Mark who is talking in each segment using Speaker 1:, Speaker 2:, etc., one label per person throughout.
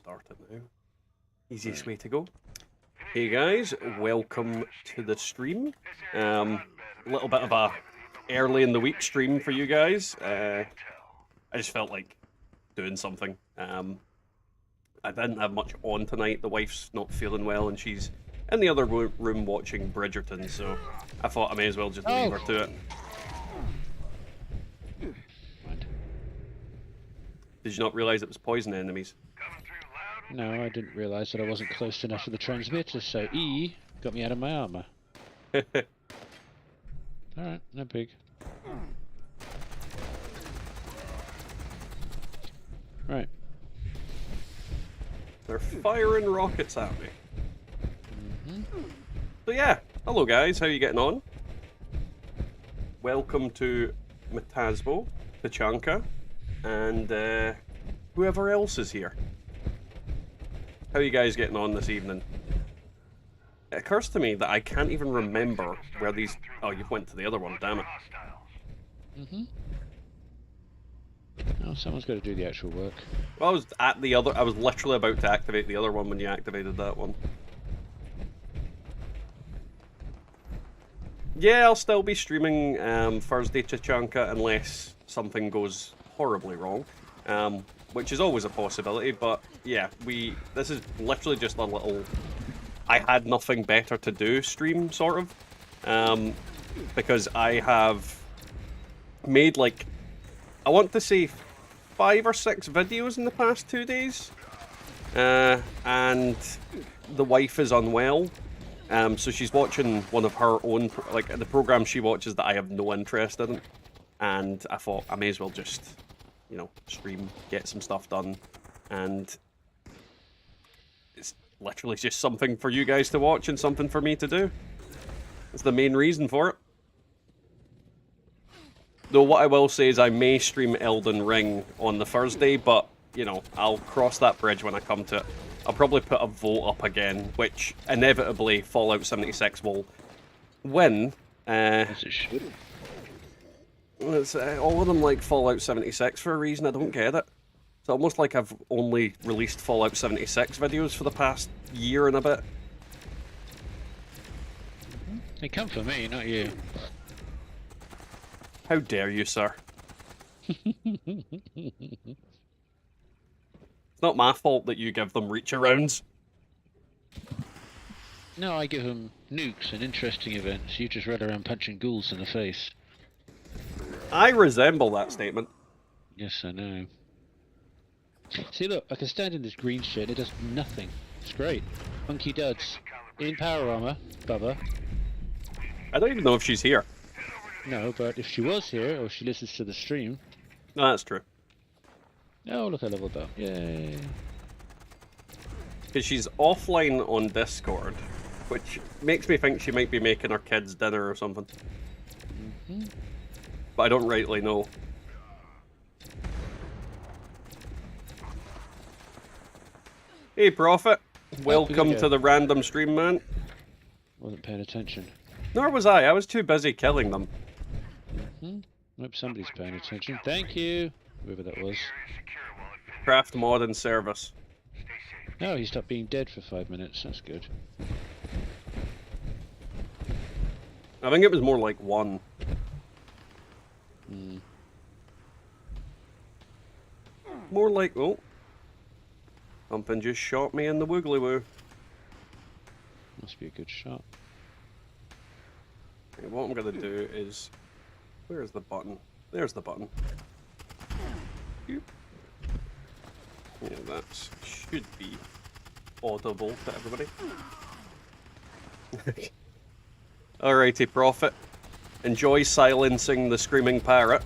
Speaker 1: start it now. Easiest way to go. Hey guys, welcome to the stream. A little bit of a early in the week stream for you guys. I just felt like doing something. I didn't have much on tonight. The wife's not feeling well and she's in the other room watching Bridgerton, so I thought I may as well just leave her to it. Did you not realise it was poison enemies?
Speaker 2: No, I didn't realise that I wasn't close enough to the transmitter, so E got me out of my armour. Alright, no big. Right.
Speaker 1: They're firing rockets at me. So yeah, hello guys, how are you getting on? Welcome to Matasbo, Tachanka, and whoever else is here. How are you guys getting on this evening? It occurs to me that I can't even remember where these... Oh, you went to the other one, damn it.
Speaker 2: Oh, someone's got to do the actual work.
Speaker 1: Well, I was at the other... I was literally about to activate the other one when you activated that one. Yeah, I'll still be streaming Thursday Tachanka unless something goes horribly wrong. Which is always a possibility, but yeah, this is literally just a little I had nothing better to do stream, sort of. Because I have made, like, I want to say 5 or 6 videos in the past 2 days. And the wife is unwell. So she's watching one of her own, like, the program she watches that I have no interest in. And I thought I may as well just, you know, stream, get some stuff done, and it's literally just something for you guys to watch and something for me to do. That's the main reason for it. Though what I will say is I may stream Elden Ring on the Thursday, but, you know, I'll cross that bridge when I come to it. I'll probably put a vote up again, which inevitably Fallout 76 will win.
Speaker 2: As it should.
Speaker 1: It's, all of them like Fallout 76 for a reason. I don't get it. It's almost like I've only released Fallout 76 videos for the past year and a bit.
Speaker 2: They come for me, not you.
Speaker 1: How dare you, sir? It's not my fault that you give them reach-arounds.
Speaker 2: No, I give them nukes and interesting events. You just run around punching ghouls in the face.
Speaker 1: I resemble that statement.
Speaker 2: Yes, I know. See, look, I can stand in this green shit, it does nothing. It's great. Funky duds. In power armor, Bubba.
Speaker 1: I don't even know if she's here.
Speaker 2: No, but if she was here, or she listens to the stream...
Speaker 1: No, that's true.
Speaker 2: Oh, look, I leveled up. Yay.
Speaker 1: Because she's offline on Discord, which makes me think she might be making her kids dinner or something. But I don't rightly know. Hey, Prophet. Welcome to the random stream, man.
Speaker 2: Wasn't paying attention.
Speaker 1: Nor was I. I was too busy killing them.
Speaker 2: Hope somebody's paying attention. Thank you, whoever that was.
Speaker 1: Craft mod in service.
Speaker 2: Oh, he stopped being dead for 5 minutes. That's good.
Speaker 1: I think it was more like 1. More like, oh, something just shot me in the woogly woo.
Speaker 2: Must be a good shot.
Speaker 1: Okay, what I'm gonna do is, where's the button? There's the button. Boop. Yeah, that should be audible to everybody. Alrighty, Prophet. Enjoy silencing the screaming parrot.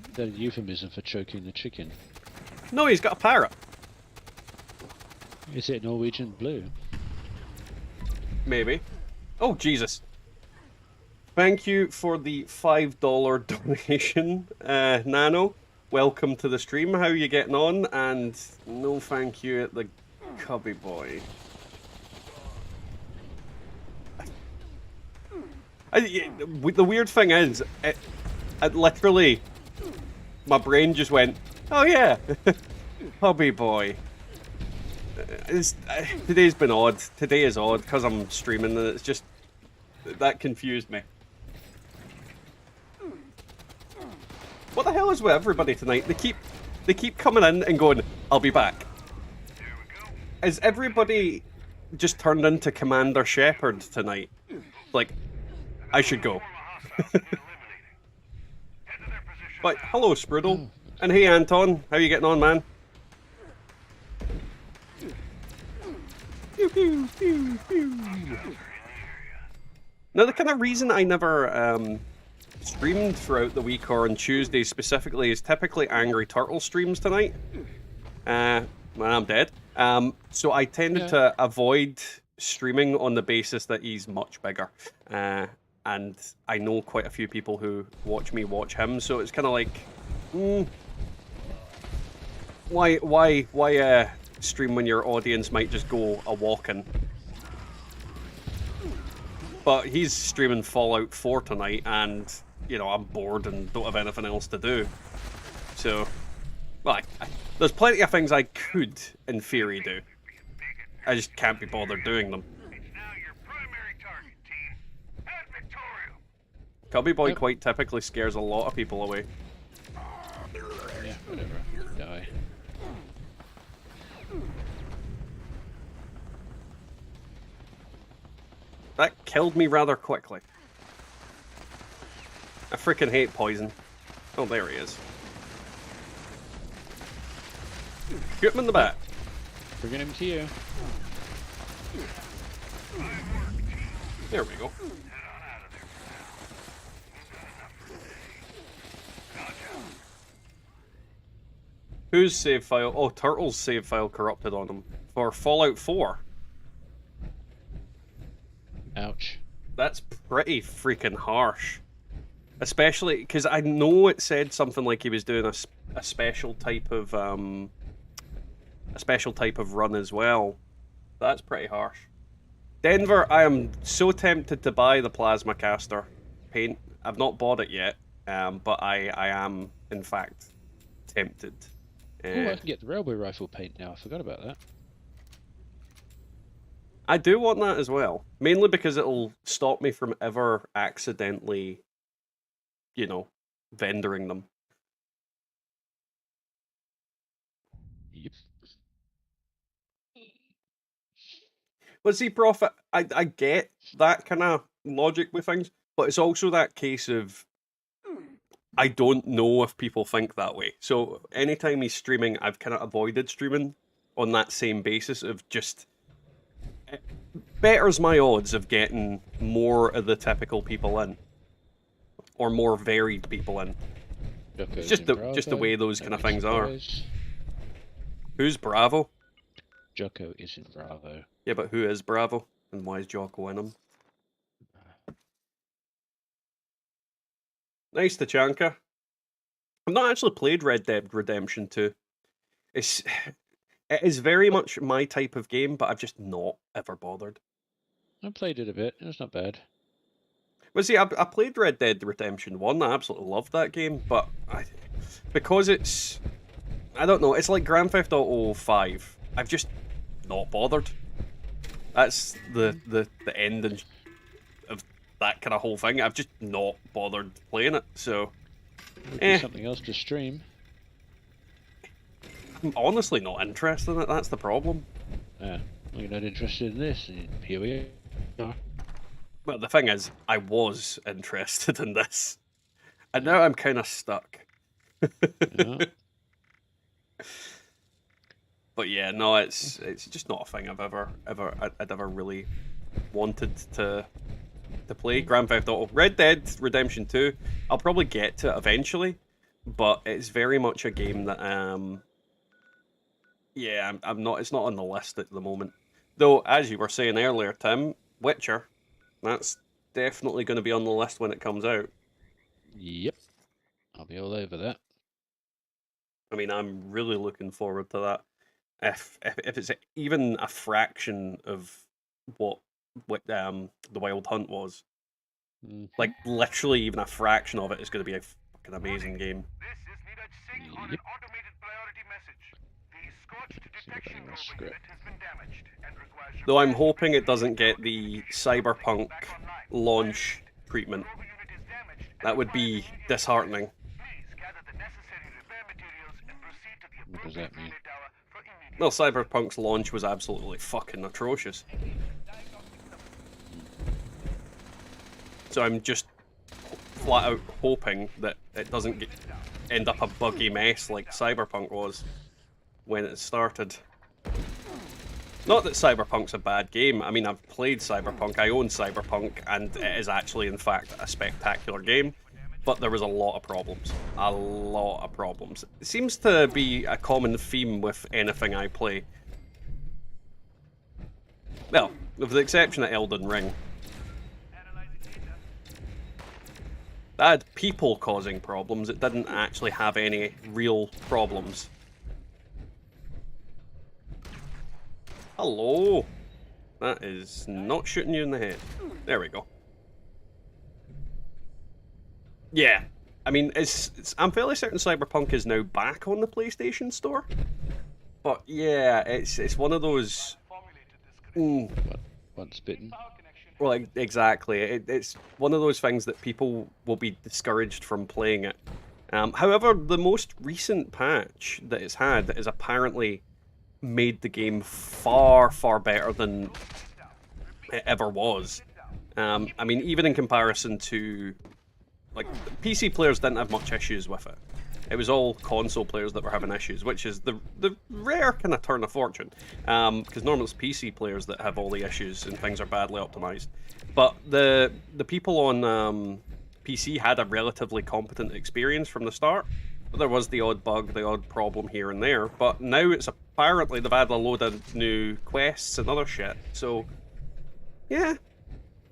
Speaker 2: Is that a euphemism for choking the chicken?
Speaker 1: No, he's got a parrot.
Speaker 2: Is it Norwegian blue?
Speaker 1: Maybe. Oh, Jesus. Thank you for the $5 donation, Nano. Welcome to the stream. How are you getting on? And no thank you at the Cubby Boy. The weird thing is, it literally my brain just went, oh yeah, hobby boy. Today's been odd. Today is odd because I'm streaming and it's just, that confused me. What the hell is with everybody tonight? They keep coming in and going, I'll be back. Is everybody just turned into Commander Shepard tonight? Like, I should go. But hello, Sprudel. And hey, Anton. How you getting on, man? Pew, pew, pew, pew. Now, the kind of reason I never streamed throughout the week or on Tuesdays specifically is typically Angry Turtle streams tonight. Well, I'm dead. So I tended to avoid streaming on the basis that he's much bigger. And I know quite a few people who watch me watch him, so it's kind of like, why stream when your audience might just go a walking? But he's streaming Fallout 4 tonight, and you know I'm bored and don't have anything else to do. So, well, there's plenty of things I could, in theory, do. I just can't be bothered doing them. Cubby Boy quite typically scares a lot of people away.
Speaker 2: Yeah, whatever. Die.
Speaker 1: That killed me rather quickly. I freaking hate poison. Oh, there he is. Shoot him in the back.
Speaker 2: Bringing him to you.
Speaker 1: There we go. Whose save file? Oh, Turtle's save file corrupted on him. For Fallout 4.
Speaker 2: Ouch.
Speaker 1: That's pretty freaking harsh. Especially because I know it said something like he was doing a special type of run as well. That's pretty harsh. Denver, I am so tempted to buy the plasma caster paint. I've not bought it yet, but I am in fact tempted.
Speaker 2: Oh, I can get the railway rifle paint now. I forgot about that.
Speaker 1: I do want that as well, mainly because it'll stop me from ever accidentally, you know, vendoring them.
Speaker 2: Yep.
Speaker 1: But see, Prophet, I get that kind of logic with things, but it's also that case of I don't know if people think that way. So anytime he's streaming, I've kind of avoided streaming on that same basis of just it betters my odds of getting more of the typical people in, or more varied people in. It's just the way those kind of things are. Who's Bravo?
Speaker 2: Jocko isn't Bravo.
Speaker 1: Yeah, but who is Bravo? And why is Jocko in him? Nice, Tachanka. I've not actually played Red Dead Redemption 2. It is very much my type of game, but I've just not ever bothered.
Speaker 2: I played it a bit. It was not bad.
Speaker 1: Well, see, I played Red Dead Redemption 1. I absolutely loved that game, but because it's... I don't know, it's like Grand Theft Auto 5. I've just not bothered. That's the end of that kind of whole thing. I've just not bothered playing it, so...
Speaker 2: Something else to stream.
Speaker 1: I'm honestly not interested in it, that's the problem.
Speaker 2: Well, you're not interested in this, and here we are.
Speaker 1: Well, the thing is, I was interested in this. And now I'm kind of stuck.
Speaker 2: Yeah.
Speaker 1: But yeah, no, it's just not a thing I'd ever really wanted to play. Grand Theft Auto, Red Dead Redemption 2, I'll probably get to it eventually, but it's very much a game that yeah, I'm not. It's not on the list at the moment. Though, as you were saying earlier, Tim, Witcher, that's definitely going to be on the list when it comes out.
Speaker 2: Yep. I'll be all over that.
Speaker 1: I mean, I'm really looking forward to that. If it's even a fraction of what the Wild Hunt was, like literally even a fraction of it is going to be a fucking amazing game.
Speaker 2: Yep.
Speaker 1: Though I'm hoping it doesn't get the Cyberpunk launch treatment. That would be disheartening.
Speaker 2: What does that mean?
Speaker 1: Well, Cyberpunk's launch was absolutely fucking atrocious. So I'm just flat out hoping that it doesn't end up a buggy mess like Cyberpunk was when it started. Not that Cyberpunk's a bad game. I mean, I've played Cyberpunk, I own Cyberpunk, and it is actually, in fact, a spectacular game. But there was a lot of problems. A lot of problems. It seems to be a common theme with anything I play. Well, with the exception of Elden Ring. That had people causing problems, it didn't actually have any real problems. Hello! That is not shooting you in the head. There we go. Yeah, I mean, I'm fairly certain Cyberpunk is now back on the PlayStation Store. But yeah, it's one of those...
Speaker 2: Once bitten.
Speaker 1: Well, exactly. It's one of those things that people will be discouraged from playing it. However, the most recent patch that it's had has apparently made the game far, far better than it ever was. I mean, even in comparison to... Like, PC players didn't have much issues with it. It was all console players that were having issues, which is the rare kind of turn of fortune. Because normally it's PC players that have all the issues and things are badly optimized. But the people on PC had a relatively competent experience from the start. But there was the odd bug, the odd problem here and there. But now it's apparently they've added a load of new quests and other shit. So, yeah.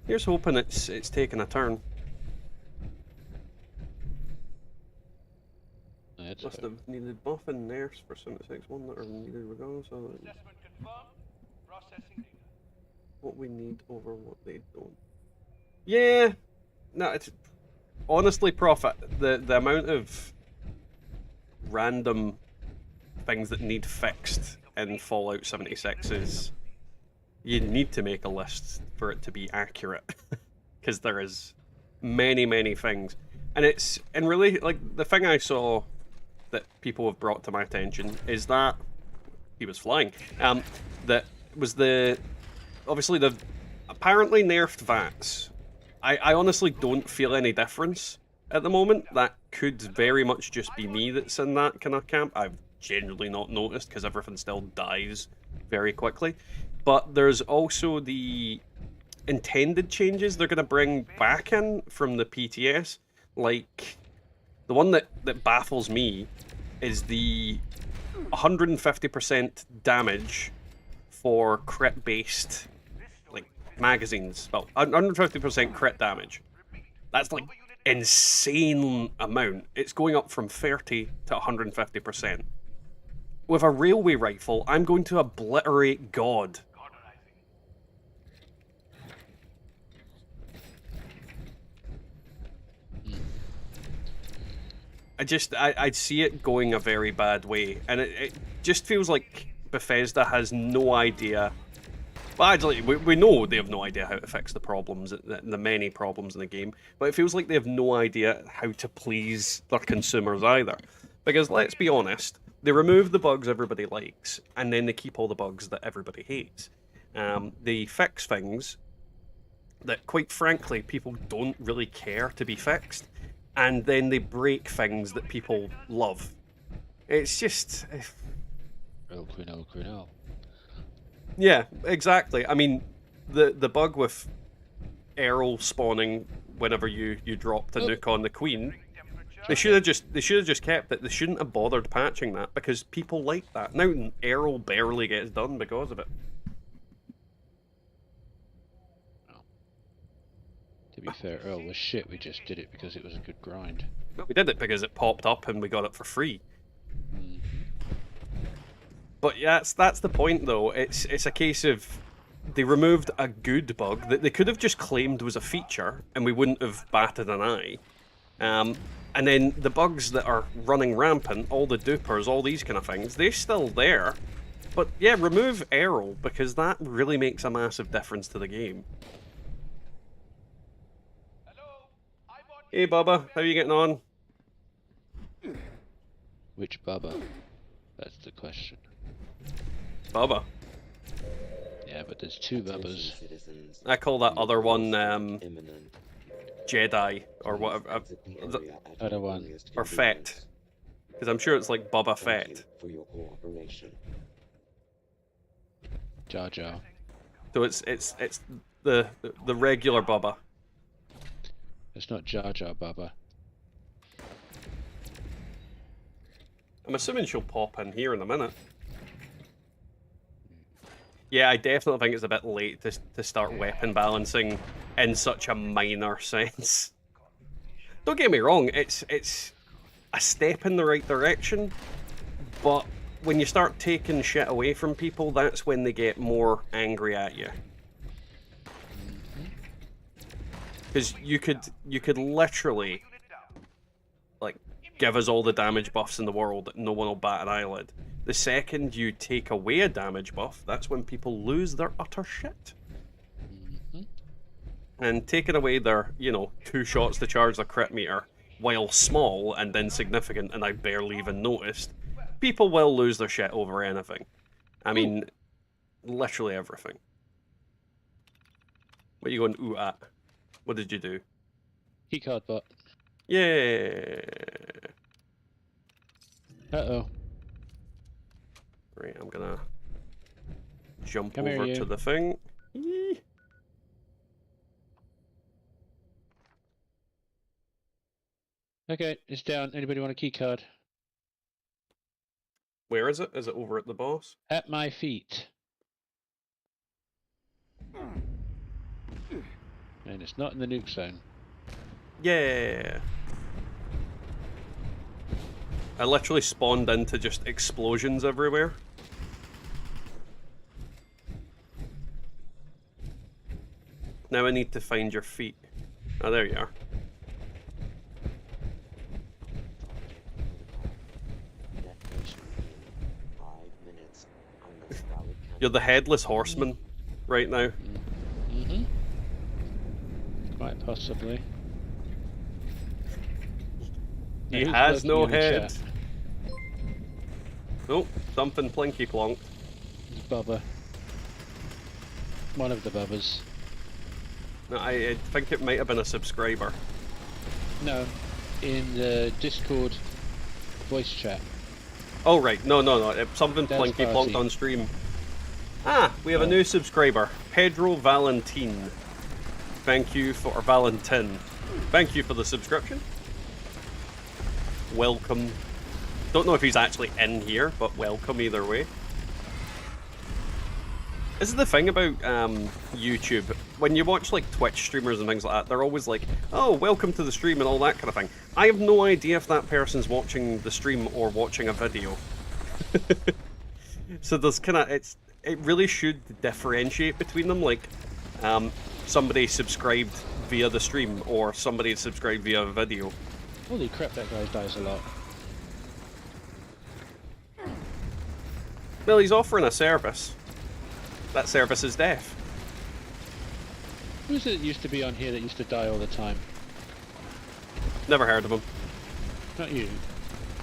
Speaker 1: Here's hoping it's taken a turn. Must have needed buff and nerfs for 76-1 that are needed regardless of what we need over what they don't. Yeah, no, it's honestly, Prophet, the amount of random things that need fixed in Fallout 76 is you need to make a list for it to be accurate because there is many things, and really like the thing I saw that people have brought to my attention is that he was flying. That was obviously the apparently nerfed VATS. I honestly don't feel any difference at the moment. That could very much just be me that's in that kind of camp. I've genuinely not noticed because everything still dies very quickly. But there's also the intended changes they're going to bring back in from the PTS, like. The one that baffles me is the 150% damage for crit-based, like, magazines. Well, 150% crit damage. That's, like, insane amount. It's going up from 30 to 150%. With a railway rifle, I'm going to obliterate God. I'd see it going a very bad way, and it just feels like Bethesda has no idea. Well, actually, we know they have no idea how to fix the problems, the many problems in the game, but it feels like they have no idea how to please their consumers either. Because let's be honest, they remove the bugs everybody likes, and then they keep all the bugs that everybody hates. They fix things that, quite frankly, people don't really care to be fixed. And then they break things that people love. It's just...
Speaker 2: Quinel.
Speaker 1: Yeah, exactly. I mean, the bug with Earl spawning whenever you drop the nuke on the Queen, they should have just kept it. They shouldn't have bothered patching that because people like that. Now Earl barely gets done because of it.
Speaker 2: To be fair, Earl was shit, we just did it because it was a good grind.
Speaker 1: We did it because it popped up and we got it for free. But yeah, that's the point though. It's a case of they removed a good bug that they could have just claimed was a feature and we wouldn't have batted an eye. And then the bugs that are running rampant, all the dupers, all these kind of things, they're still there. But yeah, remove Errol, because that really makes a massive difference to the game. Hey Bubba, how are you getting on?
Speaker 2: Which Bubba? That's the question.
Speaker 1: Bubba.
Speaker 2: Yeah, but there's two Bubbas.
Speaker 1: I call that other one Jedi or whatever.
Speaker 2: Other one.
Speaker 1: Or Fett. Because I'm sure it's like Bubba Fett.
Speaker 2: Jar Jar.
Speaker 1: So it's the regular Bubba.
Speaker 2: It's not Jar Jar Bubba.
Speaker 1: I'm assuming she'll pop in here in a minute. Yeah, I definitely think it's a bit late to start weapon balancing in such a minor sense. Don't get me wrong, it's a step in the right direction, but when you start taking shit away from people, that's when they get more angry at you. Because you could literally, like, give us all the damage buffs in the world, no one will bat an eyelid. The second you take away a damage buff, that's when people lose their utter shit. And taking away their, 2 shots to charge the crit meter, while small and insignificant and I barely even noticed, people will lose their shit over anything. I mean, literally everything. What are you going ooh at? What did you do?
Speaker 2: Keycard bot.
Speaker 1: Yeah.
Speaker 2: Uh-oh.
Speaker 1: Right, I'm gonna jump
Speaker 2: Come
Speaker 1: over
Speaker 2: here,
Speaker 1: to
Speaker 2: you.
Speaker 1: the thing. Yee.
Speaker 2: Okay, it's down. Anybody want a keycard?
Speaker 1: Where is it? Is it over at the boss?
Speaker 2: At my feet. And it's not in the nuke zone.
Speaker 1: Yeah. I literally spawned into just explosions everywhere. Now I need to find your feet. Oh, there you are. You're the headless horseman right now.
Speaker 2: Mm-hmm. Quite possibly. Now,
Speaker 1: He
Speaker 2: who's
Speaker 1: has no
Speaker 2: lurking in the
Speaker 1: head.
Speaker 2: chat?
Speaker 1: Oh, something plinky plonked.
Speaker 2: It's Bubba. One of the Bubbas.
Speaker 1: No, I think it might have been a subscriber.
Speaker 2: No, in the Discord voice chat.
Speaker 1: Oh right, no, something
Speaker 2: That's
Speaker 1: plinky plonked
Speaker 2: Party.
Speaker 1: on stream. Ah, we have a new subscriber, Pedro Valentin. Thank you for Valentin. Thank you for the subscription. Welcome. Don't know if he's actually in here, but welcome either way. This is the thing about YouTube. When you watch like Twitch streamers and things like that, they're always like, "Oh, welcome to the stream" and all that kind of thing. I have no idea if that person's watching the stream or watching a video. So there's kind of it really should differentiate between them. Like, somebody subscribed via the stream or somebody subscribed via a video.
Speaker 2: Holy crap, that guy dies a lot.
Speaker 1: Well, he's offering a service. That service is death.
Speaker 2: Who's it that used to be on here that used to die all the time?
Speaker 1: Never heard of him.
Speaker 2: Not you.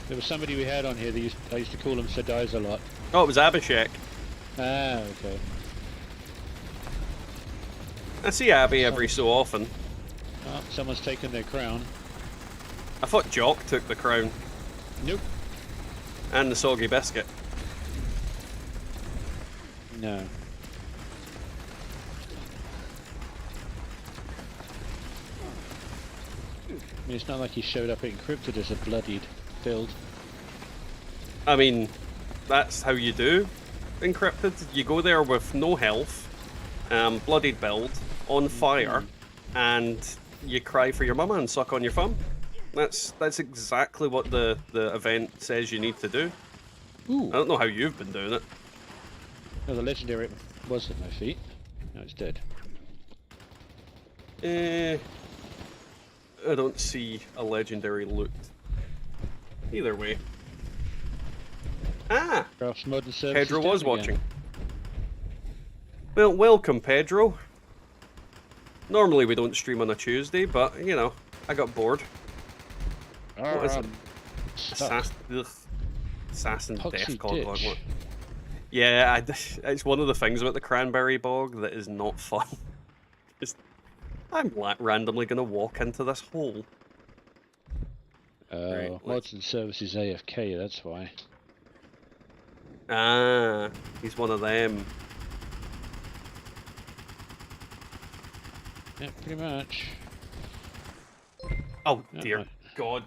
Speaker 2: There was somebody we had on here that I used to call him Sir Dies a lot.
Speaker 1: Oh, it was Abhishek.
Speaker 2: Ah, okay.
Speaker 1: I see Abby every so often.
Speaker 2: Oh, someone's taken their crown.
Speaker 1: I thought Jock took the crown.
Speaker 2: Nope.
Speaker 1: And the soggy biscuit.
Speaker 2: No. I mean, it's not like he showed up encrypted as a bloodied build.
Speaker 1: I mean, that's how you do encrypted. You go there with no health, bloodied build, on fire, and you cry for your mama and suck on your thumb. That's exactly what the event says you need to do.
Speaker 2: Ooh.
Speaker 1: I don't know how you've been doing it.
Speaker 2: No, the legendary was at my feet. Now it's dead.
Speaker 1: I don't see a legendary loot. Either way. Ah!
Speaker 2: Crafts modern services
Speaker 1: Pedro was
Speaker 2: down
Speaker 1: watching.
Speaker 2: again.
Speaker 1: Well, welcome, Pedro. Normally we don't stream on a Tuesday, but, you know, I got bored. What is it? Assassin
Speaker 2: Poxy
Speaker 1: Death God.
Speaker 2: Ditch.
Speaker 1: What? Yeah, it's one of the things about the Cranberry Bog that is not fun. Just, I'm randomly going to walk into this hole. Right,
Speaker 2: mods and services AFK, that's why.
Speaker 1: Ah, he's one of them.
Speaker 2: Yeah, pretty much.
Speaker 1: Oh, dear God.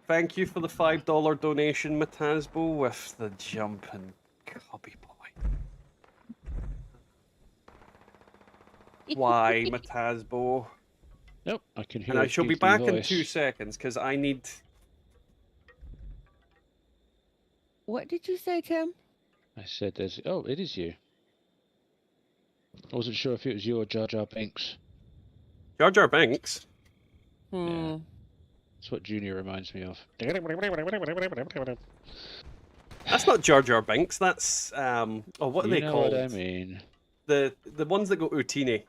Speaker 1: Thank you for the $5 donation, Matasbo, with the jumping cubby boy. Why, Matasbo?
Speaker 2: Nope, I can hear
Speaker 1: And I
Speaker 2: his
Speaker 1: shall be
Speaker 2: giggly
Speaker 1: back in
Speaker 2: voice.
Speaker 1: 2 seconds, because I need...
Speaker 3: What did you say, Tim?
Speaker 2: I said there's... Oh, it is you. I wasn't sure if it was you or Jar Jar Binks.
Speaker 1: Jar Jar Binks?
Speaker 2: Yeah. That's what Junior reminds me of.
Speaker 1: That's not Jar Jar Binks, that's... Oh, what are they called?
Speaker 2: You know what I mean.
Speaker 1: The ones that go Utini.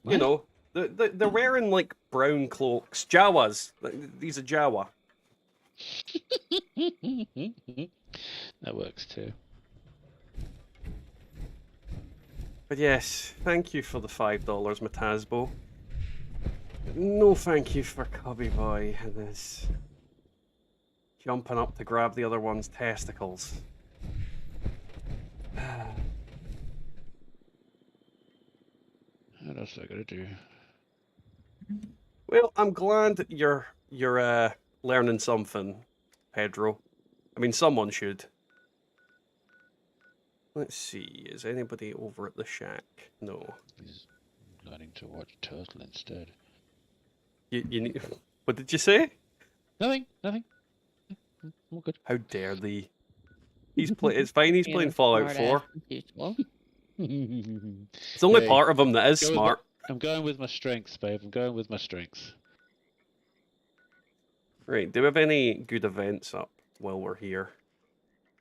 Speaker 2: What?
Speaker 1: You know, they're wearing, like, brown cloaks. Jawas. These are Jawa.
Speaker 2: That works too.
Speaker 1: But yes, thank you for the $5, Matasbo. No thank you for Cubby Boy and his jumping up to grab the other one's testicles.
Speaker 2: What else I gotta do?
Speaker 1: Well, I'm glad you're learning something, Pedro. I mean, someone should. Let's see, is anybody over at the shack? No.
Speaker 2: He's learning to watch Turtle instead.
Speaker 1: You need... What did you say?
Speaker 2: Nothing. All good.
Speaker 1: How dare thee? It's fine, he's playing Fallout 4.
Speaker 3: Usual.
Speaker 1: It's the only
Speaker 2: Hey,
Speaker 1: part of him that is
Speaker 2: go with
Speaker 1: smart.
Speaker 2: I'm going with my strengths, babe. I'm going with my strengths.
Speaker 1: Right, do we have any good events up while we're here?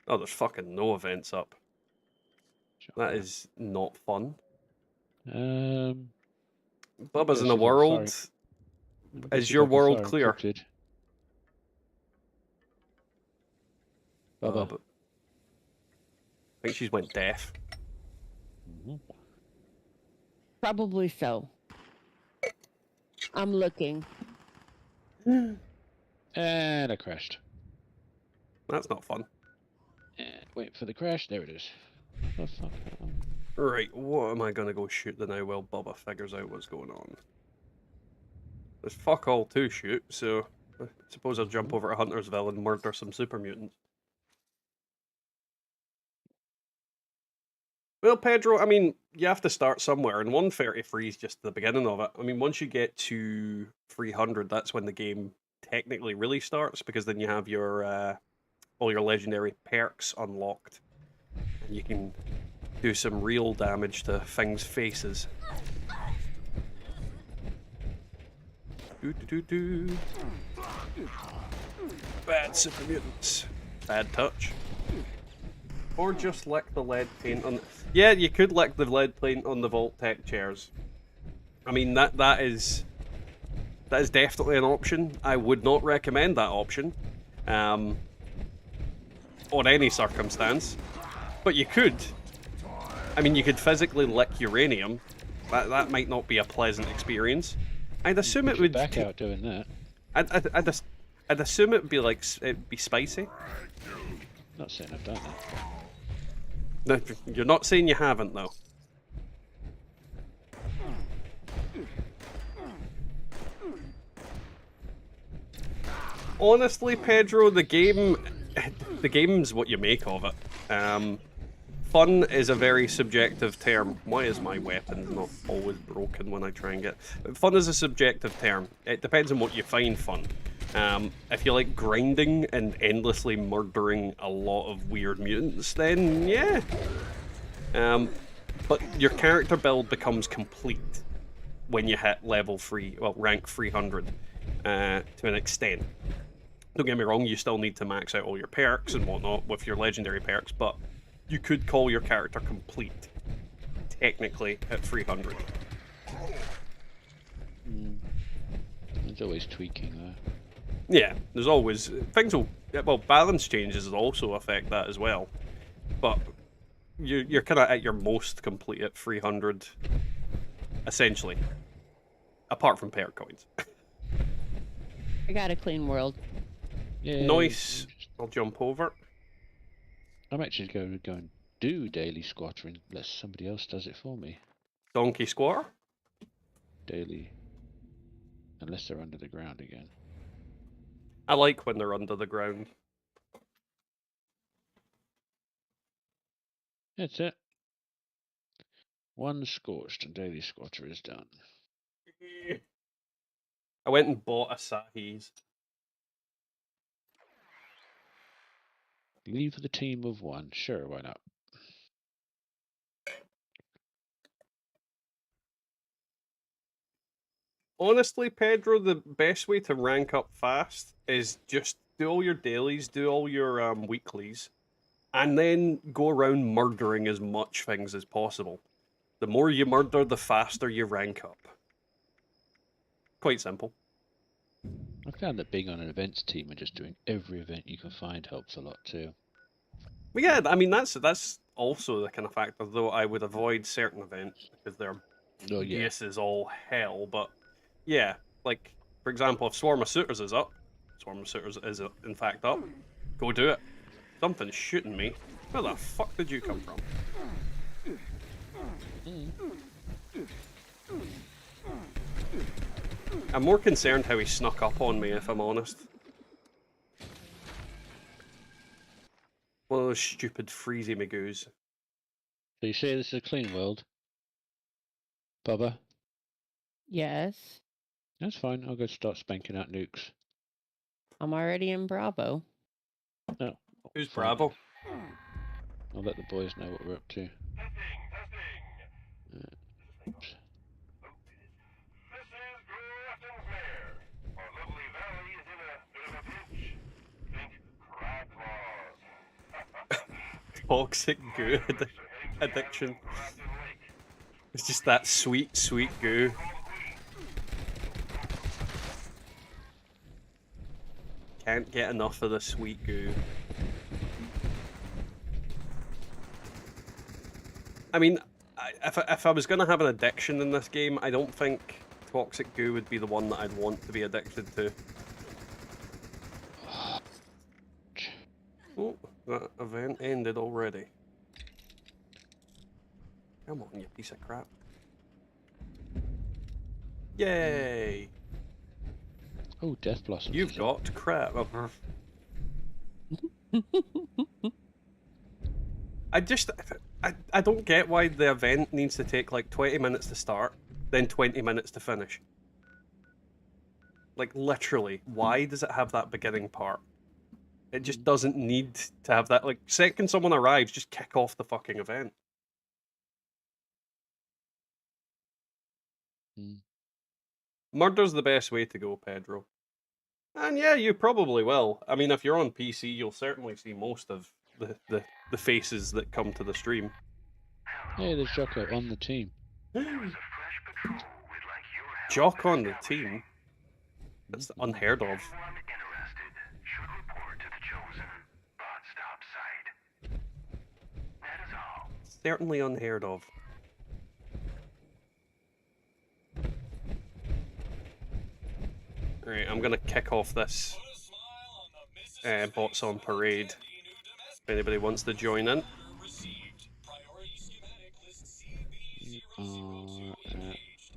Speaker 1: Oh, there's fucking no events up. That is not fun. Bubba's in the world. Is your world clear?
Speaker 2: Encrypted.
Speaker 1: Oh,
Speaker 2: Bubba.
Speaker 1: but I think she's went deaf.
Speaker 3: Probably so. I'm looking.
Speaker 2: And I crashed.
Speaker 1: That's not fun.
Speaker 2: And wait for the crash. There it is. Oh, fuck.
Speaker 1: Right, what am I gonna go shoot the now while Bubba figures out what's going on? There's fuck all to shoot, so I suppose I'll jump over to Huntersville and murder some super mutants. Well, Pedro, I mean, you have to start somewhere, and 133 is just the beginning of it. I mean, once you get to 300, that's when the game technically really starts, because then you have your all your legendary perks unlocked, and you can do some real damage to things' faces. Bad super mutants. Bad touch. Or just lick the lead paint on... Yeah, you could lick the lead paint on the Vault Tech chairs. I mean, that is definitely an option. I would not recommend that option. On any circumstance. But you could. I mean, you could physically lick uranium. That might not be a pleasant experience. I'd assume it would...
Speaker 2: Back out doing that.
Speaker 1: I'd assume it would be like... It'd be spicy.
Speaker 2: Not saying I've done that.
Speaker 1: No, you're not saying you haven't, though. Honestly, Pedro, the game's what you make of it. Fun is a very subjective term. Why is my weapon not always broken when I try and get... Fun is a subjective term. It depends on what you find fun. If you like grinding and endlessly murdering a lot of weird mutants, then yeah. But your character build becomes complete when you hit rank 300 to an extent. Don't get me wrong, you still need to max out all your perks and whatnot with your legendary perks, but you could call your character complete, technically, at 300.
Speaker 2: There's always tweaking there.
Speaker 1: Yeah, there's always... balance changes also affect that as well. But you're kind of at your most complete at 300, essentially. Apart from perk coins.
Speaker 3: I got a clean world.
Speaker 2: Yeah.
Speaker 1: Nice. I'll jump over.
Speaker 2: I'm actually going to go and do daily squattering unless somebody else does it for me.
Speaker 1: Donkey squatter?
Speaker 2: Daily. Unless they're under the ground again.
Speaker 1: I like when they're under the ground.
Speaker 2: That's it. One scorched and daily squatter is done.
Speaker 1: I went and bought a Sahi's.
Speaker 2: Leave the team of one. Sure, why not?
Speaker 1: Honestly, Pedro, the best way to rank up fast is just do all your dailies, do all your weeklies, and then go around murdering as much things as possible. The more you murder, the faster you rank up. Quite simple.
Speaker 2: I found that being on an events team and just doing every event you can find helps a lot too.
Speaker 1: But yeah, I mean, that's also the kind of factor, though I would avoid certain events because they're tedious as all hell, but yeah, like, for example, if Swarm of Suitors is up, Swarm of Suitors is in fact up, go do it. Something's shooting me. Where the fuck did you come from? I'm more concerned how he snuck up on me, if I'm honest. One of those stupid freezy magoos.
Speaker 2: So you say this is a clean world? Bubba?
Speaker 3: Yes.
Speaker 2: That's fine, I'll go start spanking out nukes.
Speaker 3: I'm already in Bravo.
Speaker 2: Oh.
Speaker 1: Who's
Speaker 2: fine.
Speaker 1: Bravo?
Speaker 2: I'll let the boys know what we're up to. Oops.
Speaker 1: Toxic goo addiction. It's just that sweet, sweet goo. Can't get enough of the sweet goo. I mean, if I was going to have an addiction in this game, I don't think toxic goo would be the one that I'd want to be addicted to. Oh, that event ended already. Come on, you piece of crap. Yay!
Speaker 2: Oh, Death Blossom.
Speaker 1: You've got crap. I don't get why the event needs to take like 20 minutes to start, then 20 minutes to finish. Like, literally, why does it have that beginning part? It just doesn't need to have that. Like, second someone arrives, just kick off the fucking event. Murder's the best way to go, Pedro. And yeah, you probably will. I mean, if you're on PC, you'll certainly see most of the faces that come to the stream.
Speaker 2: Hey, there's Jocko on the team.
Speaker 1: Jock on the team? That's unheard of. Certainly unheard of. Alright, I'm gonna kick off this bots on parade. If anybody wants to join in.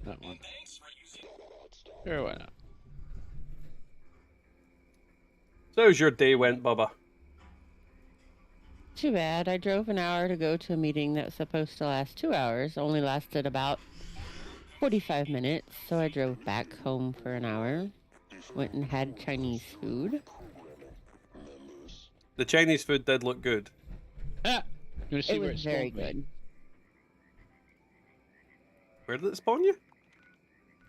Speaker 2: That one. Sure, why not?
Speaker 1: So how's your day went, Bubba?
Speaker 3: Too bad. I drove an hour to go to a meeting that was supposed to last 2 hours. Only lasted about 45 minutes, so I drove back home for an hour. Went and had Chinese food.
Speaker 1: The Chinese food did look good.
Speaker 2: Ah! You want to see
Speaker 3: It
Speaker 2: where
Speaker 3: was
Speaker 2: it
Speaker 3: very
Speaker 2: spawned me?
Speaker 3: good.
Speaker 1: Where did it spawn you?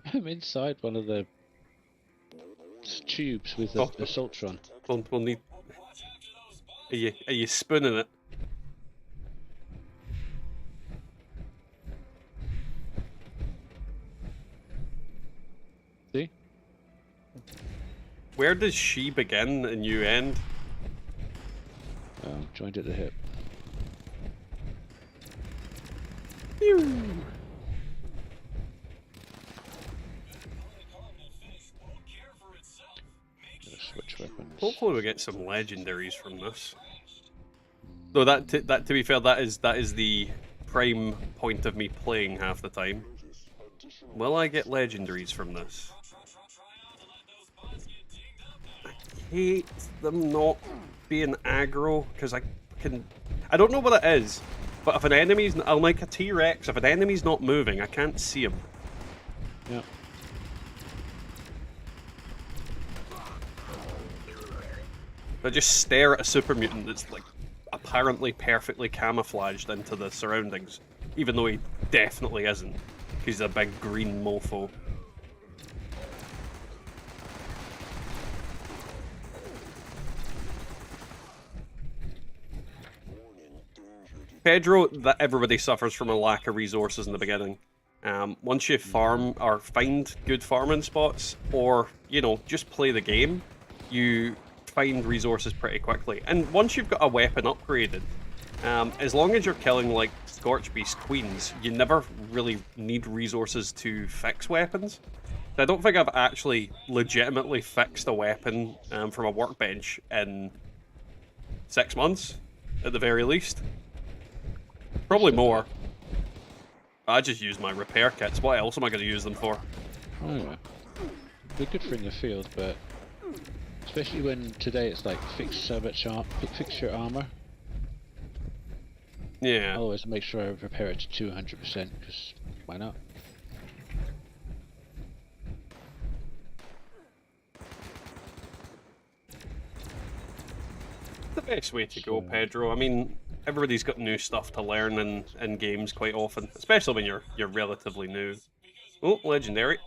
Speaker 2: I'm inside one of the tubes with the
Speaker 1: Oh.
Speaker 2: assaultron.
Speaker 1: We'll need. Are you spooning it?
Speaker 2: See?
Speaker 1: Where does she begin and you end?
Speaker 2: Joined at the hip. Gotta switch weapons.
Speaker 1: Hopefully we get some legendaries from this. Though that to be fair, that is the prime point of me playing half the time. Will I get legendaries from this? I hate them not being aggro because I don't know what it is, but if an enemy's, I'm like a T-Rex. If an enemy's not moving, I can't see him.
Speaker 2: Yeah.
Speaker 1: I just stare at a super mutant that's like apparently perfectly camouflaged into the surroundings, even though he definitely isn't. He's a big green mofo. Pedro, that everybody suffers from a lack of resources in the beginning. Once you farm or find good farming spots, or just play the game, you find resources pretty quickly. And once you've got a weapon upgraded, as long as you're killing like Scorch Beast Queens, you never really need resources to fix weapons. I don't think I've actually legitimately fixed a weapon from a workbench in 6 months, at the very least. Probably more. I just use my repair kits. What else am I going to use them for?
Speaker 2: Oh yeah. They're good for in the field, but especially when today it's like fix your armor.
Speaker 1: Yeah.
Speaker 2: I'll always make sure I repair it to 200%, because why not?
Speaker 1: The best way to go, Pedro. I mean, everybody's got new stuff to learn in games quite often, especially when you're relatively new. Oh, legendary.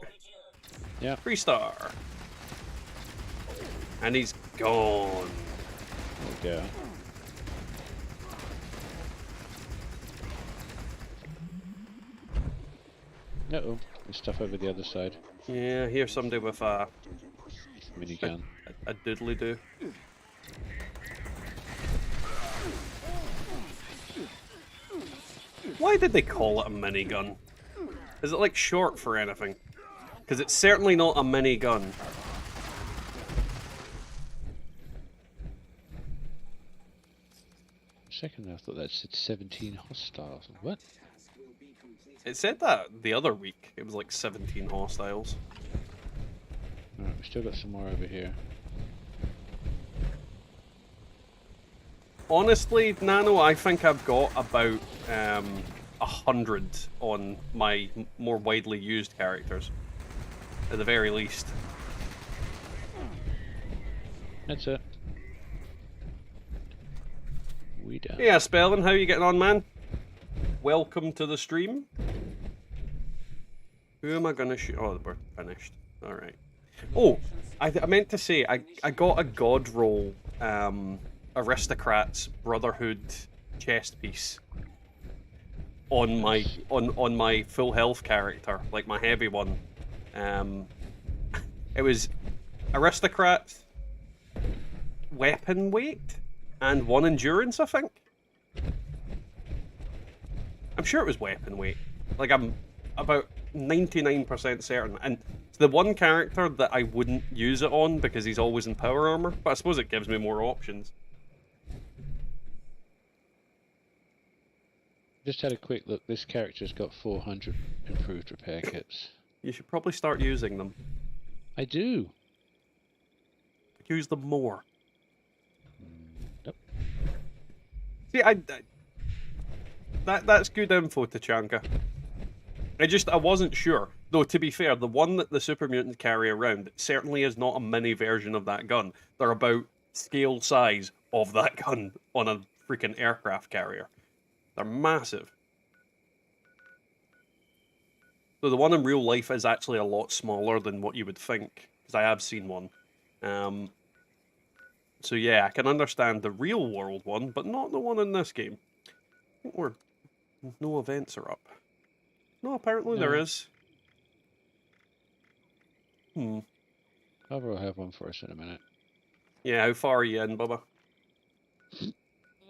Speaker 2: Yeah.
Speaker 1: 3-star. And he's gone.
Speaker 2: There we go. Uh-oh, there's stuff over the other side.
Speaker 1: Yeah, here's somebody with a
Speaker 2: Minigun.
Speaker 1: a doodly-doo. Why did they call it a minigun? Is it like short for anything? Because it's certainly not a minigun.
Speaker 2: Second, I thought that said 17 hostiles. What?
Speaker 1: It said that the other week. It was like 17 hostiles.
Speaker 2: Alright, we still got some more over here.
Speaker 1: Honestly, Nano, I think I've got about 100 on my more widely used characters, at the very least.
Speaker 2: That's it. We done.
Speaker 1: Yeah, Spellin, how you getting on, man? Welcome to the stream. Who am I gonna shoot? Oh, we're finished. All right. Oh, I meant to say I got a god roll aristocrats brotherhood chest piece on my on my full health character, like my heavy one. It was aristocrats, weapon weight, and 1 endurance, I think. I'm sure it was weapon weight. Like, I'm about 99% certain. And it's the one character that I wouldn't use it on because he's always in power armor, but I suppose it gives me more options.
Speaker 2: Just had a quick look. This character's got 400 improved repair kits.
Speaker 1: You should probably start using them.
Speaker 2: I do.
Speaker 1: Use them more.
Speaker 2: Nope.
Speaker 1: See, that's good info, Tachanka. I wasn't sure. Though, to be fair, the one that the super mutants carry around certainly is not a mini version of that gun. They're about scale size of that gun on a freaking aircraft carrier. They're massive. So the one in real life is actually a lot smaller than what you would think, because I have seen one. So yeah, I can understand the real world one, but not the one in this game. I think no events are up. No, apparently there
Speaker 2: No.
Speaker 1: is. Hmm.
Speaker 2: Bubba will have one for us in a minute.
Speaker 1: Yeah, how far are you in, Bubba?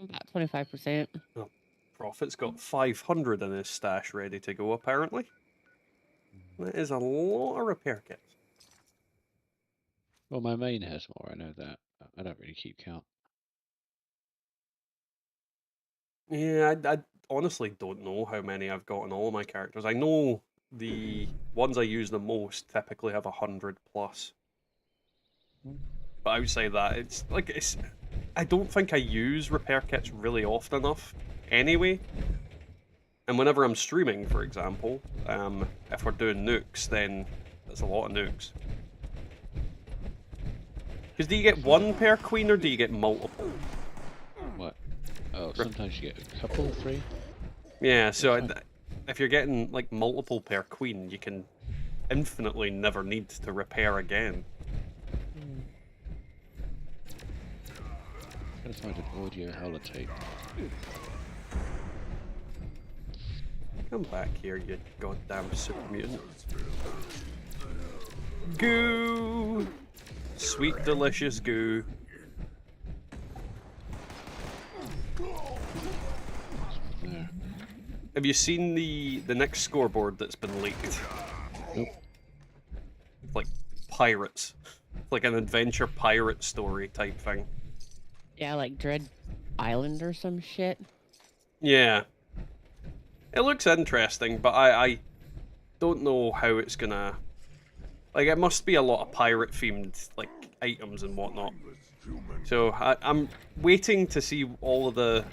Speaker 3: About 25%.
Speaker 1: Oh, Prophet's got 500 in his stash ready to go, apparently. That is a lot of repair kits.
Speaker 2: Well, my main has more, I know that. I don't really keep count.
Speaker 1: Yeah, I honestly don't know how many I've got on all of my characters. I know the ones I use the most typically have 100 plus. But outside that, it's I don't think I use repair kits really often enough anyway. And whenever I'm streaming, for example, if we're doing nukes, then that's a lot of nukes. Because do you get one per queen or do you get multiple?
Speaker 2: What? Oh, sometimes you get a couple, 3.
Speaker 1: Yeah, so if you're getting like multiple per queen, you can infinitely never need to repair again.
Speaker 2: Gotta find an audio holotape.
Speaker 1: Come back here, you goddamn super mutant. Goo! Sweet, delicious goo.
Speaker 2: There.
Speaker 1: Have you seen the next scoreboard that's been leaked?
Speaker 2: Nope.
Speaker 1: It's like pirates. It's like an adventure pirate story type thing.
Speaker 3: Yeah, like Dread Island or some shit.
Speaker 1: Yeah. It looks interesting, but I don't know how it's gonna... Like, it must be a lot of pirate-themed, like, items and whatnot. So, I'm waiting to see all of the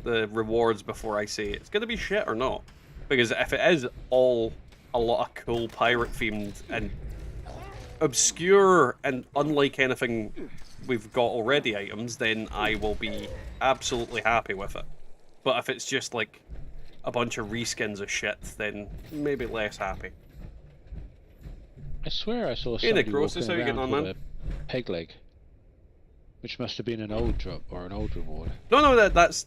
Speaker 1: rewards before I say it's gonna be shit or not. Because if it is all a lot of cool pirate-themed and obscure and unlike anything we've got already items, then I will be absolutely happy with it. But if it's just, like, a bunch of reskins of shit, then maybe less happy.
Speaker 2: I swear I saw
Speaker 1: Hey,
Speaker 2: somebody
Speaker 1: Necrosis, how you
Speaker 2: walking
Speaker 1: getting
Speaker 2: around
Speaker 1: on,
Speaker 2: with
Speaker 1: man?
Speaker 2: a peg leg. Which must have been an old drop or an old reward.
Speaker 1: No, that is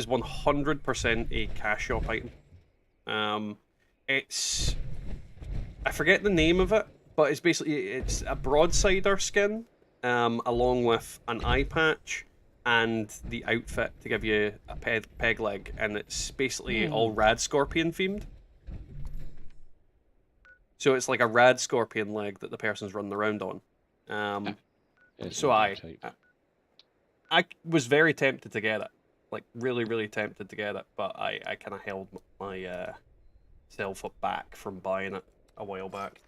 Speaker 1: 100% a cash shop item. It's I forget the name of it, but it's a broadsider skin, along with an eye patch and the outfit to give you a peg leg, and it's basically all rad scorpion themed. So it's like a rad scorpion leg that the person's running around on. So I was very tempted to get it, like really, really tempted to get it, but I kind of held my self back from buying it a while back.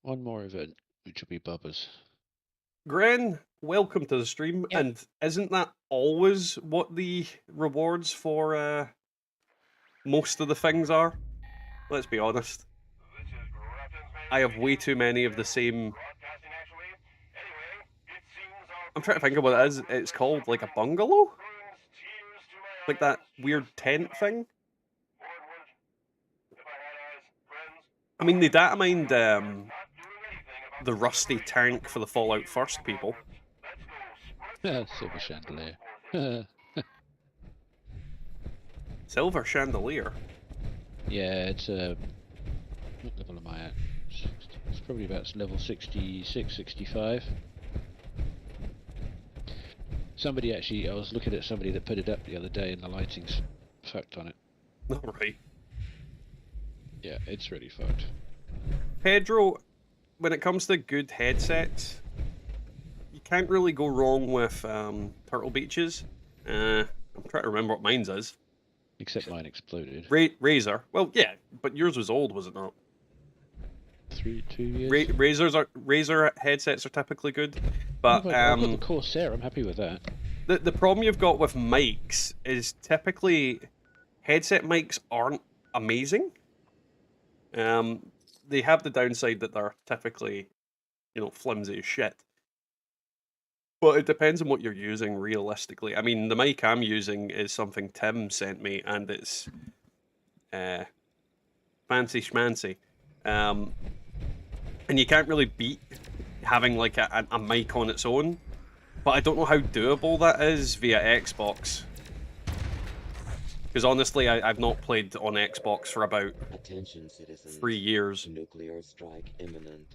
Speaker 2: One more event, which will be Bubba's.
Speaker 1: Gren, welcome to the stream.
Speaker 3: Yep.
Speaker 1: And isn't that always what the rewards for most of the things are? Let's be honest. I have way too many of the same. I'm trying to think of what it is. It's called like a bungalow? Like that weird tent thing? I mean, they data mined the rusty tank for the Fallout First people.
Speaker 2: Silver chandelier.
Speaker 1: Silver chandelier?
Speaker 2: Yeah, it's what level am I at? It's probably about level 66, 65. Somebody actually, I was looking at somebody that put it up the other day and the lighting's fucked on it.
Speaker 1: Alright.
Speaker 2: Yeah, it's really fucked.
Speaker 1: Pedro, when it comes to good headsets, you can't really go wrong with Turtle Beaches. I'm trying to remember what mine's is.
Speaker 2: Except mine exploded.
Speaker 1: Razer. Well, yeah, but yours was old, was it not?
Speaker 2: 2 years?
Speaker 1: Razer headsets are typically good, but
Speaker 2: I've got the Corsair, I'm happy with that.
Speaker 1: the problem you've got with mics is typically headset mics aren't amazing. They have the downside that they're typically, flimsy as shit. Well, it depends on what you're using realistically. I mean, the mic I'm using is something Tim sent me, and it's fancy schmancy. And you can't really beat having like a mic on its own. But I don't know how doable that is via Xbox. Because honestly, I've not played on Xbox for about
Speaker 4: Attention, citizens.
Speaker 1: 3 years.
Speaker 4: Nuclear strike imminent.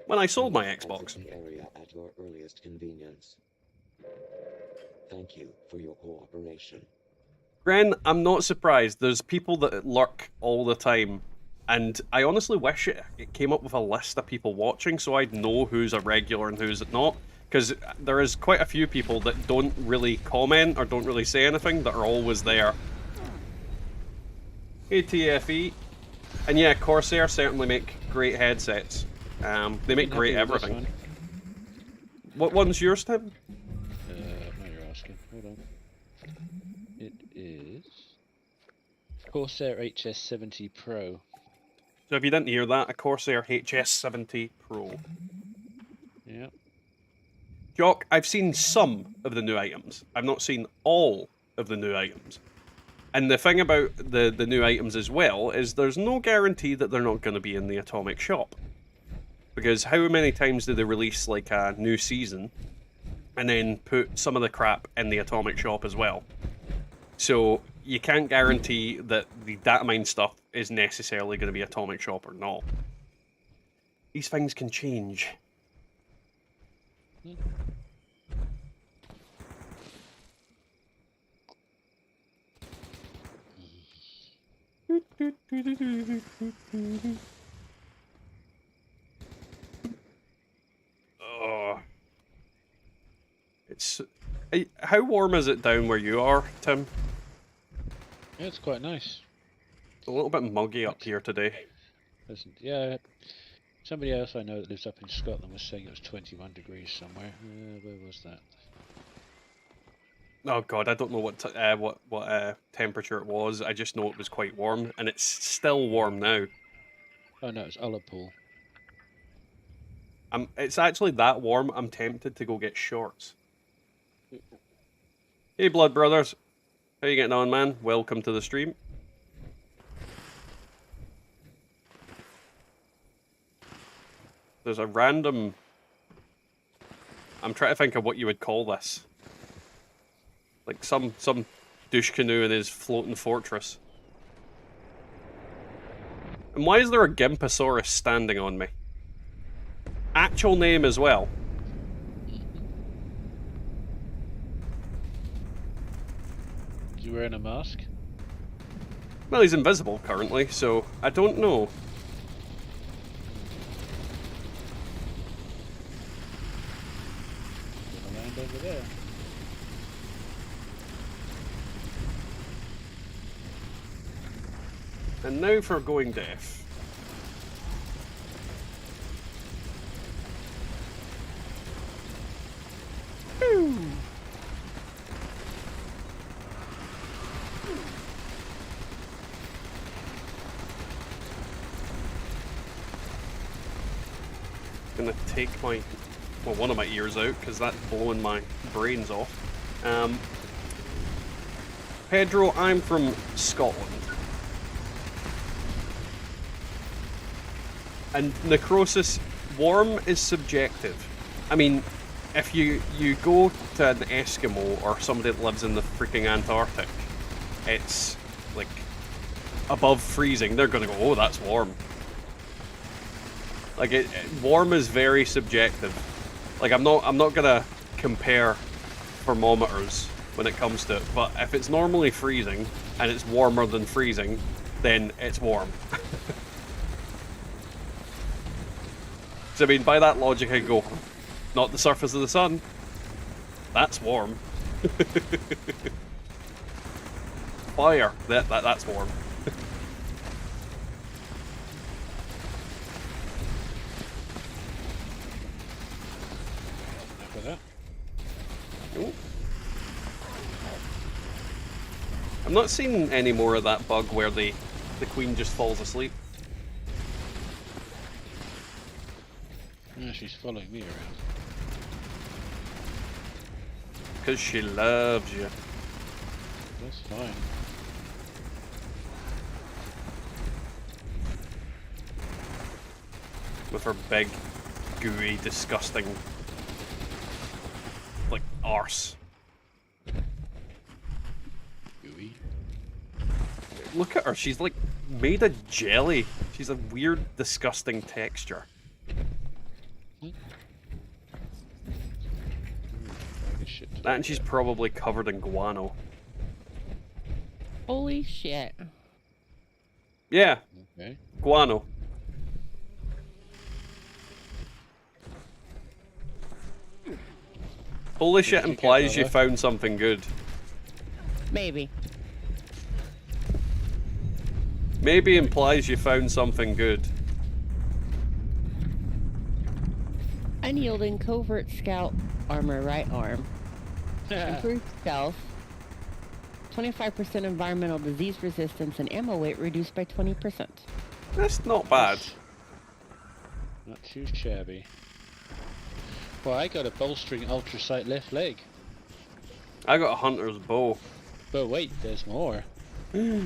Speaker 1: When I sold my
Speaker 4: Exit
Speaker 1: Xbox.
Speaker 4: the area at your earliest convenience. Thank you for your cooperation.
Speaker 1: Gren, I'm not surprised. There's people that lurk all the time. And I honestly wish it came up with a list of people watching so I'd know who's a regular and who's not. Because there is quite a few people that don't really comment or don't really say anything that are always there. Hey TFE. And yeah, Corsair certainly make great headsets. They make great everything. What one's yours, Tim?
Speaker 2: Now you're asking. Hold on. It is Corsair HS70 Pro.
Speaker 1: So if you didn't hear that, a Corsair HS70 Pro.
Speaker 2: Yeah.
Speaker 1: Jock, I've seen some of the new items. I've not seen all of the new items. And the thing about the new items as well is there's no guarantee that they're not going to be in the Atomic Shop. Because how many times do they release like a new season and then put some of the crap in the Atomic Shop as well? So you can't guarantee that the datamine stuff is necessarily going to be Atomic Shop or not. These things can change. Oh. It's... How warm is it down where you are, Tim?
Speaker 2: Yeah, it's quite nice.
Speaker 1: A little bit muggy up here today.
Speaker 2: Listen, yeah, somebody else I know that lives up in Scotland was saying it was 21 degrees somewhere. Where was that?
Speaker 1: Oh god, I don't know what temperature it was. I just know it was quite warm, and it's still warm now.
Speaker 2: Oh no, it's Ullapool.
Speaker 1: It's actually that warm. I'm tempted to go get shorts. Hey, Blood Brothers, how you getting on, man? Welcome to the stream. There's a random... I'm trying to think of what you would call this. Like some douche canoe in his floating fortress. And why is there a Gimpasaurus standing on me? Actual name as well.
Speaker 2: Is he wearing a mask?
Speaker 1: Well, he's invisible currently, so I don't know.
Speaker 2: Gonna land over there.
Speaker 1: And now for going deaf. Woo. Gonna take my, well, one of my ears out because that's blowing my brains off. Pedro, I'm from Scotland. And necrosis, warm is subjective. I mean, if you go to an Eskimo or somebody that lives in the freaking Antarctic, it's like above freezing, they're gonna go, oh, that's warm. Like warm is very subjective. Like I'm not gonna compare thermometers when it comes to it, but if it's normally freezing and it's warmer than freezing, then it's warm. So I mean, by that logic, I go, not the surface of the sun. That's warm. Fire. That's warm.
Speaker 2: Look at that.
Speaker 1: Ooh. I'm not seeing any more of that bug where the queen just falls asleep.
Speaker 2: Yeah, she's following me around.
Speaker 1: because she loves you.
Speaker 2: That's fine.
Speaker 1: With her big, gooey, disgusting, like, arse.
Speaker 2: Gooey.
Speaker 1: Look at her, she's like made of jelly. She's a weird, disgusting texture. And she's probably covered in guano.
Speaker 3: Holy shit.
Speaker 1: Yeah,
Speaker 2: Okay.
Speaker 1: guano. Holy shit
Speaker 2: did you get,
Speaker 1: implies you
Speaker 2: Bella?
Speaker 1: found something good.
Speaker 3: Maybe.
Speaker 1: Maybe implies you found something good.
Speaker 3: Unyielding covert scout armor right arm. Improved stealth. 25% environmental disease resistance and ammo weight reduced by 20%.
Speaker 1: That's not bad.
Speaker 2: Not too shabby. Well, I got a bolstering ultra sight left leg.
Speaker 1: I got a hunter's bow.
Speaker 2: But wait, there's more. It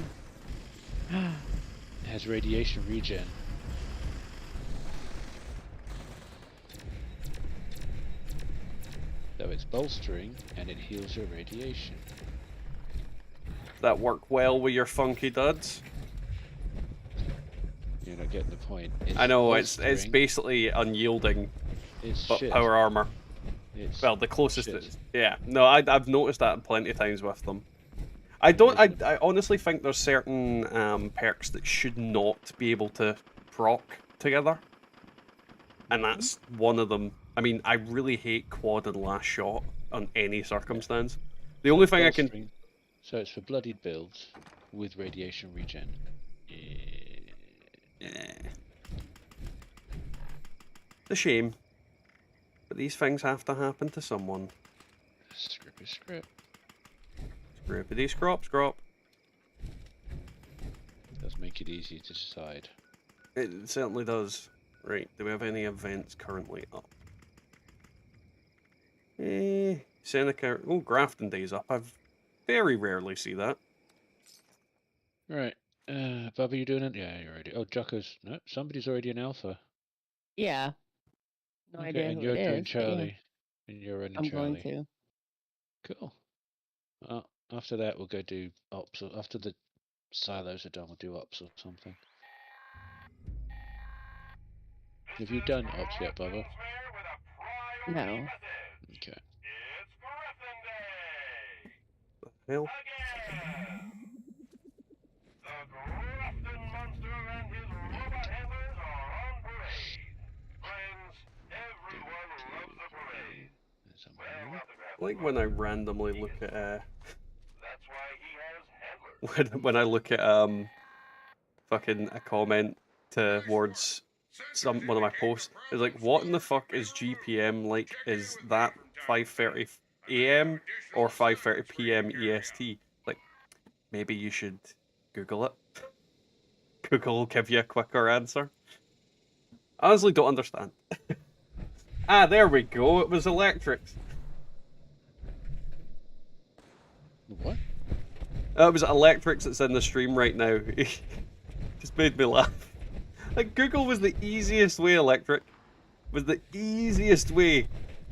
Speaker 2: has radiation regen. So it's bolstering and it heals your radiation.
Speaker 1: That work well with your funky duds.
Speaker 2: You're not getting the point.
Speaker 1: I know, it's
Speaker 2: bolstering,
Speaker 1: basically unyielding,
Speaker 2: it's
Speaker 1: but
Speaker 2: shit.
Speaker 1: power armor.
Speaker 2: It's
Speaker 1: Well, the closest
Speaker 2: shit.
Speaker 1: is. Yeah, no, I've noticed that plenty of times with them. I don't. I honestly think there's certain perks that should not be able to proc together, and that's one of them. I mean, I really hate quad and last shot on any circumstance. The only thing I can.
Speaker 2: Bolstering. So it's for bloodied builds with radiation regen.
Speaker 1: It's a shame, but these things have to happen to someone.
Speaker 2: Scrippy script.
Speaker 1: Scrippity scrop scrop.
Speaker 2: Does make it easy to decide.
Speaker 1: It certainly does. Right, do we have any events currently up? Seneca. Oh, Grafton Day's up. I very rarely see that.
Speaker 2: Right. Bubba, you doing it? Yeah, you're already. Oh, Jocko's. No, somebody's already in Alpha.
Speaker 3: Yeah. No
Speaker 2: Okay,
Speaker 3: idea
Speaker 2: and
Speaker 3: who
Speaker 2: you're
Speaker 3: it
Speaker 2: doing
Speaker 3: is, but yeah,
Speaker 2: Charlie. And you're running
Speaker 3: I'm
Speaker 2: Charlie.
Speaker 3: going to.
Speaker 2: Cool. After that, we'll go do ops. Or after the silos are done, we'll do ops or something. Have you done ops yet, Bubba?
Speaker 3: No.
Speaker 2: Okay.
Speaker 1: Hell. I like when I randomly look at when I look at fucking a comment towards one of my posts, it's like, what in the fuck is GPM like? Is that 5:30 AM or 5:30 PM EST? Like, maybe you should Google it. Google will give you a quicker answer. I honestly don't understand. Ah, there we go. It was electrics.
Speaker 2: What?
Speaker 1: It was electrics that's in the stream right now. Just made me laugh. Like, Google was the easiest way, electric. Was the easiest way.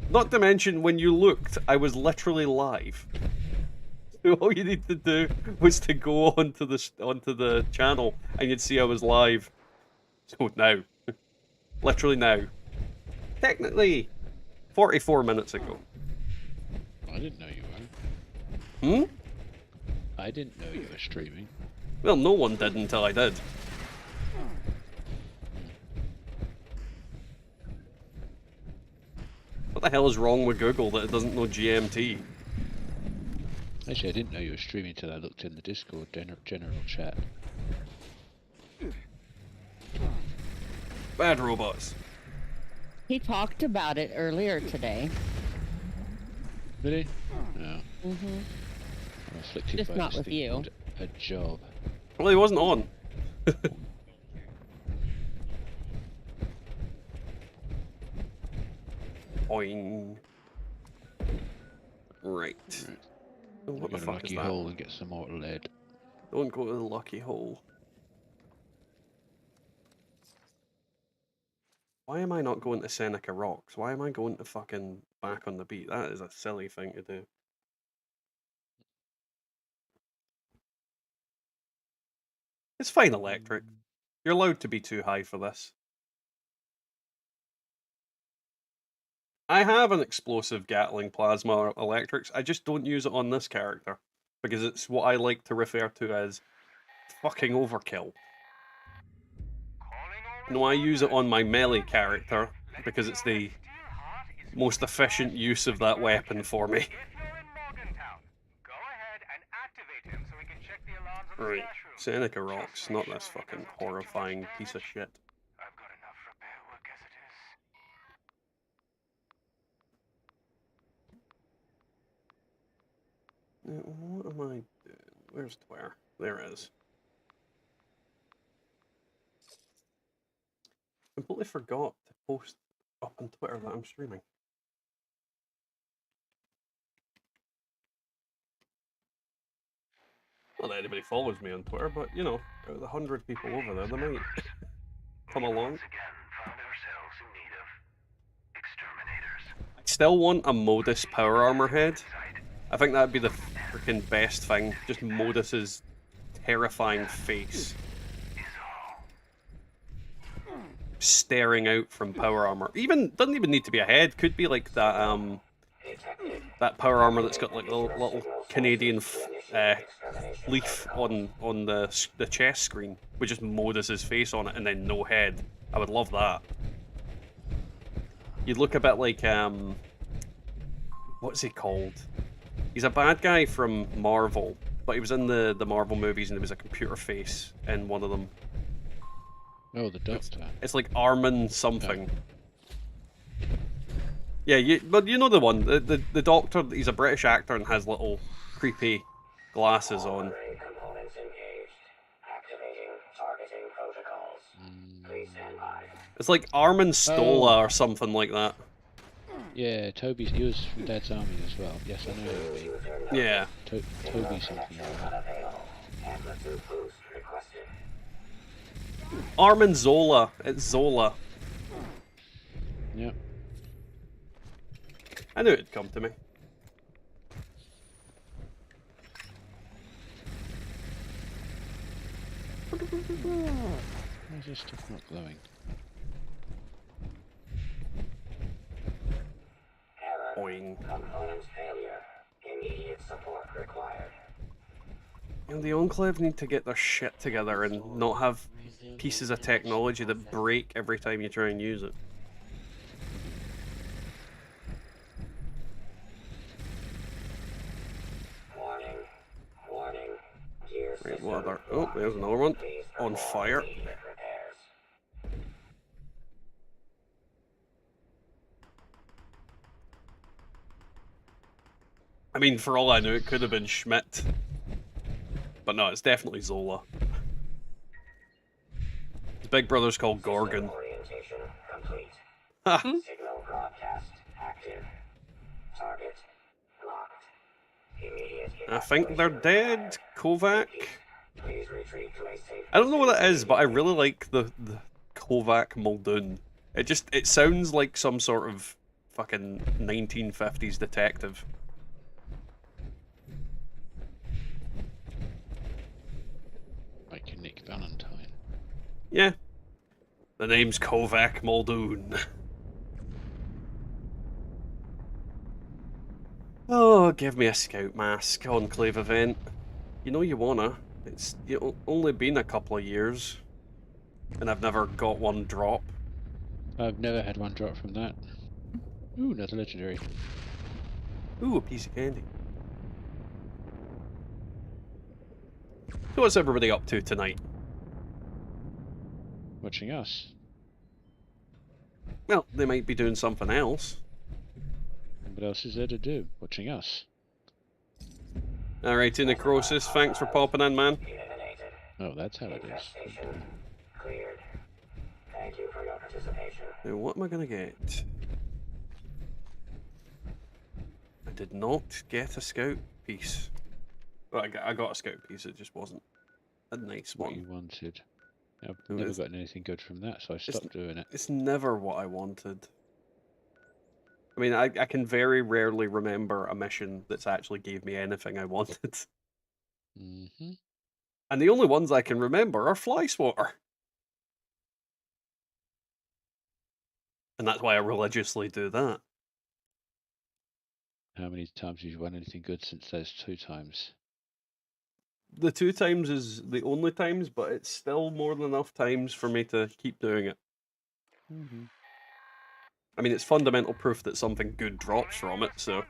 Speaker 1: Not to mention, when you looked, I was literally live. So all you need to do was to go onto the channel, and you'd see I was live. So now. Literally now. Technically, 44 minutes ago.
Speaker 2: I didn't know you were.
Speaker 1: Hmm?
Speaker 2: I didn't know you were streaming.
Speaker 1: Well, no one did until I did. What the hell is wrong with Google that it doesn't know GMT?
Speaker 2: Actually, I didn't know you were streaming until I looked in the Discord general chat.
Speaker 1: Bad robots.
Speaker 3: He talked about it earlier today.
Speaker 2: Really? No.
Speaker 3: Mm-hmm.
Speaker 2: I'm afflicted
Speaker 3: Just
Speaker 2: by
Speaker 3: not
Speaker 2: this
Speaker 3: with
Speaker 2: thing
Speaker 3: you.
Speaker 2: called a job.
Speaker 1: Well, he wasn't on. Boing. Right.
Speaker 2: Right.
Speaker 1: Oh, what
Speaker 2: Go
Speaker 1: the
Speaker 2: to
Speaker 1: fuck is
Speaker 2: Lucky
Speaker 1: that?
Speaker 2: Hole and get some more lead.
Speaker 1: Don't go to the lucky hole. Why am I not going to Seneca Rocks? Why am I going to fucking back on the beat? That is a silly thing to do. It's fine, Electric. You're allowed to be too high for this. I have an explosive Gatling plasma electrics. I just don't use it on this character. Because it's what I like to refer to as fucking overkill. No, I use it on my melee character because it's the most efficient use of that weapon for me. Right, Seneca Rocks, not this fucking horrifying piece of shit. What am I doing? Where's Twitter? There it is. Completely forgot to post up on Twitter that I'm streaming. Not that anybody follows me on Twitter, but you know, out of the 100 people over there, they might come along. I still want a Modus power armor head. I think that'd be the freaking best thing. Just Modus's terrifying face staring out from power armor. Even doesn't even need to be a head. Could be like that that power armor that's got like a little Canadian leaf on the chest screen with just Modus's face on it and then no head. I would love that. You'd look a bit like what's he called? He's a bad guy from Marvel, but he was in the Marvel movies and there was a computer face in one of them.
Speaker 2: Oh, the Doctor.
Speaker 1: It's like Armin something. Yeah, but you know the one. The Doctor, he's a British actor and has little creepy glasses on. It's like Armin Stola or something like that.
Speaker 2: Yeah, Toby, he was from Dad's Army as well. Yes, I know who you mean.
Speaker 1: Yeah.
Speaker 2: Toby something like that.
Speaker 1: Armin Zola. It's Zola.
Speaker 2: Yep.
Speaker 1: I knew it'd come to me.
Speaker 2: Why is this stuff not glowing?
Speaker 1: Boing. You know, the Enclave need to get their shit together and not have pieces of technology that break every time you try and use it. Right, what other? Oh, there's another one. On fire. I mean, for all I knew, it could have been Schmidt. But no, it's definitely Zola. His big brother's called Gorgon. Ha!
Speaker 5: Signal broadcast active. Target locked. Immediate
Speaker 1: I think they're dead, Kovac.
Speaker 5: Please retreat to a safe.
Speaker 1: I don't know what it is, but I really like the Kovac Muldoon. It sounds like some sort of fucking 1950s detective.
Speaker 2: Like Nick Valentine.
Speaker 1: Yeah. The name's Kovac Muldoon. Oh, give me a scout mask Enclave event. You know you wanna. It's only been a couple of years, and I've never got one drop.
Speaker 2: I've never had one drop from that. Ooh, another legendary.
Speaker 1: Ooh, a piece of candy. So what's everybody up to tonight?
Speaker 2: Watching us.
Speaker 1: Well, they might be doing something else.
Speaker 2: What else is there to do? Watching us.
Speaker 1: Alrighty, Necrosis, thanks for popping in, man.
Speaker 2: Oh, that's how it is.
Speaker 5: Cleared. Thank you for your participation.
Speaker 1: Now, what am I gonna get? I did not get a scout piece. Well, I got a scout piece, it just wasn't a nice
Speaker 2: What
Speaker 1: one.
Speaker 2: you wanted. I've
Speaker 1: No,
Speaker 2: never
Speaker 1: it's-
Speaker 2: gotten anything good from that, so I stopped doing it.
Speaker 1: It's never what I wanted. I mean, I can very rarely remember a mission that's actually gave me anything I wanted.
Speaker 2: Mm-hmm.
Speaker 1: And the only ones I can remember are Fly Swatter. And that's why I religiously do that.
Speaker 2: How many times have you won anything good since those 2 times?
Speaker 1: The 2 times is the only times, but it's still more than enough times for me to keep doing it.
Speaker 2: Mm-hmm.
Speaker 1: I mean, it's fundamental proof that something good drops from it, so...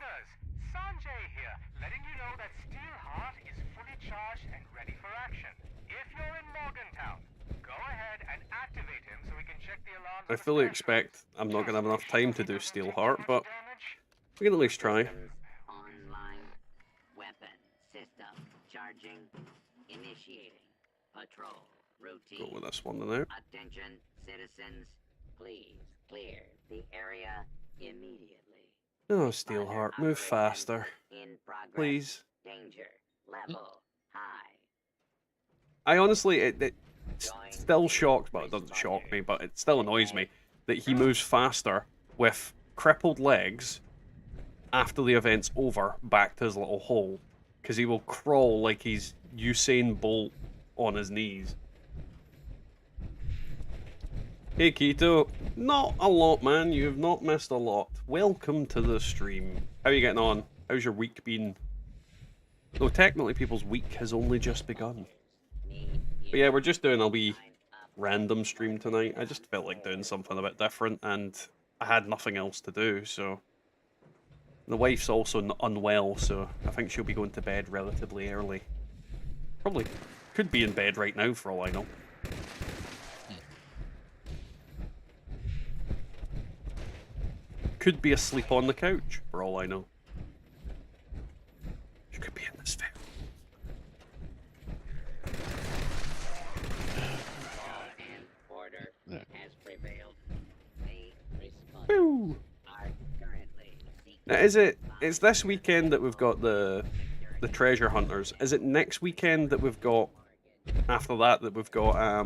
Speaker 6: Sanjay here, letting you know that Steelheart is fully charged and ready for action. If you're in Morgantown, go ahead and activate him so we can check the alarms.
Speaker 1: I fully expect I'm not going to have enough time to do Steelheart, but we can at least try.
Speaker 5: Systems online. Weapon system charging. Initiating. Patrol.
Speaker 1: Go
Speaker 5: Routine.
Speaker 1: with this one now.
Speaker 5: Attention, citizens. Please clear the area immediately.
Speaker 1: Oh, Steelheart, move faster,
Speaker 5: In progress.
Speaker 1: please.
Speaker 5: Danger. Level. High.
Speaker 1: I honestly, it still shocks, well, it doesn't shock me, but it still annoys me that he moves faster with crippled legs after the event's over back to his little hole, because he will crawl like he's Usain Bolt on his knees. Hey Keto, not a lot, man. You have not missed a lot. Welcome to the stream. How are you getting on? How's your week been? Though technically people's week has only just begun. But yeah, we're just doing a wee random stream tonight. I just felt like doing something a bit different, and I had nothing else to do, so... The wife's also unwell, so I think she'll be going to bed relatively early. Probably could be in bed right now, for all I know. Could be asleep on the couch, for all I know. She could be in this film.
Speaker 5: Order
Speaker 2: Yeah.
Speaker 5: has prevailed. The responders
Speaker 1: Woo!
Speaker 5: are currently seeking.
Speaker 1: Now, it's this weekend that we've got the treasure hunters. Is it next weekend that we've got, after that we've got,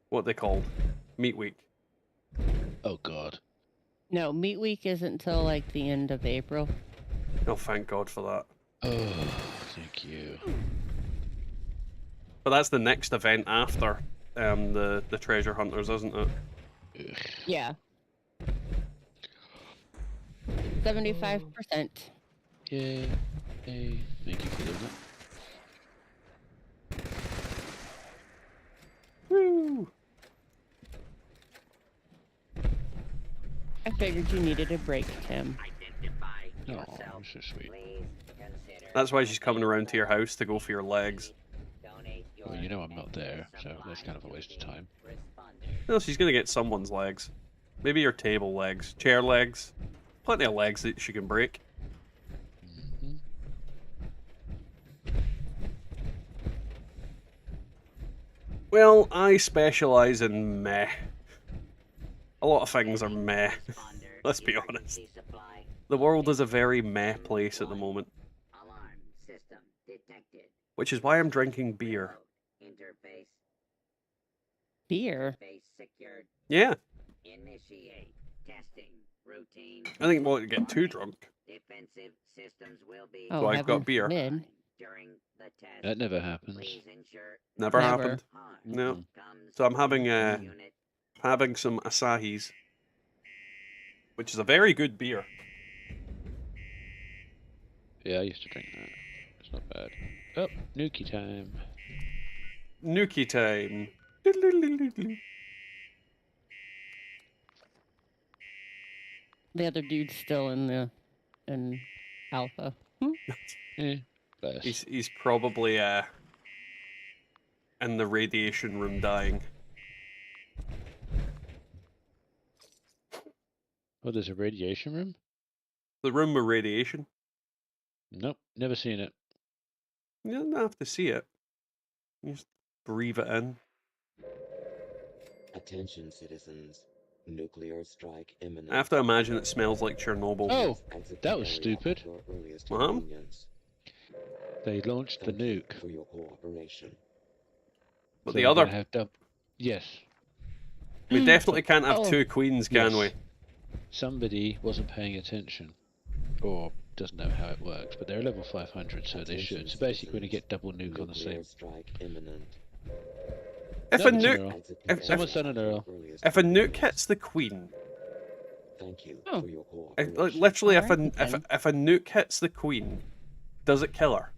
Speaker 1: what they called? Meat Week.
Speaker 2: Oh God.
Speaker 3: No, Meat Week isn't until like the end of April.
Speaker 1: Oh, thank God for that.
Speaker 2: Oh, thank you.
Speaker 1: But that's the next event after the treasure hunters, isn't it?
Speaker 2: Ugh.
Speaker 3: Yeah. 75%.
Speaker 2: Yay. Hey, thank you for doing that.
Speaker 1: Woo!
Speaker 3: I figured you needed a break, Tim.
Speaker 5: Identify
Speaker 2: Oh,
Speaker 5: yourself.
Speaker 2: that's so sweet.
Speaker 5: Please consider.
Speaker 1: That's why she's coming around to your house to go for your legs.
Speaker 5: Donate your
Speaker 2: Well, you know I'm not there, so that's kind of a waste of time.
Speaker 5: responders.
Speaker 1: No, she's gonna get someone's legs. Maybe your table legs, chair legs. Plenty of legs that she can break.
Speaker 2: Mm-hmm.
Speaker 1: Well, I specialise in meh. A lot of things are meh. Let's be honest.
Speaker 5: Supply.
Speaker 1: The world is a very meh place at the moment,
Speaker 5: Alarm system detected.
Speaker 1: which is why I'm drinking beer.
Speaker 5: Interface.
Speaker 3: Beer.
Speaker 5: Base secured.
Speaker 1: Yeah,
Speaker 5: Initiate testing routine.
Speaker 1: I think we'll get too drunk.
Speaker 5: Defensive systems will be.
Speaker 3: Oh,
Speaker 1: I've got
Speaker 3: heaven
Speaker 1: beer.
Speaker 3: forbid.
Speaker 5: During the test.
Speaker 2: That never happens.
Speaker 5: Please ensure
Speaker 1: Never
Speaker 3: Never.
Speaker 1: happened.
Speaker 5: harm
Speaker 1: No.
Speaker 2: Mm-mm.
Speaker 5: comes
Speaker 1: So I'm having
Speaker 5: to unit.
Speaker 1: having some Asahis, which is a very good beer.
Speaker 2: Yeah, I used to drink that. It's not bad. Oh, Nuki time.
Speaker 1: Nuki time.
Speaker 3: The other dude's still in Alpha.
Speaker 2: Eh, bless.
Speaker 1: He's probably in the radiation room dying.
Speaker 2: Oh, there's a radiation room?
Speaker 1: The room with radiation.
Speaker 2: Nope, never seen it.
Speaker 1: You don't have to see it. You just breathe it in.
Speaker 4: Attention, citizens. Nuclear strike imminent.
Speaker 1: I have to imagine it smells like Chernobyl.
Speaker 2: Oh,
Speaker 4: Exit
Speaker 2: that
Speaker 4: the
Speaker 2: was
Speaker 4: area
Speaker 2: stupid.
Speaker 4: at your earliest
Speaker 1: What?
Speaker 4: convenience.
Speaker 2: They launched the
Speaker 4: Thank you
Speaker 2: nuke.
Speaker 4: for your cooperation.
Speaker 1: But
Speaker 2: So
Speaker 1: the
Speaker 2: we're
Speaker 1: other,
Speaker 2: gonna have Yes.
Speaker 1: we definitely can't have
Speaker 3: Oh.
Speaker 1: two queens, can we?
Speaker 2: Yes. Somebody wasn't paying attention. Or doesn't know how it works, but they're level 500, so they should. So basically, we're going to get double nuke on the
Speaker 4: Nuclear
Speaker 2: same.
Speaker 4: strike imminent.
Speaker 1: If
Speaker 2: No,
Speaker 1: a
Speaker 2: it's an
Speaker 1: nuke,
Speaker 2: Earl.
Speaker 4: Exit the area
Speaker 2: Someone's done
Speaker 4: at
Speaker 2: an
Speaker 4: your
Speaker 2: Earl.
Speaker 4: earliest
Speaker 1: if a nuke
Speaker 4: convenience.
Speaker 1: hits the queen,
Speaker 4: Thank you
Speaker 3: Oh.
Speaker 4: for your cooperation.
Speaker 1: like, literally, if
Speaker 3: Alrighty
Speaker 1: if
Speaker 3: then.
Speaker 1: if a nuke hits the queen, does it kill her?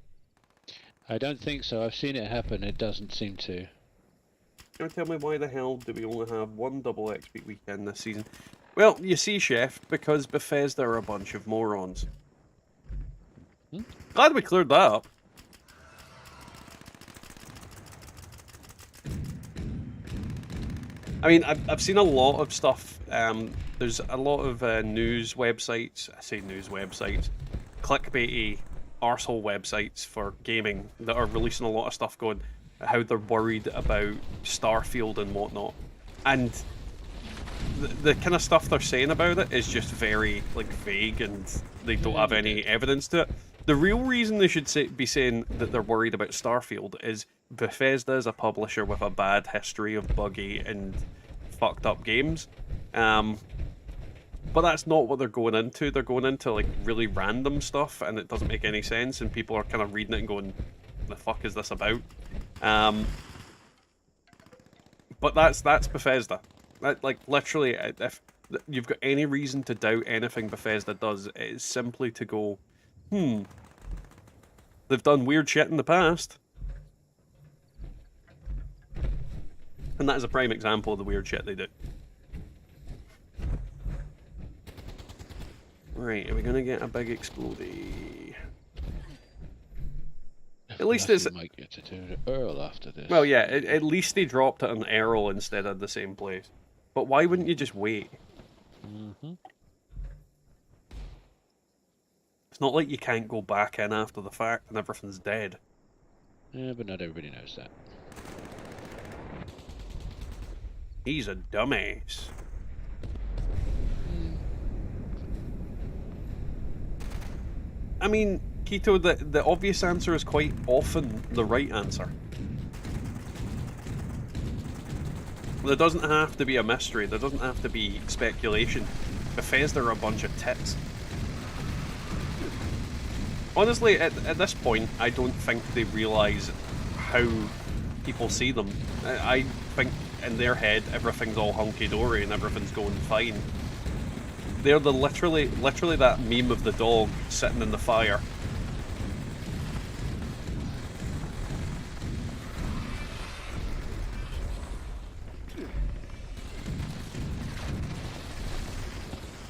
Speaker 2: I don't think so. I've seen it happen. It doesn't seem to.
Speaker 1: Can you tell me why the hell do we only have one double XP weekend this season? Well, you see, Chef, because Bethesda are a bunch of morons. Glad we cleared that up. I mean, I've seen a lot of stuff. There's a lot of news websites. I say news websites, clickbaity arsehole websites for gaming that are releasing a lot of stuff going how they're worried about Starfield and whatnot, and the kind of stuff they're saying about it is just very like vague and they don't have any evidence to it. The real reason they should be saying that they're worried about Starfield is Bethesda is a publisher with a bad history of buggy and fucked up games. But that's not what they're going into. They're going into like really random stuff and it doesn't make any sense and people are kind of reading it and going, the fuck is this about? But that's Bethesda. Like literally, if you've got any reason to doubt anything Bethesda does, it is simply to go, they've done weird shit in the past. And that is a prime example of the weird shit they do. Right, are we gonna get a big explodey? At least it's...
Speaker 2: You might get to do the Earl after this.
Speaker 1: Well, yeah, at least they dropped it on Errol instead of the same place. But why wouldn't you just wait? It's not like you can't go back in after the fact and everything's dead.
Speaker 2: Yeah, but not everybody knows that.
Speaker 1: He's a dumbass. I mean, Keto, the obvious answer is quite often the right answer. There doesn't have to be a mystery, there doesn't have to be speculation. Bethesda are a bunch of tits. Honestly, at this point, I don't think they realise how people see them. I think in their head, everything's all hunky-dory and everything's going fine. They're the literally that meme of the dog sitting in the fire.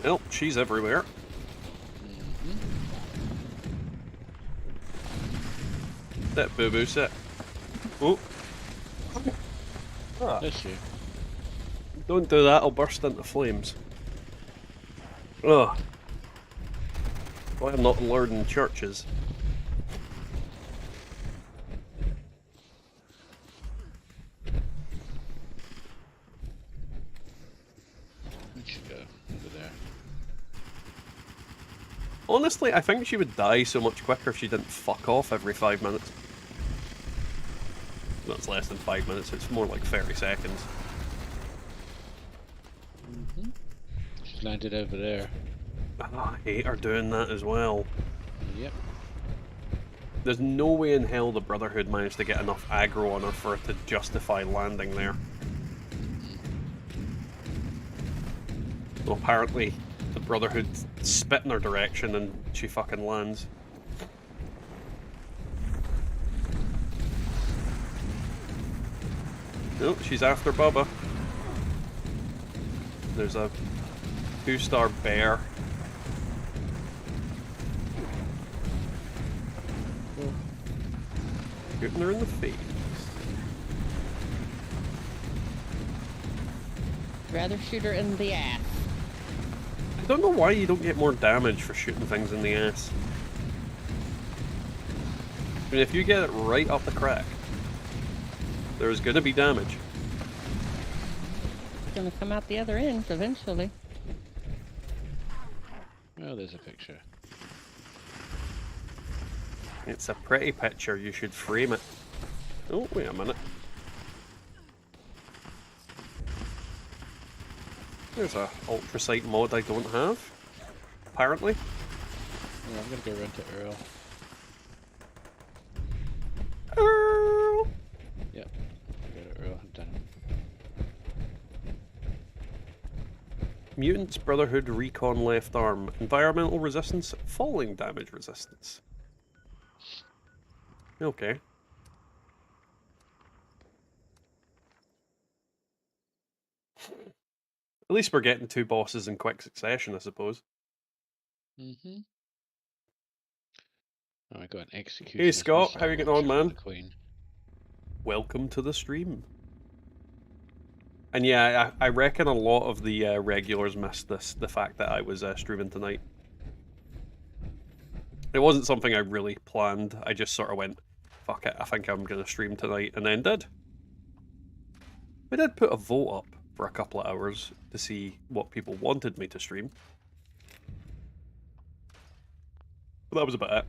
Speaker 1: Well, she's everywhere. Sit, boo-boo, sit. Oh. Ah,
Speaker 2: That's you.
Speaker 1: don't do that, I'll burst into flames. Ugh. Why I'm not learning churches.
Speaker 2: Where'd she go? Over there.
Speaker 1: Honestly, I think she would die so much quicker if she didn't fuck off every 5 minutes. No, it's less than 5 minutes, it's more like 30 seconds.
Speaker 2: She's landed over there.
Speaker 1: Oh, I hate her doing that as well.
Speaker 2: Yep.
Speaker 1: There's no way in hell the Brotherhood managed to get enough aggro on her for it to justify landing there. Well, apparently, the Brotherhood spit in her direction and she fucking lands. Nope, she's after Bubba. There's a 2-star bear. Shooting her in the face.
Speaker 3: Rather shoot her in the ass.
Speaker 1: I don't know why you don't get more damage for shooting things in the ass. I mean, if you get it right up the crack, there's gonna be damage.
Speaker 3: gonna come out the other end eventually.
Speaker 2: Oh, there's a picture.
Speaker 1: It's a pretty picture. You should frame it. Oh, wait a minute. There's a ultrasight mod I don't have. Apparently.
Speaker 2: Yeah, I'm gonna go rent it, Earl.
Speaker 1: Earl!
Speaker 2: Yep. Go to Earl. I'm done.
Speaker 1: Mutants Brotherhood Recon Left Arm. Environmental resistance, falling damage resistance. Okay. At least we're getting 2 bosses in quick succession, I suppose.
Speaker 2: Mm-hmm. Oh, I got an execution.
Speaker 1: Hey Scott, how you getting on, man?
Speaker 2: The Queen.
Speaker 1: Welcome to the stream. And yeah, I reckon a lot of the regulars missed the fact that I was streaming tonight. It wasn't something I really planned. I just sort of went, fuck it, I think I'm going to stream tonight, and then did. We did put a vote up for a couple of hours to see what people wanted me to stream. But that was about it.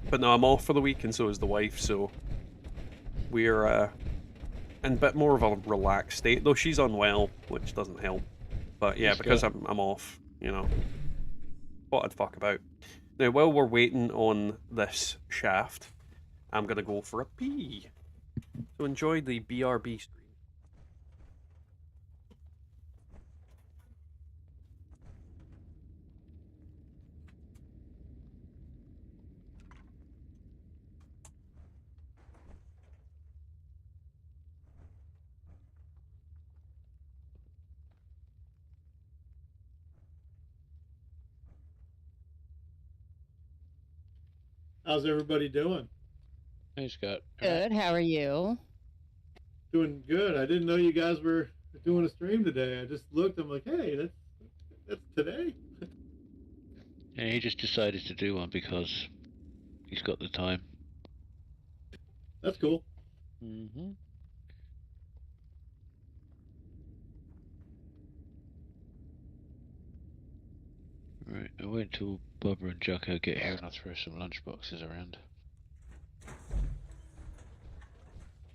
Speaker 1: But no, I'm off for the week, and so is the wife, so we're in a bit more of a relaxed state, though she's unwell, which doesn't help. But yeah, because I'm off, you know, what I'd fuck about. Now, while we're waiting on this shaft, I'm gonna go for a pee. So enjoy the BRB stream.
Speaker 7: How's everybody doing?
Speaker 2: Hey, Scott.
Speaker 3: Good. How are you?
Speaker 7: Doing good. I didn't know you guys were doing a stream today. I just looked. I'm like, hey, that's today.
Speaker 2: Yeah, he just decided to do one because he's got the time.
Speaker 7: That's cool.
Speaker 2: Mm-hmm. Right, I wait till Bubba and Jocko get here and I'll throw some lunchboxes around.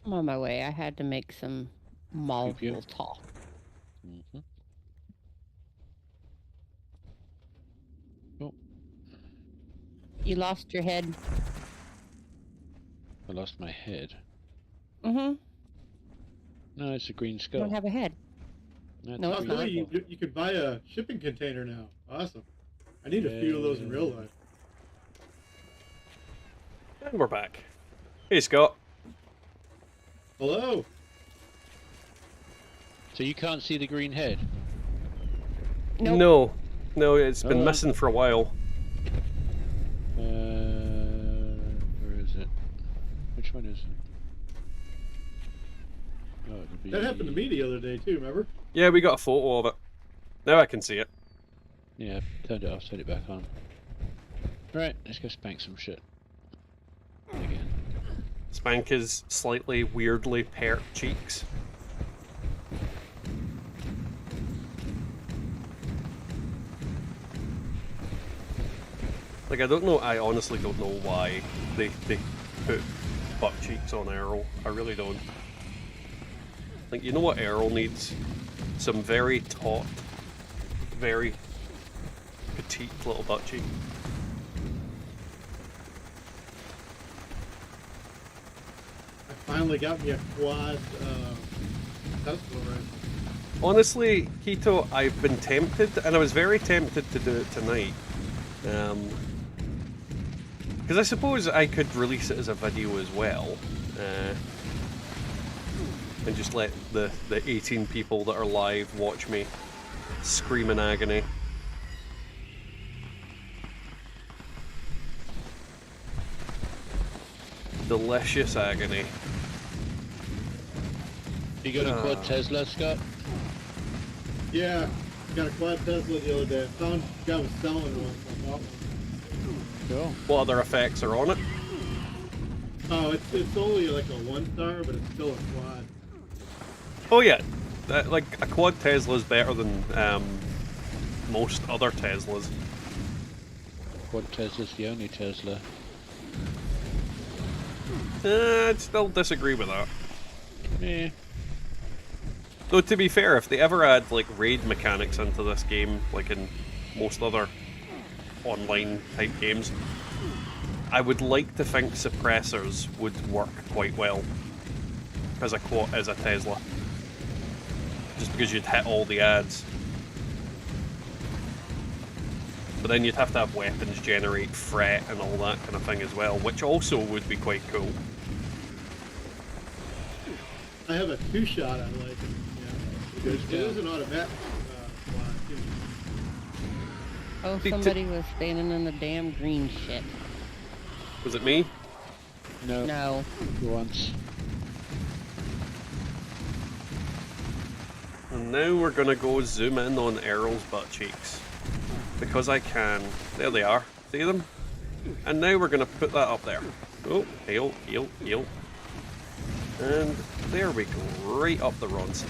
Speaker 3: I'm on my way. I had to make some Malville talk.
Speaker 2: Mm-hmm. Oh.
Speaker 3: You lost your head.
Speaker 2: I lost my head.
Speaker 3: Mm-hmm.
Speaker 2: No, it's a green
Speaker 3: You
Speaker 2: skull.
Speaker 3: don't have a head.
Speaker 2: That's
Speaker 3: No,
Speaker 2: a
Speaker 3: it's
Speaker 2: green
Speaker 3: not.
Speaker 7: You,
Speaker 2: skull.
Speaker 7: you could buy a shipping container now. Awesome. I need a few of those in real life.
Speaker 1: And we're back. Hey Scott.
Speaker 7: Hello.
Speaker 2: So you can't see the green head?
Speaker 3: Nope.
Speaker 1: No, it's been missing for a while.
Speaker 2: Where is it? Which one is it? Oh, it'll be...
Speaker 7: That happened to me the other day too. Remember?
Speaker 1: Yeah, we got a photo of it. Now I can see it.
Speaker 2: Yeah, turned it off, turned it back on. Right, let's go spank some shit. Again.
Speaker 1: Spank his slightly weirdly pert cheeks. Like, I honestly don't know why they put butt cheeks on Errol. I really don't. Like, you know what Errol needs? Some very taut, very petite little butt cheek.
Speaker 7: I finally got me a quad Tesla right.
Speaker 1: Honestly, Keto, I've been tempted, and I was very tempted to do it tonight. Because I suppose I could release it as a video as well. And just let the 18 people that are live watch me scream in agony. Delicious agony.
Speaker 2: You got a quad Tesla, Scott?
Speaker 7: Yeah, got a quad Tesla the other day. I found a guy was selling one, so I bought one.
Speaker 2: Cool.
Speaker 1: What other effects are on it?
Speaker 7: Oh, it's only like a 1-star, but it's still a quad.
Speaker 1: Oh yeah, like a quad Tesla is better than most other Teslas.
Speaker 2: Quad Tesla's the only Tesla.
Speaker 1: I'd still disagree with that.
Speaker 2: Yeah.
Speaker 1: Though to be fair, if they ever add like raid mechanics into this game, like in most other online type games, I would like to think suppressors would work quite well as a Tesla. Just because you'd hit all the ads. But then you'd have to have weapons generate fret and all that kind of thing as well, which also would be quite cool.
Speaker 7: I have a 2-shot I like. Yeah. It is an automatic quad, too.
Speaker 3: Oh, somebody was standing in the damn green shit.
Speaker 1: Was it me?
Speaker 2: No.
Speaker 3: No.
Speaker 2: Once.
Speaker 1: And now we're gonna go zoom in on Errol's butt cheeks. Because I can. There they are. See them? And now we're gonna put that up there. Oh, heal, heal, heal. And there we go, right up the runs.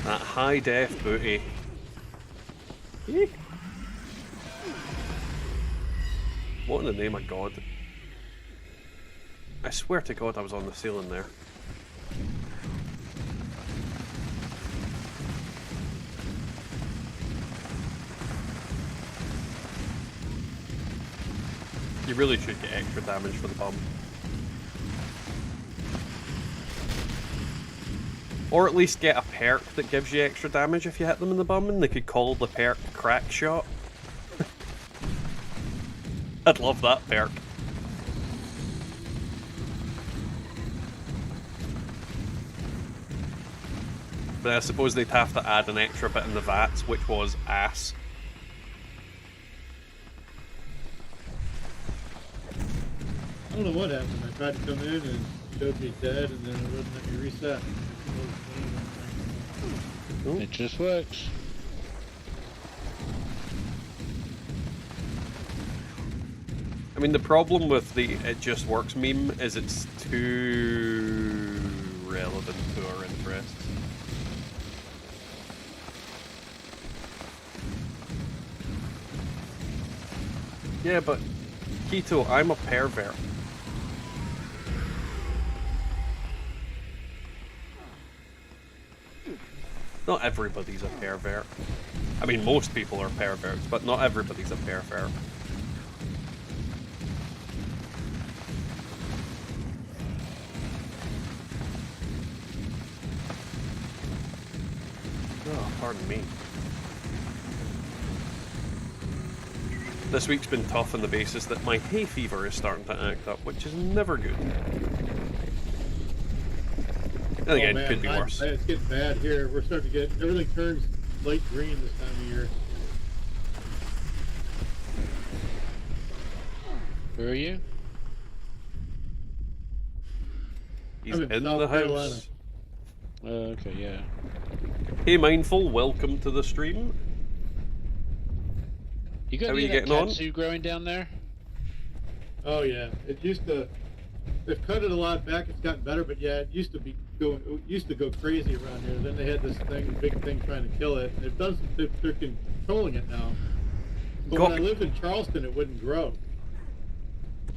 Speaker 1: That high def booty. Eek. What in the name of God? I swear to God I was on the ceiling there. You really should get extra damage for the bum. Or at least get a perk that gives you extra damage if you hit them in the bum, and they could call the perk Crack Shot. I'd love that perk. But I suppose they'd have to add an extra bit in the VATs, which was ass.
Speaker 7: I don't know what happened. I tried to come in and it showed me dead, and then it wouldn't let me reset.
Speaker 2: It just works.
Speaker 1: I mean, the problem with the "it just works" meme is it's too relevant to our interests. Yeah, but Keto, I'm a pervert. Not everybody's a pervert. I mean, most people are perverts, but not everybody's a pervert. Oh, pardon me. This week's been tough on the basis that my hay fever is starting to act up, which is never good. And again,
Speaker 7: man,
Speaker 1: could be worse.
Speaker 7: It's getting bad here. We're starting to get, everything turns light green this time of year.
Speaker 2: Where are you?
Speaker 1: He's
Speaker 7: I'm
Speaker 1: in
Speaker 7: in
Speaker 1: the
Speaker 7: South Carolina.
Speaker 1: house.
Speaker 2: Okay, yeah.
Speaker 1: Hey, Mindful, welcome to the stream.
Speaker 2: You got
Speaker 1: How are
Speaker 2: any
Speaker 1: you
Speaker 2: of that
Speaker 1: getting on?
Speaker 2: kudzu growing down there?
Speaker 7: Oh yeah, it used to. They've cut it a lot back. It's gotten better, but yeah, it used to be going. It used to go crazy around here. Then they had this big thing trying to kill it. They've done. They're controlling it now. But when I lived in Charleston, it wouldn't grow.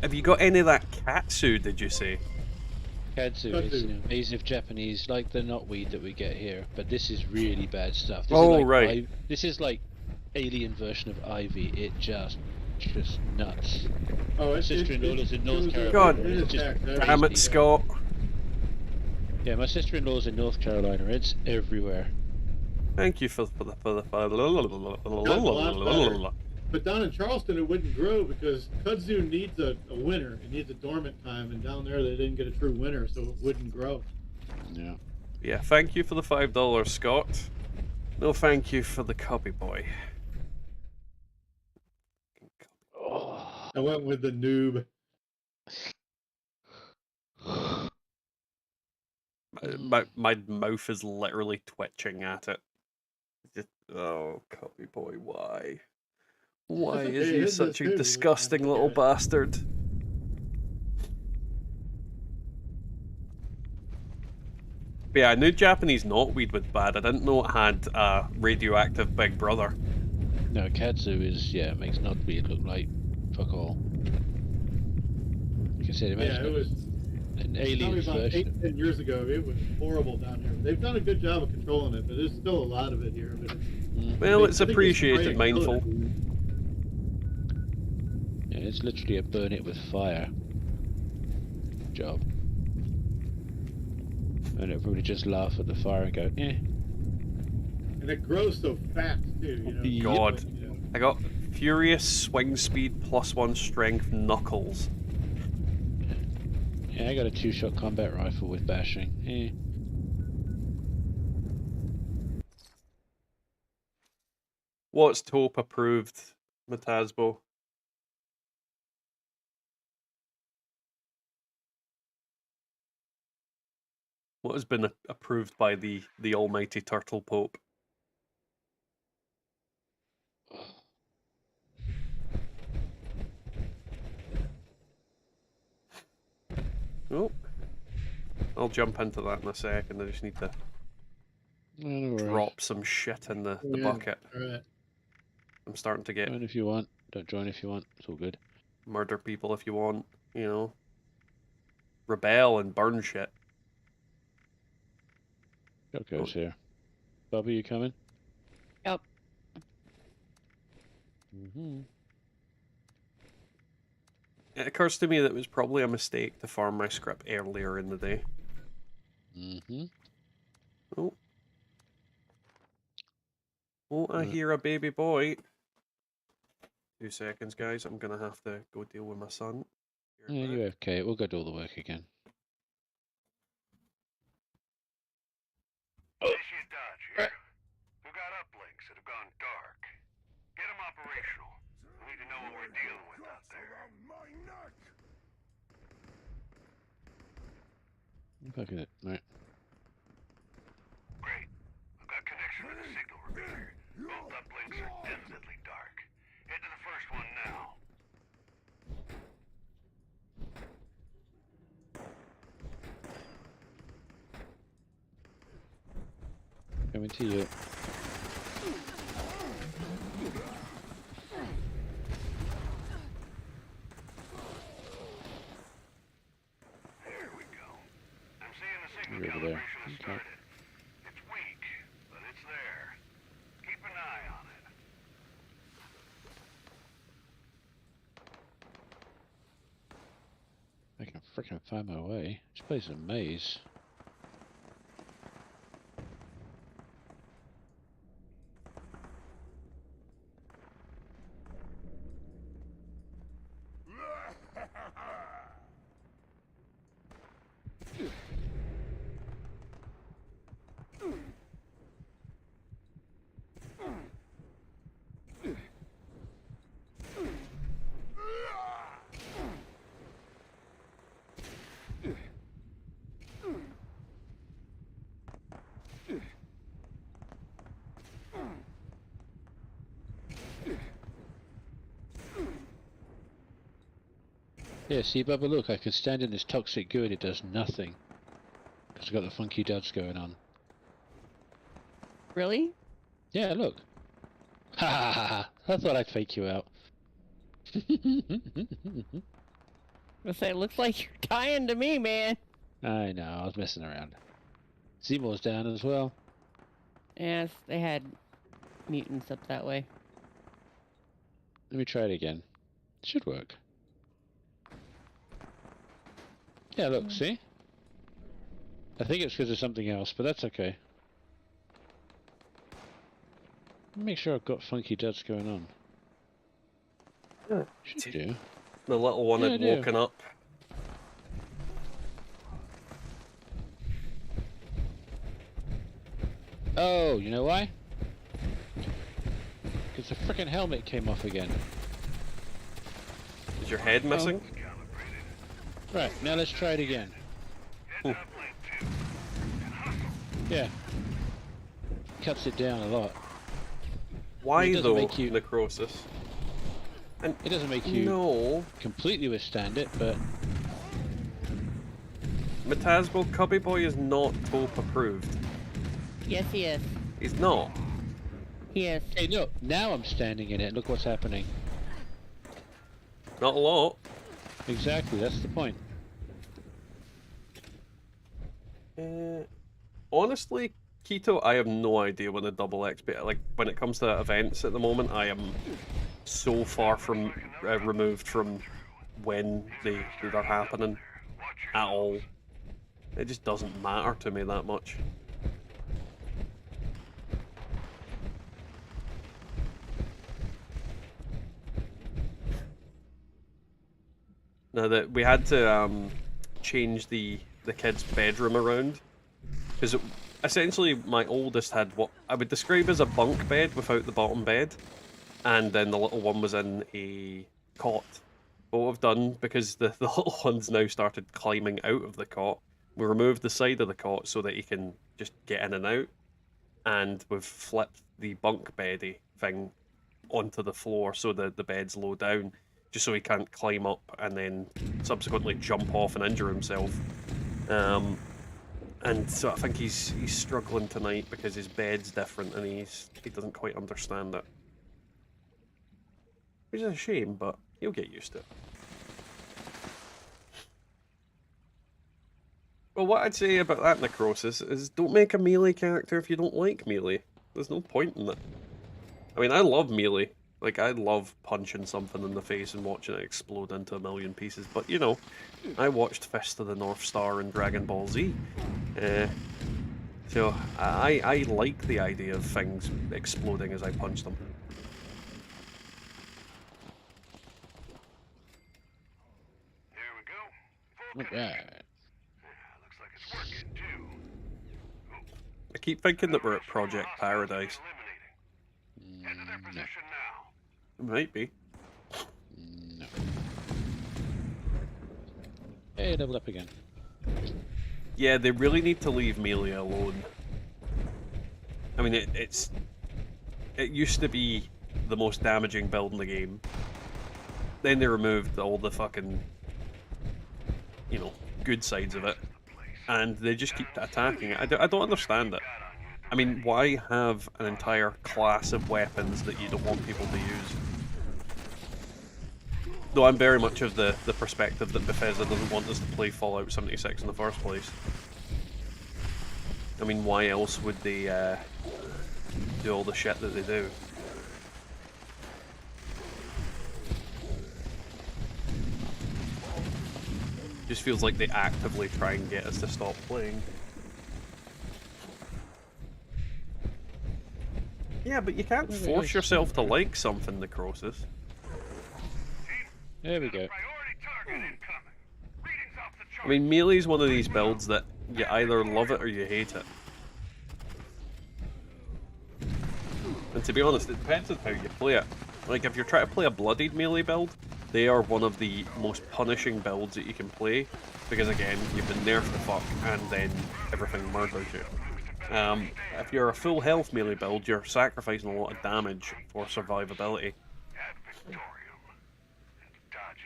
Speaker 1: Have you got any of that katsu, did you say?
Speaker 2: Kudzu is an invasive Japanese, like the knotweed that we get here, but this is really bad stuff. This
Speaker 1: Oh,
Speaker 2: is like
Speaker 1: right.
Speaker 2: This is like alien version of ivy. It just nuts.
Speaker 7: Oh,
Speaker 2: My sister-in-law lives in North Carolina.
Speaker 1: God
Speaker 2: It's just
Speaker 1: damn it,
Speaker 2: crazy.
Speaker 1: Scott.
Speaker 2: Yeah, my sister-in-law's in North Carolina. It's everywhere.
Speaker 1: Thank you for the
Speaker 7: But down in Charleston, it wouldn't grow because kudzu needs a winter. It needs a dormant time, and down there they didn't get a true winter, so it wouldn't grow.
Speaker 2: Yeah.
Speaker 1: Yeah, thank you for the $5, Scott. No, thank you for the copy boy.
Speaker 7: I went with the noob.
Speaker 1: My mouth is literally twitching at it. Just, oh, Cubby boy, why? Why
Speaker 7: That's
Speaker 1: is
Speaker 7: okay,
Speaker 1: he
Speaker 7: it
Speaker 1: such
Speaker 7: does
Speaker 1: a
Speaker 7: too.
Speaker 1: disgusting
Speaker 7: I'm
Speaker 1: little
Speaker 7: okay.
Speaker 1: bastard? But yeah, I knew Japanese knotweed was bad. I didn't know it had a radioactive big brother.
Speaker 2: No, Katsu is, yeah, it makes knotweed look like fuck all. Like I said,
Speaker 7: Yeah,
Speaker 2: imagine
Speaker 7: it was
Speaker 2: an
Speaker 7: probably
Speaker 2: alien's
Speaker 7: about
Speaker 2: version.
Speaker 7: 8-10 years ago. It was horrible down here. They've done a good job of controlling it, but there's still a lot of it here. But
Speaker 1: Well, it's
Speaker 7: I think they spray
Speaker 1: appreciated,
Speaker 7: and kill
Speaker 1: mindful.
Speaker 7: it.
Speaker 2: Yeah, it's literally a burn it with fire job. And everybody just laugh at the fire and go, eh.
Speaker 7: And it grows so fast too. You know.
Speaker 2: Yep.
Speaker 1: God.
Speaker 7: Like, you know.
Speaker 1: I got Furious Swing Speed +1 Strength Knuckles.
Speaker 2: Yeah, I got a 2-shot combat rifle with bashing. Eh.
Speaker 1: What's Taupe approved, Matasbo? What has been approved by the almighty Turtle Pope? Oh, I'll jump into that in a second. I just need to
Speaker 2: No worries.
Speaker 1: drop some shit in the
Speaker 7: Yeah,
Speaker 1: bucket.
Speaker 7: All right.
Speaker 1: I'm starting to get
Speaker 2: Join if you want. Don't join if you want. It's all good.
Speaker 1: murder people if you want, you know. Rebel and burn shit.
Speaker 2: Got goes here. Bubba, you coming?
Speaker 3: Yep.
Speaker 2: Mm-hmm.
Speaker 1: It occurs to me that it was probably a mistake to farm my script earlier in the day.
Speaker 2: Mm-hmm.
Speaker 1: Oh. Oh, I hear a baby boy. 2 seconds, guys. I'm gonna have to go deal with my son. Be
Speaker 2: Yeah,
Speaker 1: right
Speaker 2: you
Speaker 1: back.
Speaker 2: okay. We'll go do all the work again.
Speaker 6: Initiate Dodge here. We've got uplinks that have gone dark. Get them operational. We need to know what we're dealing with out there.
Speaker 2: Look at it. Right.
Speaker 6: Great. I've got connection with the signal repeater. Both uplinks are definitely dark. Head to the first one now.
Speaker 2: Coming to you.
Speaker 6: There we go. I'm seeing the signal
Speaker 2: You're over there.
Speaker 6: calibration has
Speaker 2: Okay.
Speaker 6: started. It's weak, but it's there. Keep an eye on it.
Speaker 2: I can frickin' find my way. This place is a maze. Yeah, see, Bubba, look, I can stand in this toxic goo and it does nothing. Because I've got the funky duds going on.
Speaker 3: Really?
Speaker 2: Yeah, look. Ha ha ha ha! I thought I'd fake you out.
Speaker 3: I say, it looks like you're dying to me, man.
Speaker 2: I know, I was messing around. Seymour's down as well.
Speaker 3: Yes, they had mutants up that way.
Speaker 2: Let me try it again. Should work. Yeah, look, see? I think it's because of something else, but that's okay. Make sure I've got funky duds going on.
Speaker 1: Yeah.
Speaker 2: Should do.
Speaker 1: The little one
Speaker 2: Yeah, I
Speaker 1: had
Speaker 2: do.
Speaker 1: woken up.
Speaker 2: Oh, you know why? Because the frickin' helmet came off again.
Speaker 1: Is your head missing?
Speaker 2: Right, now let's try it again.
Speaker 6: Head to uplink 2.
Speaker 2: Yeah. Cuts it down a lot.
Speaker 1: Why
Speaker 2: It doesn't
Speaker 1: though,
Speaker 2: make you-
Speaker 1: necrosis? And
Speaker 2: It doesn't make you
Speaker 1: no,
Speaker 2: completely withstand it, but
Speaker 1: Metasbo Cubby Boy is not Taupe approved.
Speaker 3: Yes, he is.
Speaker 1: He's not.
Speaker 3: He is.
Speaker 2: hey, no, now I'm standing in it. Look what's happening.
Speaker 1: Not a lot.
Speaker 2: Exactly, that's the point.
Speaker 1: Honestly, Keto, I have no idea when the double XP. Like when it comes to events at the moment, I am so far from removed from when they're happening at all. It just doesn't matter to me that much. Now that we had to change the kid's bedroom around, because essentially my oldest had what I would describe as a bunk bed without the bottom bed, and then the little one was in a cot. But what we've done, because the little one's now started climbing out of the cot, we removed the side of the cot so that he can just get in and out, and we've flipped the bunk beddy thing onto the floor so that the bed's low down, just so he can't climb up and then subsequently jump off and injure himself. And so I think he's struggling tonight because his bed's different and he doesn't quite understand it. Which is a shame, but he'll get used to it. Well, what I'd say about that necrosis is don't make a melee character if you don't like melee. There's no point in it. I mean, I love melee. Like, I love punching something in the face and watching it explode into a million pieces. But, you know, I watched Fist of the North Star and Dragon Ball Z. So, I like the idea of things exploding as I punch them.
Speaker 6: There we go. Full
Speaker 2: Alright.
Speaker 6: looks like it's working too.
Speaker 1: I keep thinking that we're at Project Paradise.
Speaker 6: Eliminating. Into their position now.
Speaker 1: It might be.
Speaker 2: No. Hey, level up again.
Speaker 1: Yeah, they really need to leave melee alone. I mean, it used to be the most damaging build in the game. Then they removed all the fucking, you know, good sides of it, and they just keep attacking it. I don't understand it. I mean, why have an entire class of weapons that you don't want people to use? Though I'm very much of the perspective that Bethesda doesn't want us to play Fallout 76 in the first place. I mean, why else would they do all the shit that they do? Just feels like they actively try and get us to stop playing. Yeah, but you can't force yourself to like something, Necrosis.
Speaker 2: There we go.
Speaker 6: Priority target incoming. Readings off the chart.
Speaker 1: I mean, melee's one of these builds that you either love it or you hate it. And to be honest, it depends on how you play it. Like, if you're trying to play a bloodied melee build, they are one of the most punishing builds that you can play. Because again, you've been nerfed the fuck, and then everything murders you. If you're a full health melee build, you're sacrificing a lot of damage for survivability.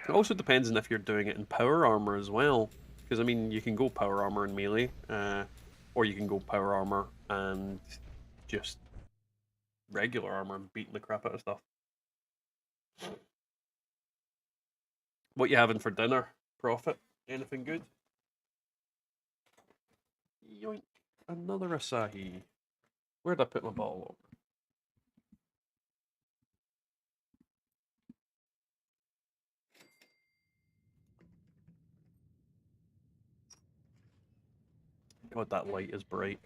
Speaker 1: It also depends on if you're doing it in power armor as well. Because, I mean, you can go power armor and melee, or you can go power armor and just regular armor and beating the crap out of stuff. What you having for dinner, Prophet? Anything good? Yoink. Another Asahi. Where'd I put my bottle up? God, that light is bright.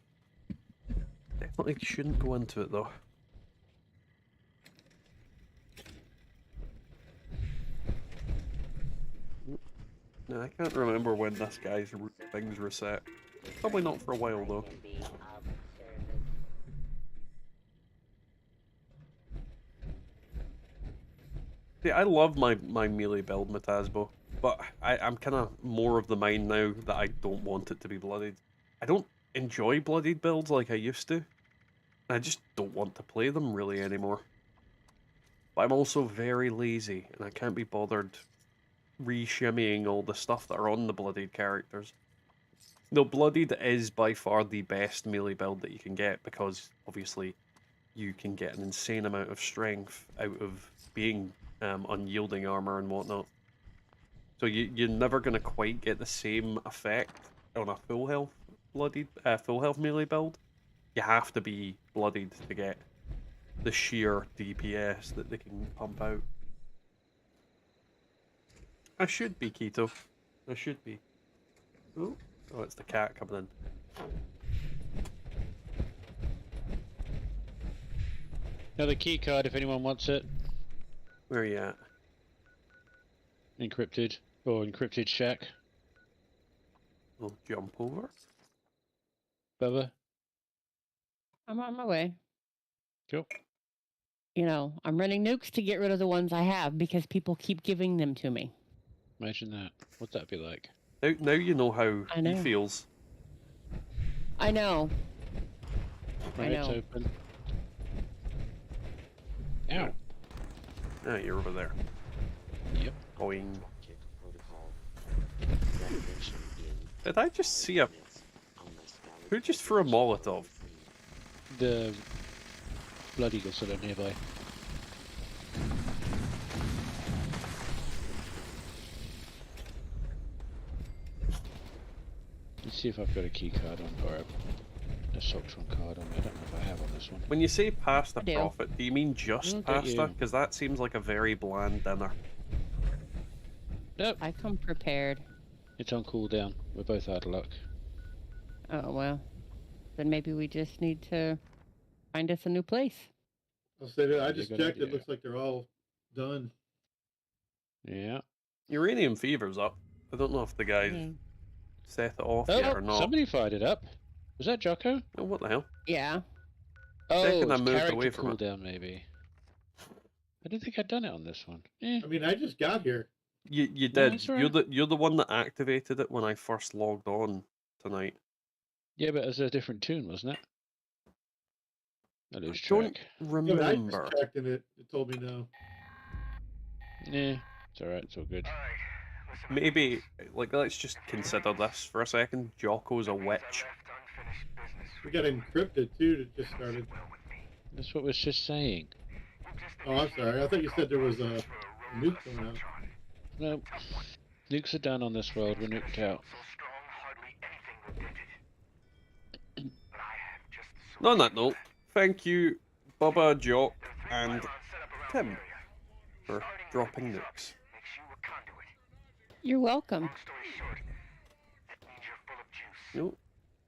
Speaker 1: Definitely shouldn't go into it though. No, I can't remember when this guy's things reset. Probably not for a while though. See, I love my melee build, Metasbo, but I'm kind of more of the mind now that I don't want it to be bloodied. I don't enjoy bloodied builds like I used to. I just don't want to play them really anymore. But I'm also very lazy, and I can't be bothered re-shimmying all the stuff that are on the bloodied characters. No, bloodied is by far the best melee build that you can get, because obviously you can get an insane amount of strength out of being unyielding armor and whatnot. So you're never going to quite get the same effect on a full health bloodied, full health melee build. You have to be bloodied to get the sheer DPS that they can pump out. I should be, Keto. I should be. Oh, it's the cat coming in.
Speaker 2: Another key card if anyone wants it.
Speaker 1: Where are you at?
Speaker 2: Encrypted. Or encrypted shack.
Speaker 1: I'll jump over.
Speaker 2: Bubba.
Speaker 3: I'm on my way.
Speaker 2: Cool.
Speaker 3: You know, I'm running nukes to get rid of the ones I have because people keep giving them to me.
Speaker 2: Imagine that. What'd that be like?
Speaker 1: Now you know how
Speaker 3: I know.
Speaker 1: he feels.
Speaker 3: I know.
Speaker 2: Right, it's
Speaker 3: know.
Speaker 2: open. Ow.
Speaker 1: Ah, you're over there.
Speaker 2: Yep.
Speaker 1: Boing.
Speaker 4: Kick protocol. Revelation in
Speaker 1: Did I just see a...
Speaker 4: minutes. Unless valid
Speaker 1: Who just threw a Molotov?
Speaker 2: The Blood Eagles that are nearby. Let's see if I've got a key card on, or a Soltron card on. I don't know if I have on this one.
Speaker 1: When you say pasta
Speaker 3: I do.
Speaker 1: profit, do you mean just
Speaker 2: Look at
Speaker 1: pasta?
Speaker 2: you.
Speaker 1: Because that seems like a very bland dinner.
Speaker 2: Nope.
Speaker 3: I come prepared.
Speaker 2: It's on cooldown. We're both out of luck.
Speaker 3: Oh, well. Then maybe we just need to find us a new place.
Speaker 7: I'll say that I
Speaker 2: That's a
Speaker 7: just
Speaker 2: good
Speaker 7: checked.
Speaker 2: idea.
Speaker 7: It looks like they're all done.
Speaker 2: Yeah.
Speaker 1: Uranium fever's up. I don't know if the guys
Speaker 3: Yeah.
Speaker 1: set it off
Speaker 2: Oh,
Speaker 1: yet or not.
Speaker 2: somebody fired it up. Was that Jocko?
Speaker 1: Oh, what the hell?
Speaker 3: Yeah.
Speaker 2: Oh,
Speaker 1: Second I
Speaker 2: it's
Speaker 1: moved
Speaker 2: character
Speaker 1: away from it.
Speaker 2: cooldown maybe. I didn't think I'd done it on this one. Eh.
Speaker 7: I mean, I just got here.
Speaker 1: You
Speaker 2: No,
Speaker 1: did.
Speaker 2: that's
Speaker 1: You're the one that activated it when I first logged on tonight.
Speaker 2: Yeah, but it was a different tune, wasn't it? I lose
Speaker 1: Don't
Speaker 2: track.
Speaker 7: Yeah, but I
Speaker 1: remember.
Speaker 7: just checked and it told me no.
Speaker 2: Yeah, it's alright, it's all good.
Speaker 6: Alright, listen.
Speaker 1: Maybe, like, let's just consider this for a second. Jocko's a witch.
Speaker 6: Left unfinished business.
Speaker 7: We got encrypted too that just started.
Speaker 2: That's what we're just saying.
Speaker 7: Oh, I'm sorry. I thought you said there was a nuke coming out.
Speaker 2: No, nukes are done on this world. We're nuked out.
Speaker 6: So strong, hardly anything will dent it. But I have just the
Speaker 1: On that note, thank you, Bubba, Jock, and Tim for dropping nukes.
Speaker 6: makes you a conduit.
Speaker 3: You're welcome.
Speaker 6: Long story short, that means you're full of juice.
Speaker 1: Nope.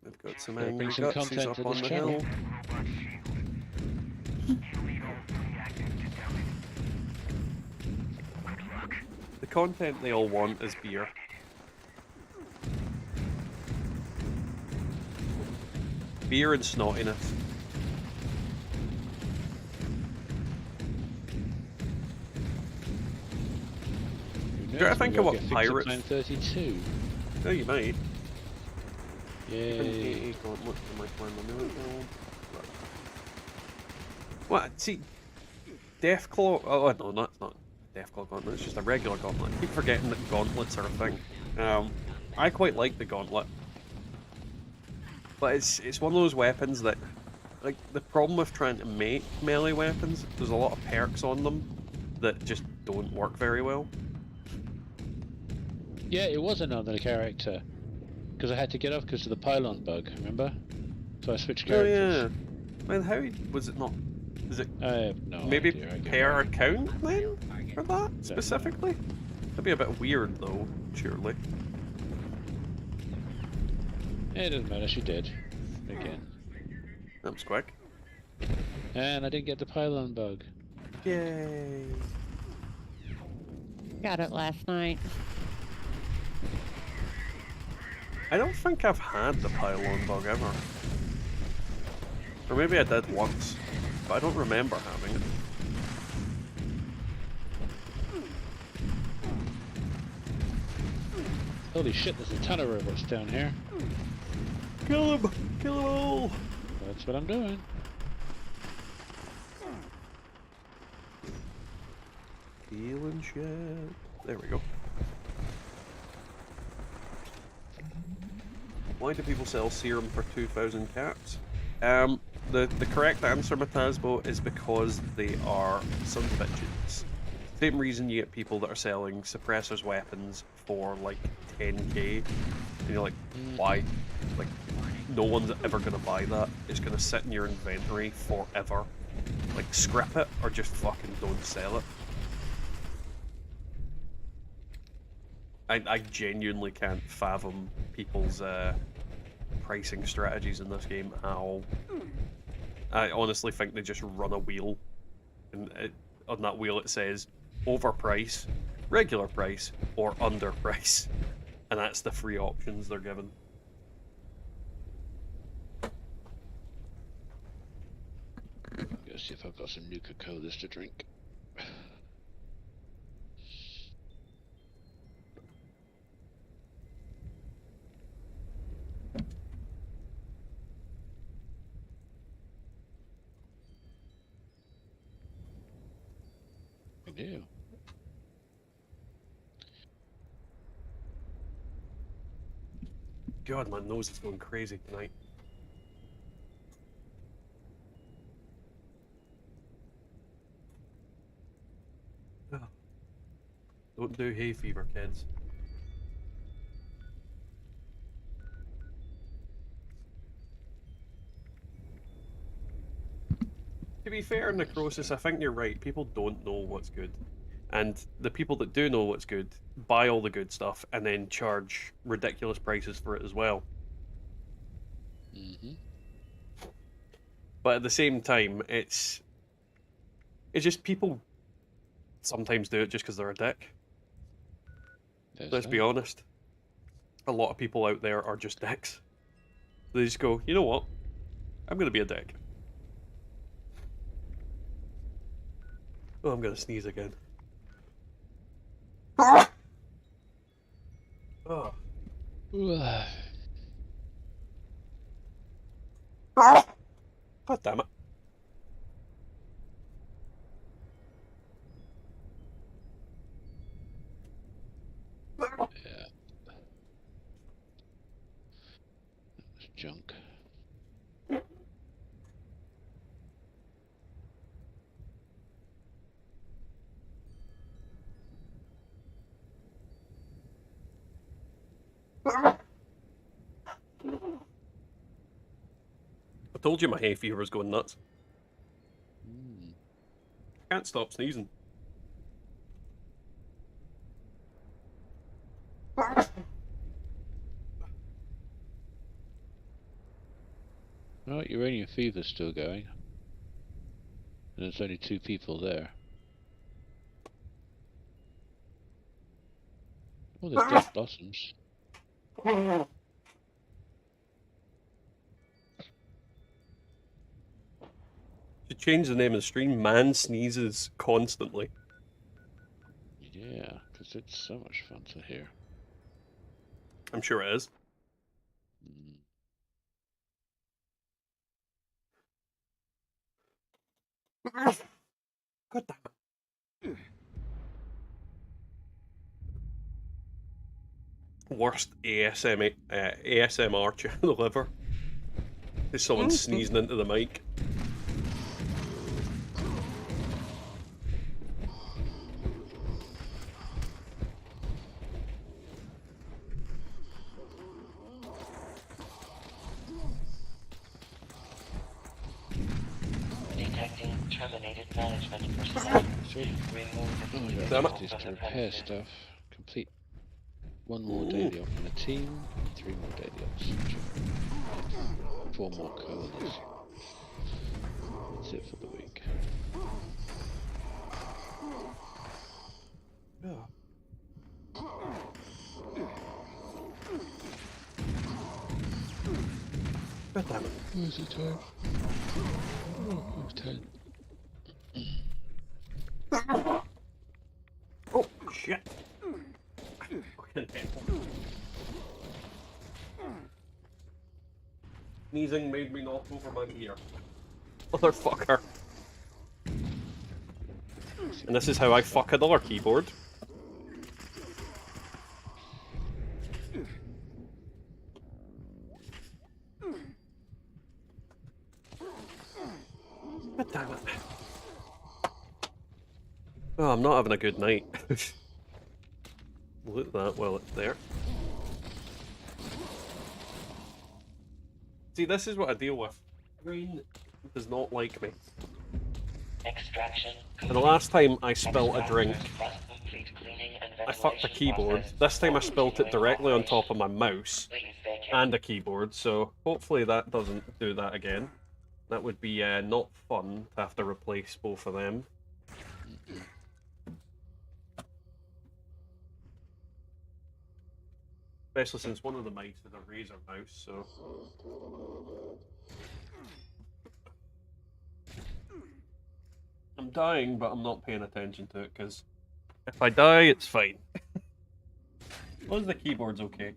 Speaker 1: We've got some
Speaker 2: Gotta
Speaker 1: angry
Speaker 2: bring some
Speaker 1: gutsies
Speaker 2: content
Speaker 1: up
Speaker 2: to
Speaker 1: on
Speaker 2: this
Speaker 1: the
Speaker 2: channel.
Speaker 1: hill.
Speaker 6: Robot shield. You need all three active to down it. Good luck.
Speaker 1: The content they all want is beer. Beer and snottiness.
Speaker 2: Who
Speaker 1: Do I
Speaker 2: knows,
Speaker 1: think
Speaker 2: maybe
Speaker 1: of
Speaker 2: I'll
Speaker 1: what
Speaker 2: get fixed at
Speaker 1: pirates-
Speaker 2: time 32.
Speaker 1: Oh, you might.
Speaker 2: Yay.
Speaker 1: Gauntlet for my clan renewal. What? See, Deathclaw. Oh no, that's not Deathclaw Gauntlet. It's just a regular gauntlet. I keep forgetting that gauntlets are a thing. I quite like the gauntlet, but it's one of those weapons that, like, the problem with trying to make melee weapons, there's a lot of perks on them that just don't work very well.
Speaker 2: Yeah, it was another character. Because I had to get off because of the pylon bug, remember? So I switched
Speaker 1: Oh
Speaker 2: characters.
Speaker 1: yeah. Man, how was it not? Is it
Speaker 2: I have no
Speaker 1: maybe
Speaker 2: idea. I get
Speaker 1: per
Speaker 2: it.
Speaker 1: account then for that specifically? That'd be a bit weird though, surely.
Speaker 2: It doesn't matter, she did. Again.
Speaker 1: That was quick.
Speaker 2: And I didn't get the pylon bug.
Speaker 1: Yay!
Speaker 3: Got it last night.
Speaker 1: I don't think I've had the pylon bug ever. Or maybe I did once, but I don't remember having it.
Speaker 2: Holy shit, there's a ton of robots down here.
Speaker 1: Kill him! Kill them all!
Speaker 2: That's what I'm doing.
Speaker 1: Healing shit. There we go. Why do people sell serum for 2,000 caps? The correct answer, Matasbo, is because they are sons of bitches. Same reason you get people that are selling suppressors weapons for like 10k, and you're like, why? Like, no one's ever gonna buy that. It's gonna sit in your inventory forever. Like, scrap it or just fucking don't sell it. I genuinely can't fathom people's pricing strategies in this game at all. I honestly think they just run a wheel, and on that wheel it says overprice, regular price, or underprice, and that's the three options they're given.
Speaker 2: I'm gonna see if I've got some Nuka-Colas to drink. I do.
Speaker 1: God, my nose is going crazy tonight. Ugh. Don't do hay fever, kids. To be fair, Necrosis, I think you're right. People don't know what's good. And the people that do know what's good buy all the good stuff and then charge ridiculous prices for it as well.
Speaker 2: Mm-hmm.
Speaker 1: But at the same time, it's just people sometimes do it just because they're a dick. Let's be honest. A lot of people out there are just dicks. They just go, you know what? I'm going to be a dick. Oh, I'm going to sneeze again. Oh. God damn it.
Speaker 2: Yeah. That's junk.
Speaker 1: I told you my hay fever was going nuts.
Speaker 2: Mm.
Speaker 1: Can't stop sneezing.
Speaker 2: Right, uranium fever's still going. And there's only 2 people there. Oh, there's dead blossoms.
Speaker 1: Should change the name of the stream. Man sneezes constantly.
Speaker 2: Yeah, because it's so much fun to hear.
Speaker 1: I'm sure it is.
Speaker 2: Mm.
Speaker 1: God damn it. Worst ASMR channel ever. Is someone sneezing into the mic.
Speaker 5: Detecting terminated management personnel.
Speaker 2: Oh, yeah,
Speaker 1: Damn it.
Speaker 2: this is to repair stuff. Complete 1 more daily op in a team, 3 more daily ops. 4 more colas. That's it for the week.
Speaker 1: Yeah. God damn it.
Speaker 2: Where's the time? Oh, it's 10.
Speaker 1: Oh, shit. Fucking hell. Sneezing made me knock over my beer. Motherfucker. And this is how I fuck another keyboard. God damn it. Oh, I'm not having a good night. Loot that while it's there. See, this is what I deal with. Rain does not like me.
Speaker 5: Extraction.
Speaker 1: And the last time I spilt a drink, I fucked a keyboard. This time I spilt it directly on top of my mouse and a keyboard, so hopefully that doesn't do that again. That would be not fun to have to replace both of them. Especially since one of the mice is a Razer mouse, so... I'm dying, but I'm not paying attention to it, because if I die, it's fine. As long as the keyboard's okay.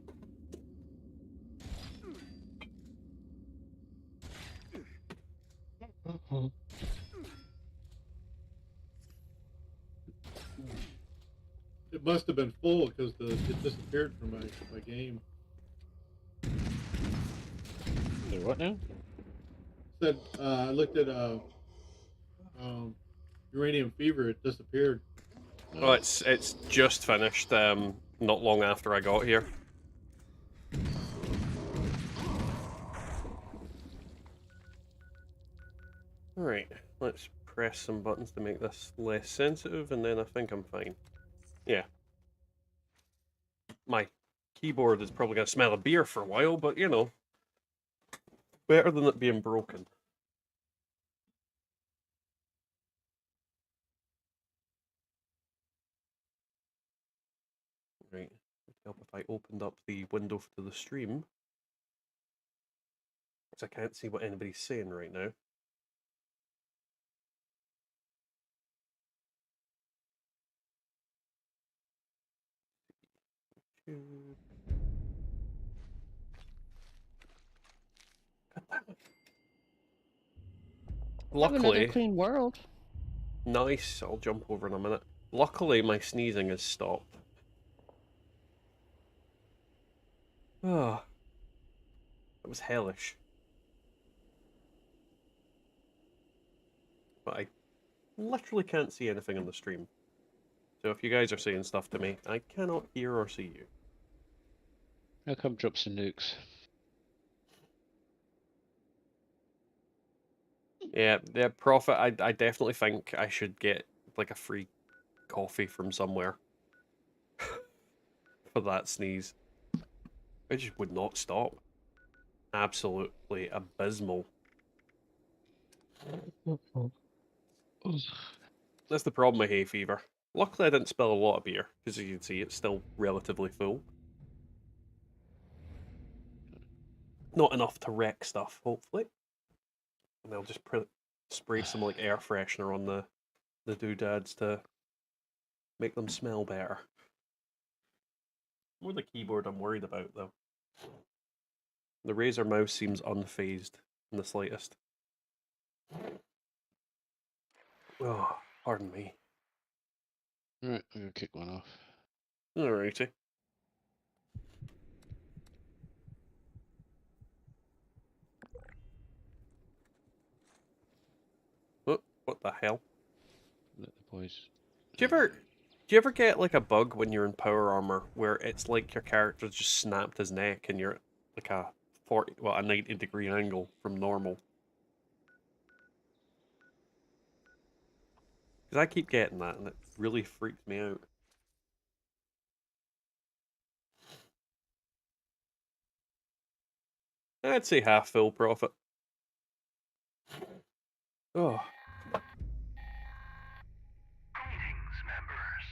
Speaker 7: It must have been full because it disappeared from my game.
Speaker 2: So what now?
Speaker 7: Said I looked at Uranium Fever. It disappeared.
Speaker 1: Oh, it's just finished not long after I got here. Alright, let's press some buttons to make this less sensitive, and then I think I'm fine. Yeah. My keyboard is probably going to smell of beer for a while, but you know, better than it being broken. Right, it'd help if I opened up the window to the stream. Because I can't see what anybody's saying right now. God damn it.
Speaker 3: Have another
Speaker 1: Luckily,
Speaker 3: clean world.
Speaker 1: nice, I'll jump over in a minute. Luckily, my sneezing has stopped. Ah, that was hellish. But I literally can't see anything on the stream. So if you guys are saying stuff to me, I cannot hear or see you.
Speaker 2: I'll come drop some nukes.
Speaker 1: Yeah, the Prophet, I definitely think I should get like a free coffee from somewhere for that sneeze. It just would not stop. Absolutely abysmal. That's the problem with hay fever. Luckily I didn't spill a lot of beer, because as you can see it's still relatively full. Not enough to wreck stuff, hopefully. And I'll just spray some like air freshener on the doodads to make them smell better. More the keyboard I'm worried about though. The Razer mouse seems unfazed in the slightest. Oh, pardon me.
Speaker 2: Alright, I'm gonna kick one off.
Speaker 1: Alrighty. Oh, what the hell?
Speaker 2: Let the boys.
Speaker 1: Do you ever get like a bug when you're in power armor where it's like your character just snapped his neck and you're at like a 90-degree angle from normal? Because I keep getting that and it really freaks me out. I'd say half full profit. Oh.
Speaker 6: Greetings, members.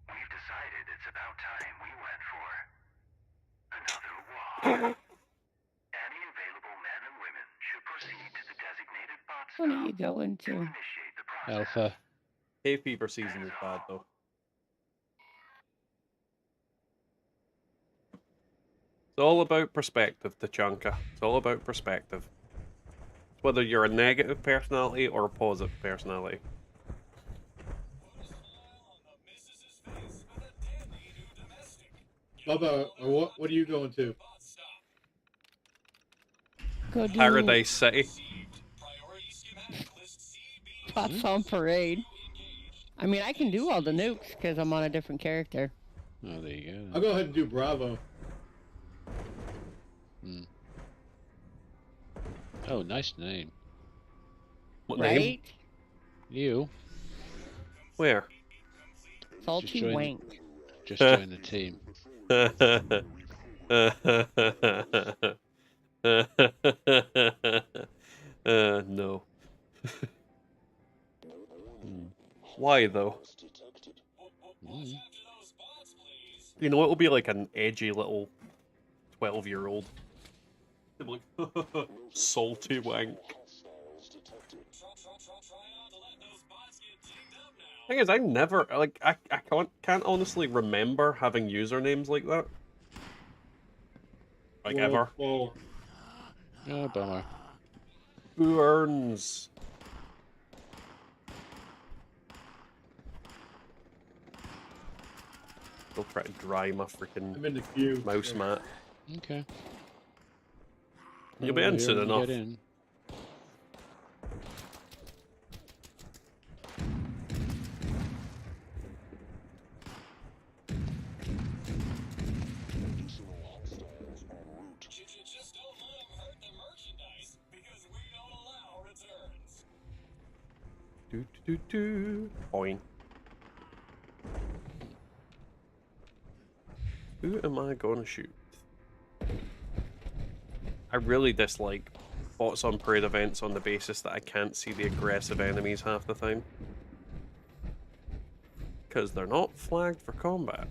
Speaker 6: We've decided it's about time we went for another walk. Any available men and women should proceed to the designated bot
Speaker 3: What are
Speaker 6: stop
Speaker 3: you going
Speaker 6: to
Speaker 3: to?
Speaker 6: initiate the process.
Speaker 2: Alpha.
Speaker 1: Hay fever season is bad though. all about perspective, Tachanka. It's all about perspective. Whether you're a negative personality or a positive personality.
Speaker 7: Bubba, what are you going to?
Speaker 3: Go do
Speaker 1: Paradise City.
Speaker 3: Thoughts on Parade. I mean, I can do all the nukes because I'm on a different character.
Speaker 2: Oh, there you go.
Speaker 7: I'll go ahead and do Bravo.
Speaker 2: Hmm. Oh, nice name.
Speaker 1: What name?
Speaker 3: Right?
Speaker 2: You.
Speaker 1: Where?
Speaker 3: Salty
Speaker 2: join-
Speaker 3: wank.
Speaker 2: Just join the team.
Speaker 1: No. Why though?
Speaker 2: Mm.
Speaker 1: You know, it'll be like an edgy little 12-year-old. Like, salty wank. Thing is, I never like I can't honestly remember having usernames like that. Like ever.
Speaker 7: Whoa.
Speaker 2: Oh, bummer.
Speaker 1: Who earns? I'll try to dry my freaking
Speaker 7: I'm in the queue.
Speaker 1: mouse mat.
Speaker 2: Okay.
Speaker 1: You'll be
Speaker 2: Well,
Speaker 1: in soon
Speaker 2: here,
Speaker 1: enough.
Speaker 2: Get in.
Speaker 1: Boing. Who am I gonna shoot? I really dislike bots on parade events on the basis that I can't see the aggressive enemies half the time. Because they're not flagged for combat.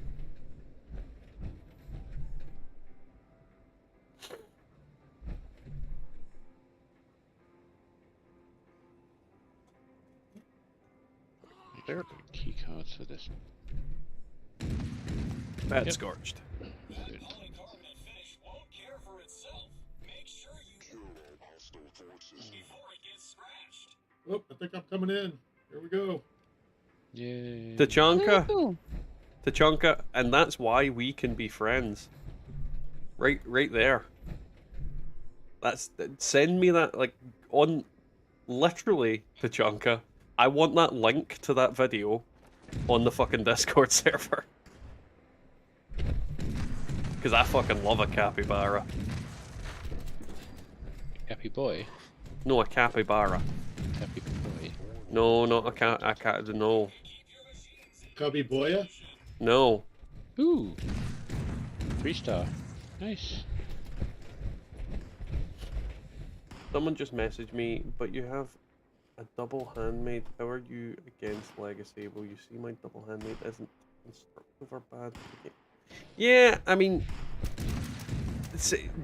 Speaker 1: There.
Speaker 2: Key cards for this.
Speaker 1: Bad
Speaker 2: Yep.
Speaker 1: scorched.
Speaker 2: Good.
Speaker 7: Oh, I think I'm coming in. Here we go.
Speaker 2: Yay.
Speaker 1: Tachanka,
Speaker 3: Ooh.
Speaker 1: Tachanka, and that's why we can be friends. Right there. Send me that, like, on, literally, Tachanka. I want that link to that video on the fucking Discord server. Because I fucking love a capybara.
Speaker 2: Happy boy.
Speaker 1: No, a capybara.
Speaker 2: Happy boy.
Speaker 1: No, not a cat, no.
Speaker 7: Cubby Boya?
Speaker 1: No.
Speaker 2: Ooh. 3-star. Nice.
Speaker 1: Someone just messaged me, but you have a double handmaid. How are you against legacy? Will you see my double handmaid isn't constructive or bad? Yeah, I mean,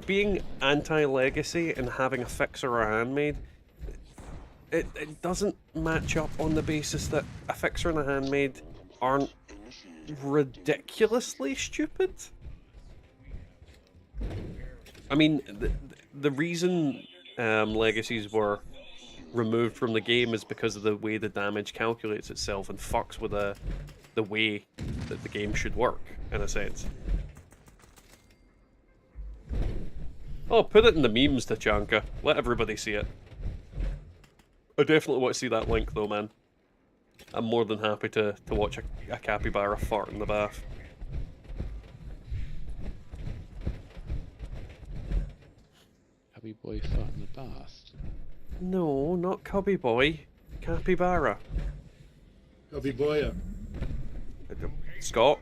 Speaker 1: being anti-legacy and having a fixer or a handmaid, it doesn't match up on the basis that a fixer and a handmaid aren't ridiculously stupid. I mean, the reason legacies were removed from the game is because of the way the damage calculates itself and fucks with the way that the game should work, in a sense. Oh, put it in the memes, Tachanka. Let everybody see it. I definitely want to see that link, though, man. I'm more than happy to watch a capybara fart in the bath.
Speaker 2: Happy boy fart in the bath.
Speaker 1: No, not cubby boy. Capybara.
Speaker 7: Cubby Boya.
Speaker 1: Scott?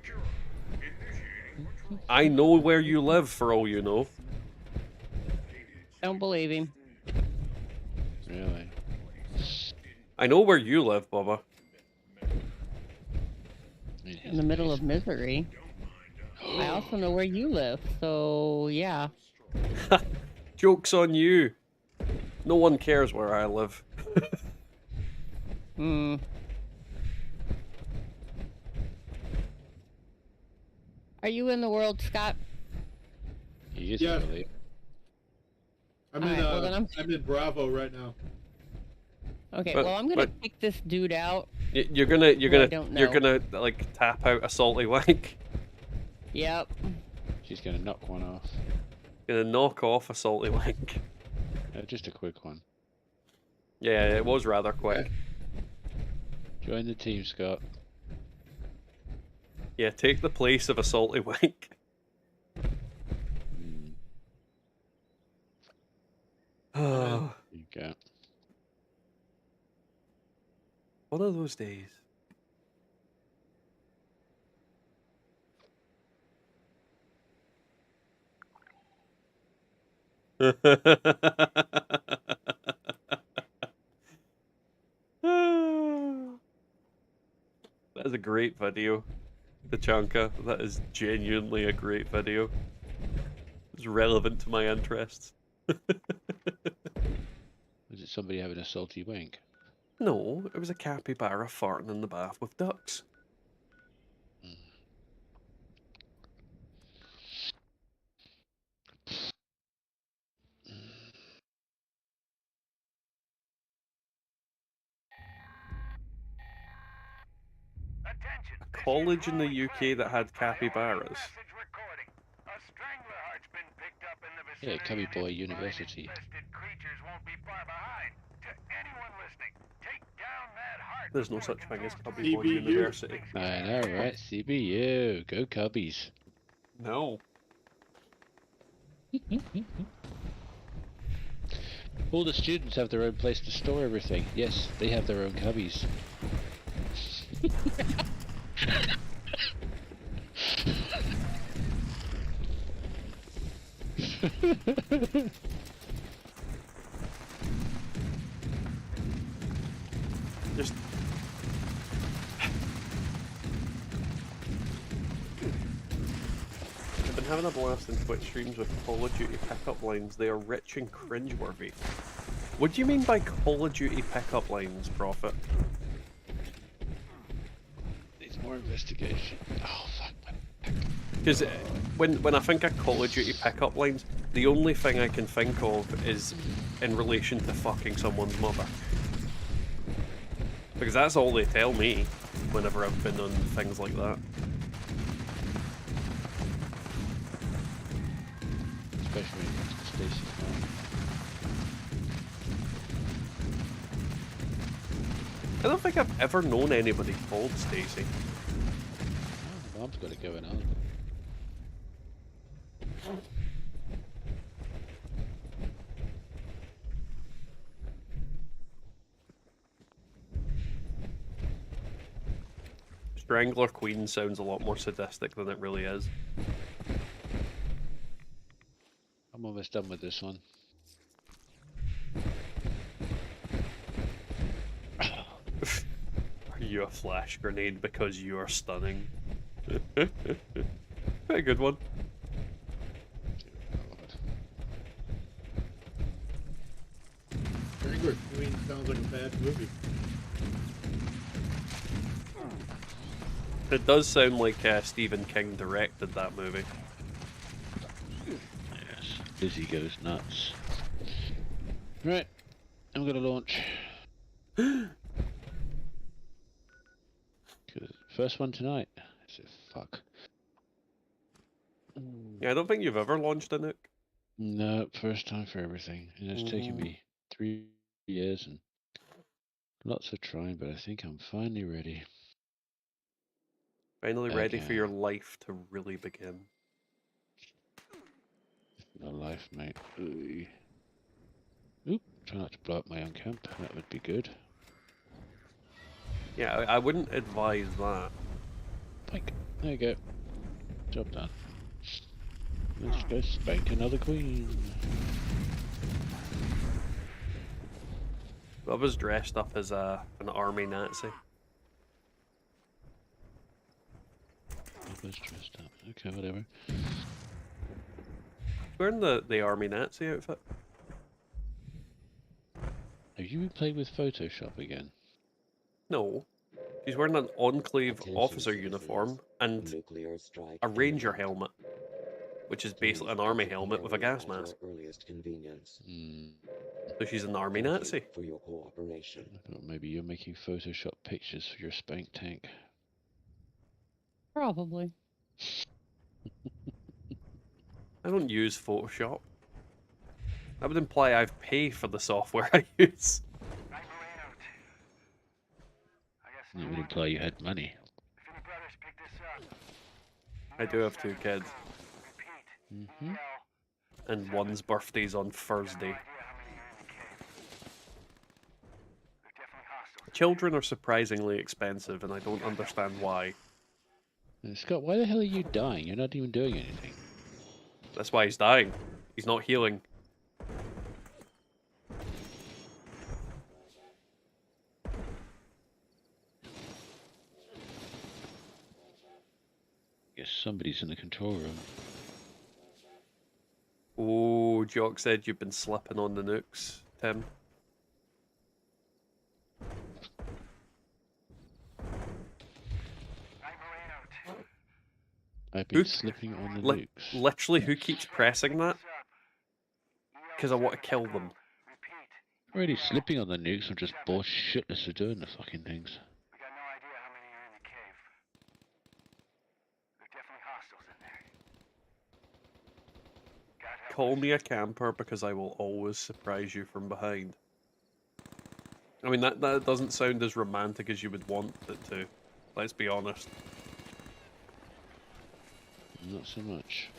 Speaker 1: I know where you live, for all you know.
Speaker 3: Don't believe him.
Speaker 2: Really?
Speaker 1: I know where you live, Bubba.
Speaker 3: In the middle of misery. I also know where you live, so yeah.
Speaker 1: Joke's on you. No one cares where I live.
Speaker 3: Hmm. Are you in the world, Scott?
Speaker 2: Yep. She is,
Speaker 7: Yeah.
Speaker 2: I believe.
Speaker 7: I'm
Speaker 3: Alright,
Speaker 7: in.
Speaker 3: well, then
Speaker 7: I'm in Bravo right now.
Speaker 3: Okay,
Speaker 1: But-
Speaker 3: well, I'm gonna
Speaker 1: but-
Speaker 3: kick this dude out.
Speaker 1: You're gonna like tap out a salty wank.
Speaker 3: Yep.
Speaker 2: She's gonna knock one off.
Speaker 1: Gonna knock off a salty wank.
Speaker 2: Just a quick one.
Speaker 1: Yeah, it was rather quick.
Speaker 2: Join the team, Scott.
Speaker 1: Yeah, take the place of a salty wank.
Speaker 2: There you go.
Speaker 1: One of those days. That is a great video, Tachanka. That is genuinely a great video. It's relevant to my interests.
Speaker 2: Was it somebody having a salty wank?
Speaker 1: No, it was a capybara farting in the bath with ducks.
Speaker 6: Attention.
Speaker 1: A college in the UK that had capybaras.
Speaker 2: Yeah, Cubby Boy University.
Speaker 1: There's no such thing as Cubby Boy
Speaker 7: CBU.
Speaker 1: University.
Speaker 2: I know, right? CBU. Go Cubbies.
Speaker 1: No.
Speaker 2: All the students have their own place to store everything. Yes, they have their own cubbies.
Speaker 1: Just... I've been having a blast in Twitch streams with Call of Duty pickup lines. They are rich and cringeworthy. What do you mean by Call of Duty pickup lines, Prophet?
Speaker 2: Needs more investigation. Oh, fuck.
Speaker 1: Because when I think of Call of Duty pickup lines, the only thing I can think of is in relation to fucking someone's mother. Because that's all they tell me whenever I've been on things like that.
Speaker 2: Especially when it comes to Stacey's mom.
Speaker 1: I don't think I've ever known anybody called Stacey.
Speaker 2: Oh, mom's got it going on.
Speaker 1: Strangler Queen sounds a lot more sadistic than it really is.
Speaker 2: I'm almost done with this one.
Speaker 1: Are you a flash grenade because you are stunning? Very good one.
Speaker 7: Strangler Queen sounds like a bad movie.
Speaker 1: It does sound like Stephen King directed that movie.
Speaker 2: Yes. Lizzie goes nuts. Right. I'm gonna launch. First one tonight. So fuck.
Speaker 1: Yeah, I don't think you've ever launched a nuke.
Speaker 2: No, first time for everything. And it's taken me 3 years and lots of trying, but I think I'm finally ready.
Speaker 1: Finally ready for
Speaker 2: Okay.
Speaker 1: your life to really begin.
Speaker 2: No life, mate. Ooh. Oop, try not to blow up my own camp. That would be good.
Speaker 1: Yeah, I wouldn't advise that.
Speaker 2: Pike. There you go. Job done. Let's go spank another queen.
Speaker 1: I was dressed up as an army Nazi.
Speaker 2: I was dressed up. Okay, whatever.
Speaker 1: Wearing the army Nazi outfit.
Speaker 2: Have you been playing with Photoshop again?
Speaker 1: No. She's wearing an Enclave
Speaker 4: Attention,
Speaker 1: officer
Speaker 4: citizens.
Speaker 1: uniform and
Speaker 4: Nuclear strike
Speaker 1: a ranger
Speaker 4: imminent.
Speaker 1: helmet which is basically an army helmet with a gas mask.
Speaker 4: Earliest convenience.
Speaker 1: So she's an army
Speaker 4: Thank
Speaker 1: Nazi.
Speaker 4: you for your cooperation.
Speaker 2: I thought maybe you're making Photoshop pictures for your spank tank.
Speaker 3: Probably.
Speaker 1: I don't use Photoshop. That would imply I've paid for the software I use.
Speaker 6: Night rain out. I guess
Speaker 2: It
Speaker 6: no
Speaker 2: would
Speaker 6: wonder.
Speaker 2: imply you had money.
Speaker 6: If any brothers pick this up,
Speaker 1: I do have 2 kids,
Speaker 6: repeat.
Speaker 2: Mm-hmm.
Speaker 6: Yell.
Speaker 1: and one's birthday's on
Speaker 6: No
Speaker 1: Thursday.
Speaker 6: idea how many are in the cave. They're definitely hostile.
Speaker 1: Children are surprisingly expensive, and I don't understand why.
Speaker 2: Scott, why the hell are you dying? You're not even doing anything.
Speaker 1: That's why he's dying. He's not healing.
Speaker 2: Guess somebody's in the control room.
Speaker 1: Oh, Jock said you've been slipping on the nukes, Tim.
Speaker 6: Night rain out.
Speaker 2: I've been slipping on the nukes.
Speaker 1: Literally, who keeps pressing that?
Speaker 6: What's up?
Speaker 1: Because I want to kill them.
Speaker 6: Repeat.
Speaker 2: Already slipping on the nukes, I'm just bored shitless of doing the fucking things.
Speaker 6: We got no idea how many are in the cave. There are definitely hostiles in there. God help
Speaker 1: Call
Speaker 6: us.
Speaker 1: me a camper because I will always surprise you from behind. I mean, that doesn't sound as romantic as you would want it to. Let's be honest.
Speaker 2: Not so much.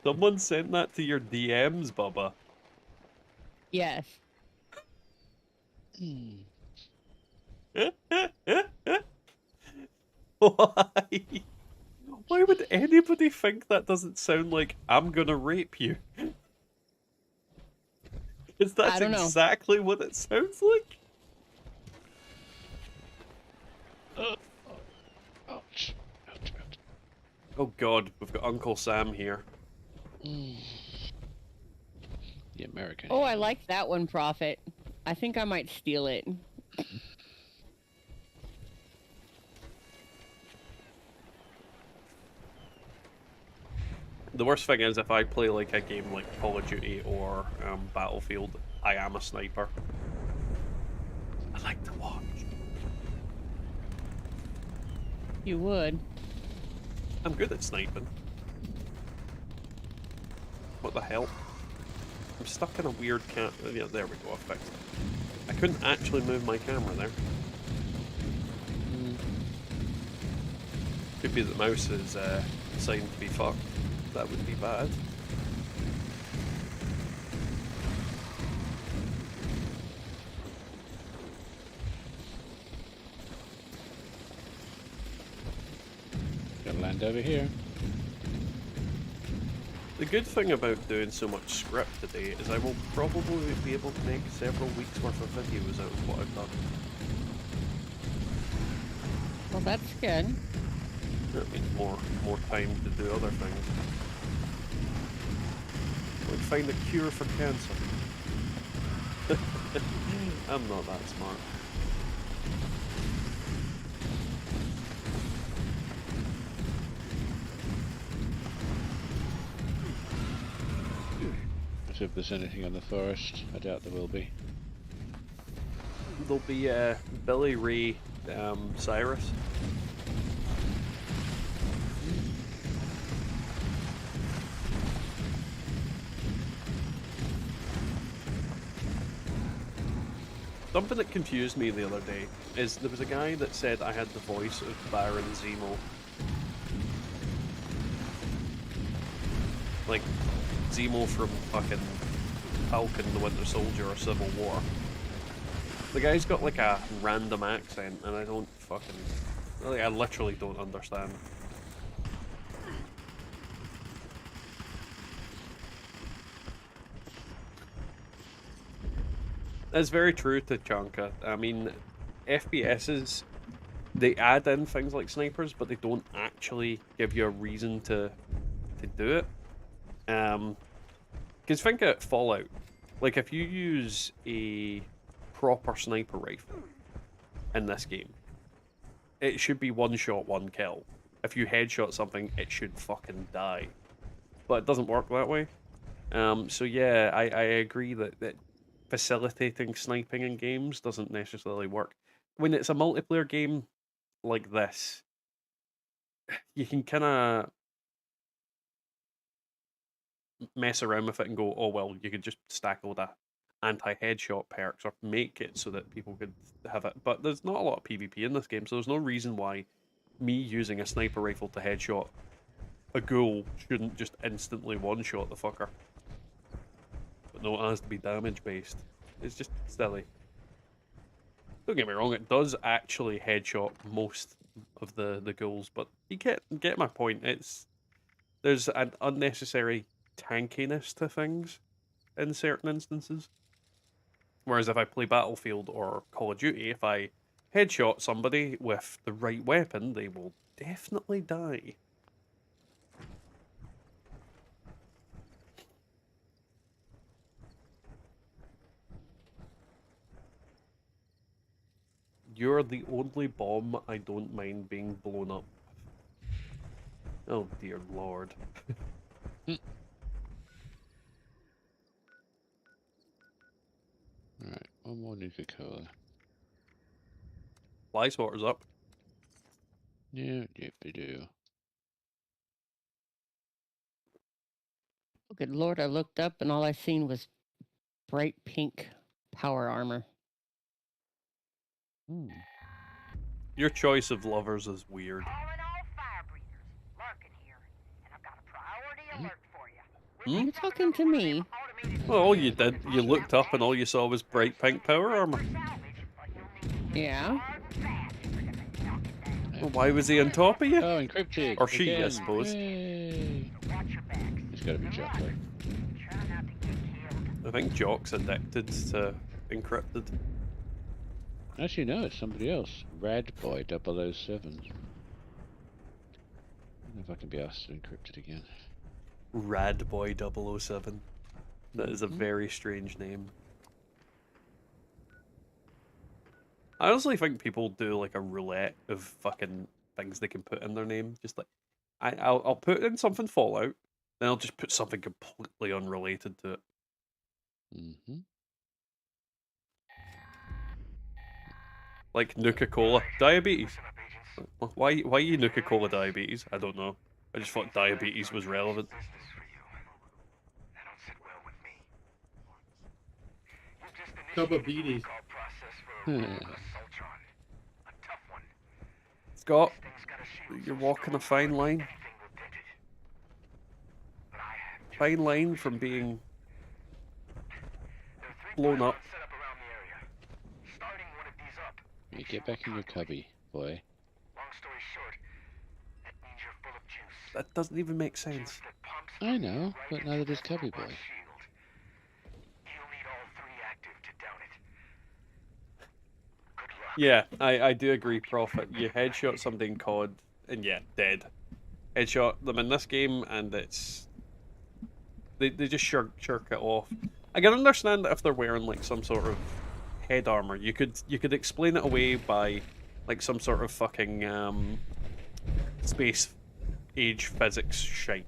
Speaker 1: Someone sent that to your DMs, Bubba.
Speaker 3: Yes.
Speaker 1: Why? Why would anybody think that doesn't sound like I'm gonna rape you? Because that's
Speaker 3: I don't know.
Speaker 1: exactly what it sounds like.
Speaker 2: Ouch. Ouch, ouch.
Speaker 1: Oh god, we've got Uncle Sam here.
Speaker 2: The American.
Speaker 3: Oh, I like that one, Prophet. I think I might steal it.
Speaker 1: The worst thing is if I play like a game like Call of Duty or Battlefield, I am a sniper. I like to watch.
Speaker 3: You would.
Speaker 1: I'm good at sniping. What the hell? I'm stuck in a weird yeah, there we go, I fixed it. I couldn't actually move my camera there. Could be the mouse is deciding to be fucked. That would be bad.
Speaker 2: Gotta land over here.
Speaker 1: The good thing about doing so much script today is I will probably be able to make several weeks worth of videos out of what I've done.
Speaker 3: Well, that's good.
Speaker 1: That means more time to do other things. Like find a cure for cancer. I'm not that smart.
Speaker 2: Let's see if there's anything on the forest. I doubt there will be.
Speaker 1: There'll be Billy Ray Cyrus. Something that confused me the other day is there was a guy that said I had the voice of Baron Zemo. Like Zemo from fucking Falcon the Winter Soldier or Civil War. The guy's got like a random accent and I don't fucking... Like, I literally don't understand. That's very true to Chanka. I mean, FPSs, they add in things like snipers, but they don't actually give you a reason to do it. Because think of Fallout. Like, if you use a proper sniper rifle in this game, it should be one shot, one kill. if you headshot something, it should fucking die. But it doesn't work that way. So yeah, I agree that facilitating sniping in games doesn't necessarily work. When it's a multiplayer game like this, you can kind of mess around with it and go, oh well, you could just stack all the anti-headshot perks or make it so that people could have it. But there's not a lot of PvP in this game, so there's no reason why me using a sniper rifle to headshot a ghoul shouldn't just instantly one-shot the fucker. But no, it has to be damage-based. It's just silly. Don't get me wrong, it does actually headshot most of the ghouls, but you get my point. There's an unnecessary tankiness to things in certain instances. Whereas if I play Battlefield or Call of Duty, if I headshot somebody with the right weapon, they will definitely die. You're the only bomb I don't mind being blown up. Oh dear lord.
Speaker 2: Alright, one more Nuka-Cola.
Speaker 1: Fly spotter's up.
Speaker 2: Yeah, yep, we do.
Speaker 3: Oh, good lord, I looked up and all I seen was bright pink power armor.
Speaker 2: Hmm.
Speaker 1: Your choice of lovers is weird.
Speaker 6: Calling all fire breathers. Larkin here. And I've got a priority alert for you.
Speaker 3: Are you talking to me?
Speaker 1: Well, all you did, you looked up and all you saw was bright pink power armor.
Speaker 3: Yeah?
Speaker 1: Well, why was he on top of you?
Speaker 2: Oh, encrypted!
Speaker 1: Or she, I
Speaker 2: again.
Speaker 1: suppose.
Speaker 2: Yay. It's gotta be Jock, though.
Speaker 1: I think Jock's addicted to encrypted.
Speaker 2: Actually, no, it's somebody else. Radboy 007. I don't know if I can be asked to encrypt it again.
Speaker 1: Radboy 007. That is a very strange name. I honestly think people do like a roulette of fucking things they can put in their name. Just like, I'll put in something Fallout, then I'll just put something completely unrelated to it.
Speaker 2: Mm-hmm.
Speaker 1: Like Nuka-Cola. Diabetes. Why you Nuka-Cola diabetes? I don't know. I just thought diabetes was relevant.
Speaker 7: Cup of beaties.
Speaker 1: Scott, you're walking a fine line. Fine line from being blown up.
Speaker 2: You get back in your cubby, boy.
Speaker 1: That doesn't even make sense.
Speaker 2: I know, but neither does Cubby Boy.
Speaker 1: Yeah, I do agree, Prophet. You headshot somebody in COD, and yeah, dead. Headshot them in this game, and it's... They just shirk it off. I can understand that if they're wearing like some sort of head armor, you could explain it away by like some sort of fucking space age physics shite,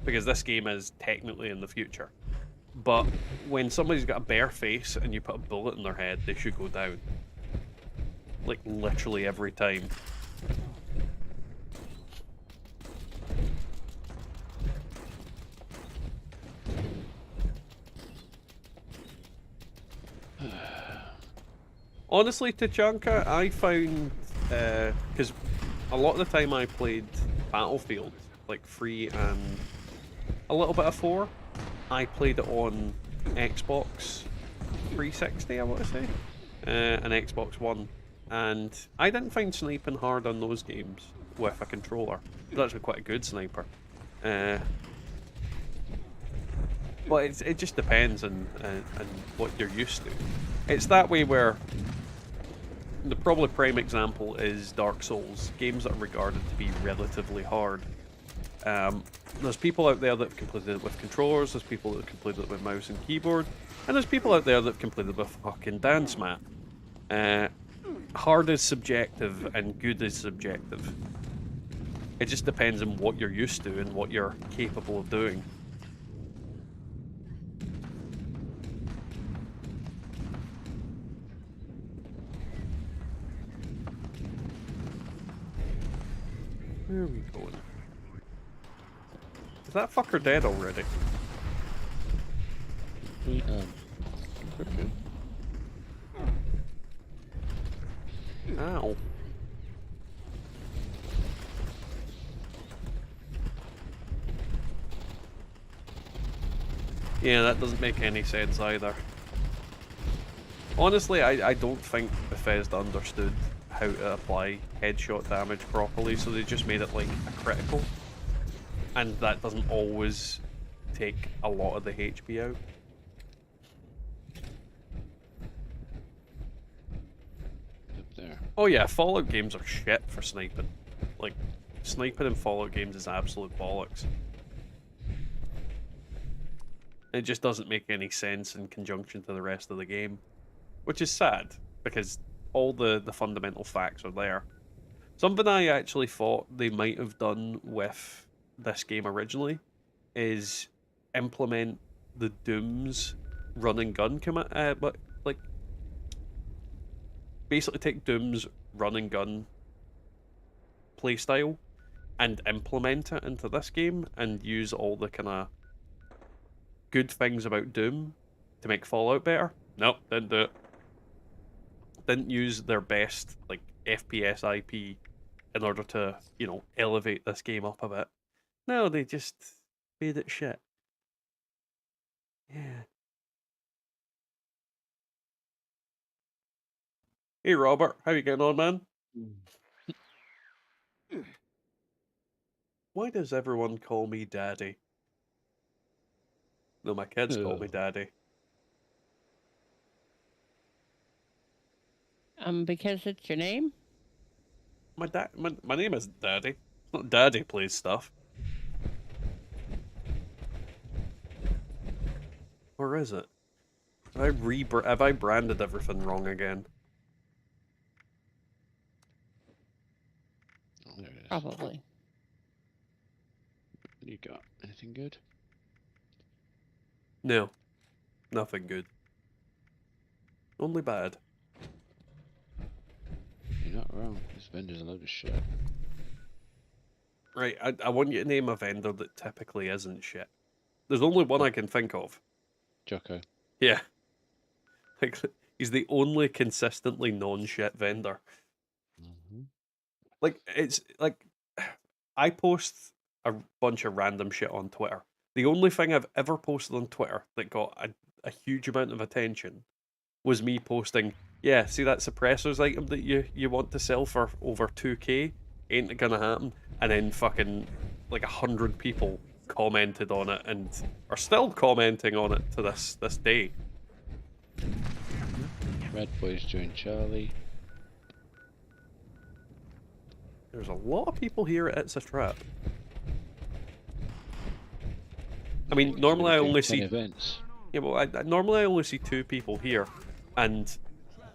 Speaker 1: because this game is technically in the future. But when somebody's got a bare face and you put a bullet in their head, they should go down. Like literally every time. Honestly, Tachanka, I found, because a lot of the time I played Battlefield, like 3 and a little bit of 4, I played it on Xbox 360, I want to say, and Xbox One, and I didn't find sniping hard on those games with a controller. He's actually quite a good sniper. But it just depends on what you're used to. It's that way where the probably prime example is Dark Souls, games that are regarded to be relatively hard. There's people out there that have completed it with controllers, there's people that have completed it with mouse and keyboard, and there's people out there that have completed it with fucking dance mat. Hard is subjective and good is subjective. It just depends on what you're used to and what you're capable of doing. Where are we going? Is that fucker dead already?
Speaker 2: Okay.
Speaker 1: Ow. Yeah, that doesn't make any sense either. Honestly, I don't think Bethesda understood how to apply headshot damage properly, so they just made it like a critical. And that doesn't always take a lot of the HP out.
Speaker 2: Up there.
Speaker 1: Oh yeah, Fallout games are shit for sniping. Like, sniping in Fallout games is absolute bollocks. It just doesn't make any sense in conjunction to the rest of the game. Which is sad, because all the fundamental facts are there. Something I actually thought they might have done with this game originally is implement the Doom's run and gun command, but like basically take Doom's run and gun playstyle and implement it into this game and use all the kind of good things about Doom to make Fallout better. Nope, didn't do it. Didn't use their best like FPS IP in order to, you know, elevate this game up a bit. No, they just made it shit. Yeah. Hey Robert, how you getting on, man? Why does everyone call me Daddy? No, my kids call me Daddy.
Speaker 3: Because it's your name?
Speaker 1: My name is Daddy. It's not Daddy plays stuff. Or is it? Have I branded everything wrong again?
Speaker 2: Oh, there it is.
Speaker 3: Probably.
Speaker 2: What you got? Anything good?
Speaker 1: No. Nothing good. Only bad.
Speaker 2: You're not wrong. This vendor's a load of shit.
Speaker 1: Right, I want you to name a vendor that typically isn't shit. There's only one I can think of.
Speaker 2: Jocko.
Speaker 1: Yeah. Like, he's the only consistently non-shit vendor.
Speaker 2: Mm-hmm.
Speaker 1: Like, it's like I post a bunch of random shit on Twitter. The only thing I've ever posted on Twitter that got a huge amount of attention was me posting, yeah, see that suppressors item that you want to sell for over 2k? Ain't it gonna happen? And then fucking like 100 people commented on it and are still commenting on it to this day.
Speaker 2: Red Boys joined Charlie.
Speaker 1: There's a lot of people here at It's a Trap. I mean, normally I only see
Speaker 2: events.
Speaker 1: Yeah, well, normally I only see 2 people here, and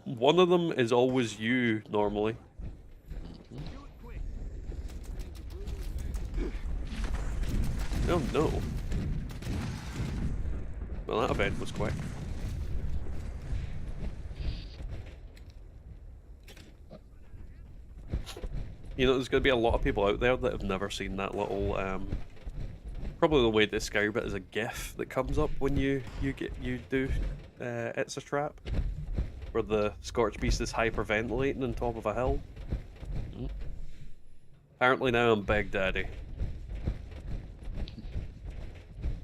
Speaker 1: one of them is always you normally. Oh no. Well, that event was quick. You know, there's going to be a lot of people out there that have never seen that little, probably the way to describe it is a GIF that comes up when you do It's a Trap, where the Scorch Beast is hyperventilating on top of a hill. Apparently now I'm Big Daddy.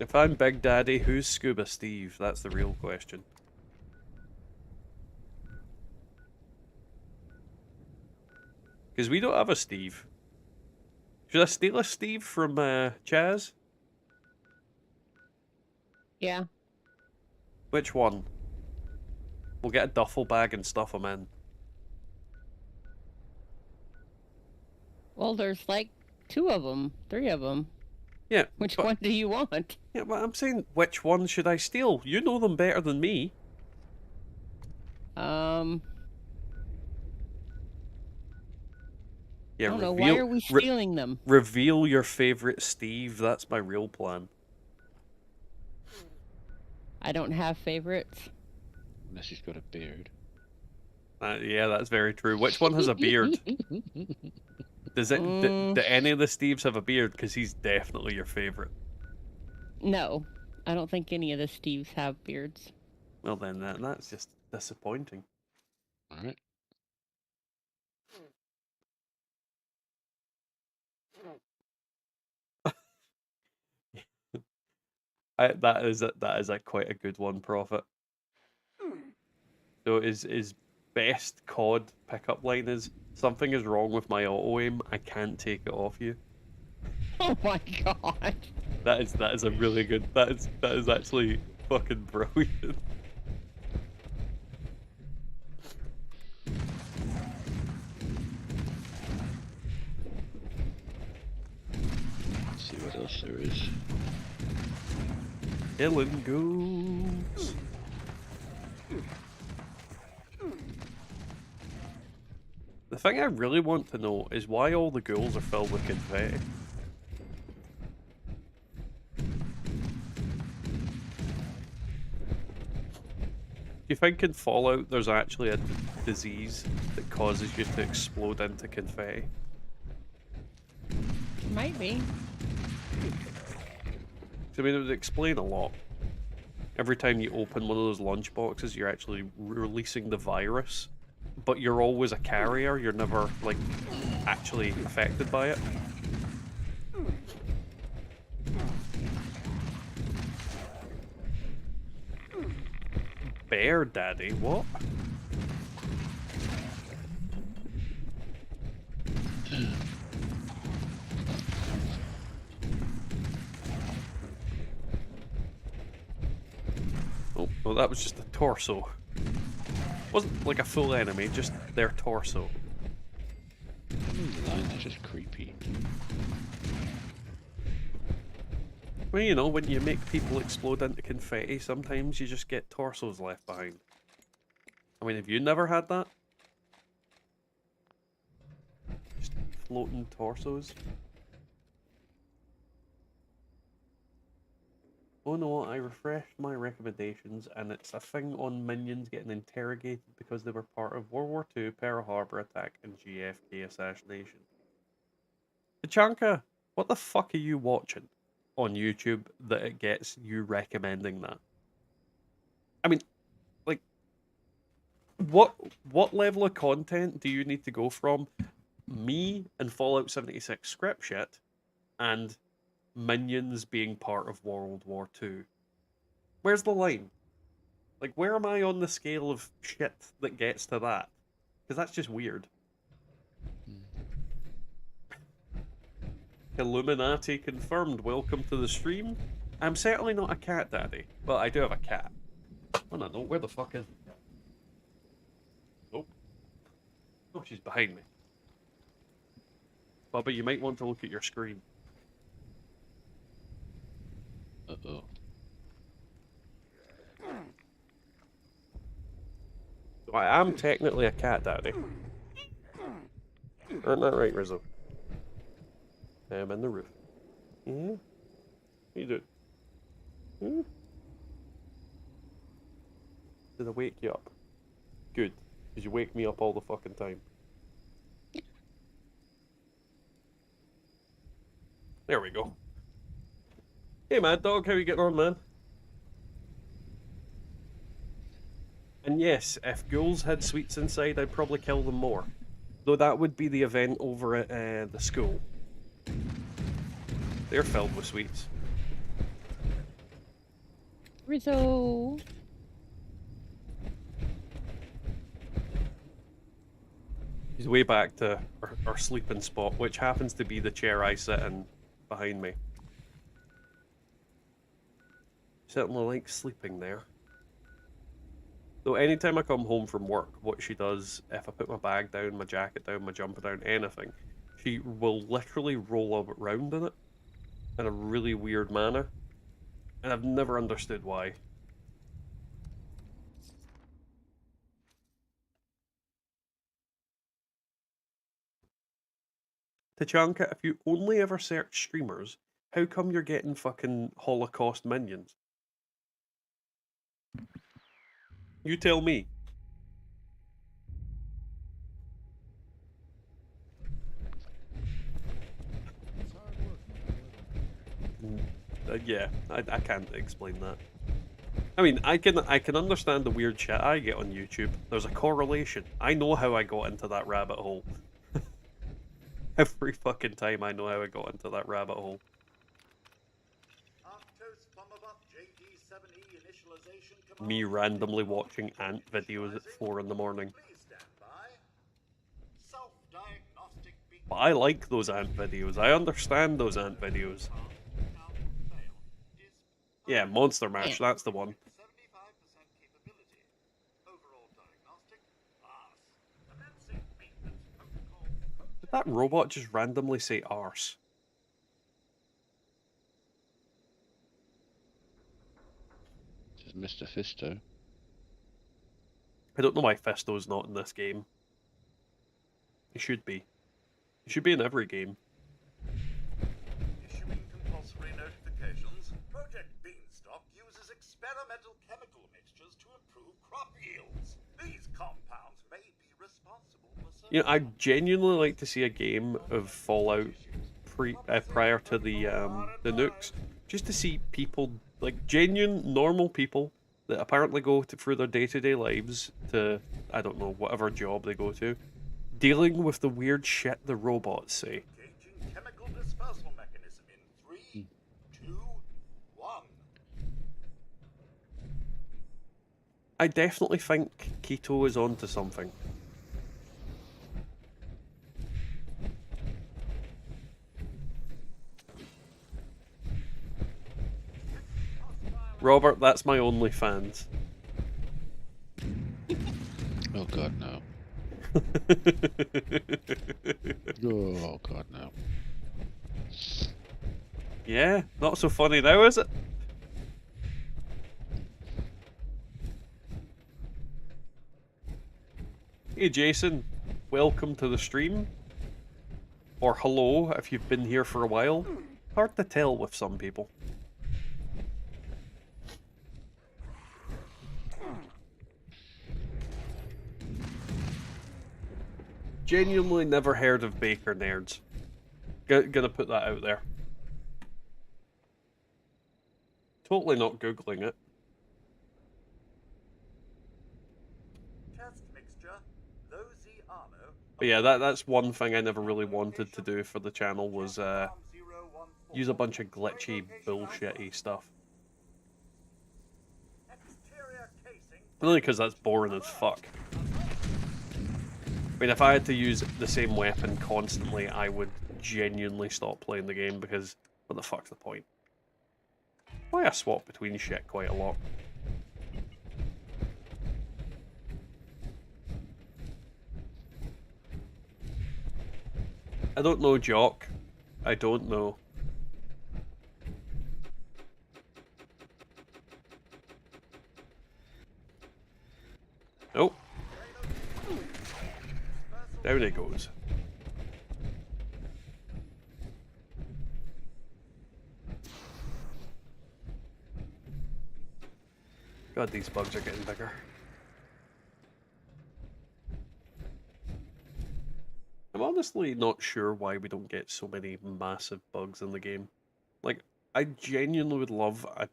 Speaker 1: If I'm Big Daddy, who's Scuba Steve? That's the real question. Because we don't have a Steve. Should I steal a Steve from Chaz?
Speaker 3: Yeah.
Speaker 1: Which one? We'll get a duffel bag and stuff him in.
Speaker 3: Well, there's like 2 of them, 3 of them.
Speaker 1: Yeah.
Speaker 3: Which one do you want?
Speaker 1: Yeah, but I'm saying, which one should I steal? You know them better than me. Yeah,
Speaker 3: I don't know. Why are we stealing them?
Speaker 1: Reveal your favorite Steve. That's my real plan.
Speaker 3: I don't have favorites.
Speaker 2: Unless he's got a beard.
Speaker 1: Yeah, that's very true. Which one has a beard? Does it? Do any of the Steves have a beard? Because he's definitely your favorite.
Speaker 3: No, I don't think any of the Steves have beards.
Speaker 1: Well, then that's just disappointing.
Speaker 2: All right.
Speaker 1: That is a quite a good one, Prophet. So his best COD pickup line is something is wrong with my auto aim. I can't take it off you.
Speaker 3: Oh my god.
Speaker 1: That is a really good. That is actually fucking brilliant.
Speaker 2: Let's see what else there is.
Speaker 1: Killing goose. The thing I really want to know is why all the ghouls are filled with confetti. Do you think in Fallout there's actually a disease that causes you to explode into confetti?
Speaker 3: Might be.
Speaker 1: I mean, it would explain a lot. Every time you open one of those lunch boxes, you're actually releasing the virus, but you're always a carrier. You're never, like, actually affected by it. Bear Daddy? What? Oh, well, that was just a torso. Wasn't like a full enemy, just their torso.
Speaker 2: The lines are just creepy.
Speaker 1: Well, you know, when you make people explode into confetti, sometimes you just get torsos left behind. I mean, have you never had that? Just floating torsos? Oh no, I refreshed my recommendations and it's a thing on minions getting interrogated because they were part of World War II, Pearl Harbor attack, and JFK assassination. Tachanka, what the fuck are you watching on YouTube that it gets you recommending that? I mean, like, what level of content do you need to go from me and Fallout 76 script shit and minions being part of World War II? Where's the line? Like, where am I on the scale of shit that gets to that? Because that's just weird. Illuminati confirmed. Welcome to the stream. I'm certainly not a cat daddy. Well, I do have a cat. Oh no, where the fuck is it? Oh. Oh, she's behind me. Bubba, you might want to look at your screen.
Speaker 2: Uh-oh.
Speaker 1: So I am technically a cat daddy. Aren't that right, Rizzo? I'm in the roof. Yeah? What you doing? Hmm? Did I wake you up? Good, because you wake me up all the fucking time. There we go. Hey Mad Dog, how you getting on, man? And yes, if ghouls had sweets inside, I'd probably kill them more. Though that would be the event over at the school. They're filled with sweets.
Speaker 3: Rizzo.
Speaker 1: He's way back to our sleeping spot, which happens to be the chair I sit in behind me. Certainly likes sleeping there. Though anytime I come home from work, what she does, if I put my bag down, my jacket down, my jumper down, anything, she will literally roll around in it in a really weird manner. And I've never understood why. Tachanka, if you only ever search streamers, how come you're getting fucking Holocaust minions? You tell me. Yeah, I can't explain that. I mean, I can understand the weird shit I get on YouTube. There's a correlation. I know how I got into that rabbit hole. Every fucking time I know how I got into that rabbit hole. Me randomly watching ant videos at 4 in the morning. But I like those ant videos. I understand those ant videos. Yeah, Monster Mash, that's the one. Did that robot just randomly say arse?
Speaker 2: Just Mr. Fisto.
Speaker 1: I don't know why Fisto's not in this game. He should be. He should be in every game.
Speaker 6: Issuing compulsory notifications. Project Beanstalk uses experimental chemical mixtures to improve crop yields. These compounds may be responsible for certain...
Speaker 1: You know, I'd genuinely like to see a game of Fallout prior to the nukes, just to see people, like genuine, normal people that apparently go through their day-to-day lives to, I don't know, whatever job they go to, dealing with the weird shit the robots say.
Speaker 6: Engaging chemical dispersal mechanism in 3, 2, 1.
Speaker 1: I definitely think Keto is onto something. Robert, that's my OnlyFans.
Speaker 2: Oh god, no. Oh god, no.
Speaker 1: Yeah, not so funny now, is it? Hey Jason, welcome to the stream. Or hello if you've been here for a while. Hard to tell with some people. Genuinely never heard of Baker Nerds. Gonna put that out there. Totally not Googling it.
Speaker 6: Test mixture, low Z armor.
Speaker 1: But yeah, that's one thing I never really wanted to do for the channel was use a bunch of glitchy, bullshitty stuff.
Speaker 6: Exterior casing.
Speaker 1: Really, because that's boring as fuck. I mean, if I had to use the same weapon constantly, I would genuinely stop playing the game because what the fuck's the point? Why I swap between shit quite a lot. I don't know, Jock. I don't know. Nope. Down it goes. God, these bugs are getting bigger. I'm honestly not sure why we don't get so many massive bugs in the game. Like, I genuinely would love a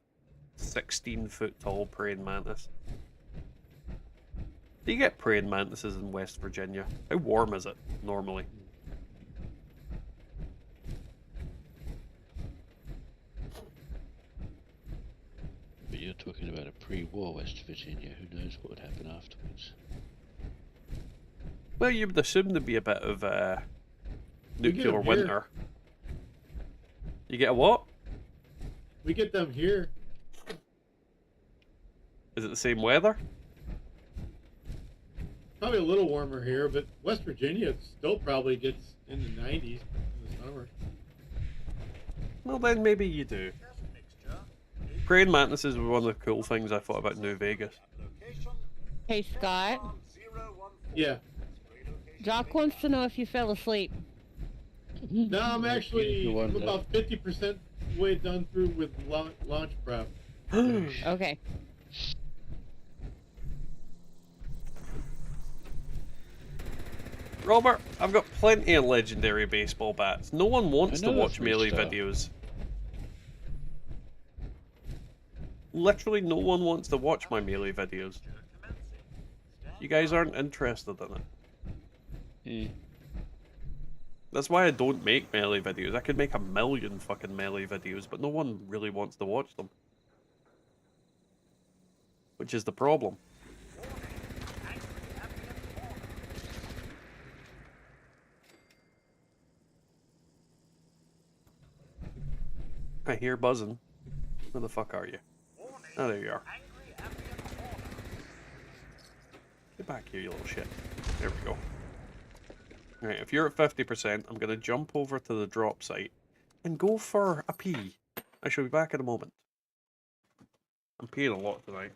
Speaker 1: 16-foot tall praying mantis. Do you get praying mantises in West Virginia? How warm is it, normally?
Speaker 2: But you're talking about a pre-war West Virginia. Who knows what would happen afterwards?
Speaker 1: Well, you would assume there'd be a bit of nuclear
Speaker 7: them here.
Speaker 1: winter. You get a what?
Speaker 7: We get them here.
Speaker 1: Is it the same weather?
Speaker 7: Probably a little warmer here, but West Virginia still probably gets in the 90s in the summer.
Speaker 1: Well, then maybe you do. Praying mantises were one of the cool things I thought about New Vegas.
Speaker 3: Hey, Scott.
Speaker 7: Yeah.
Speaker 3: Jock wants to know if you fell asleep.
Speaker 7: Now I'm actually
Speaker 2: You wonder.
Speaker 7: about 50% way done through with launch prep.
Speaker 3: Okay.
Speaker 1: Robert, I've got plenty of legendary baseball bats. No one wants to
Speaker 2: Another
Speaker 1: watch
Speaker 2: free
Speaker 1: melee
Speaker 2: star.
Speaker 1: videos. Literally no one wants to watch my melee videos. You guys aren't interested in it.
Speaker 2: Yeah.
Speaker 1: That's why I don't make melee videos. I could make a million fucking melee videos, but no one really wants to watch them. Which is the problem. I hear buzzing. Where the fuck are you? Oh, there you are. Get back here, you little shit. There we go. Alright, if you're at 50%, I'm going to jump over to the drop site and go for a pee. I shall be back in a moment. I'm peeing a lot tonight.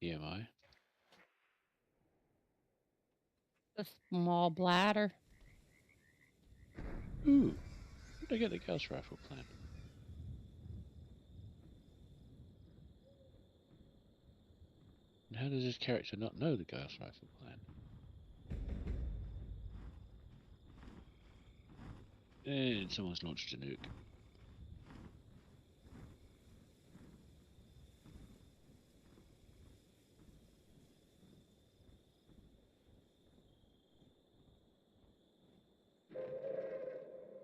Speaker 2: EMI.
Speaker 3: A small bladder.
Speaker 2: Ooh. Where'd I get the Gauss rifle plan? And how does this character not know the Gauss rifle plan? And someone's launched a nuke.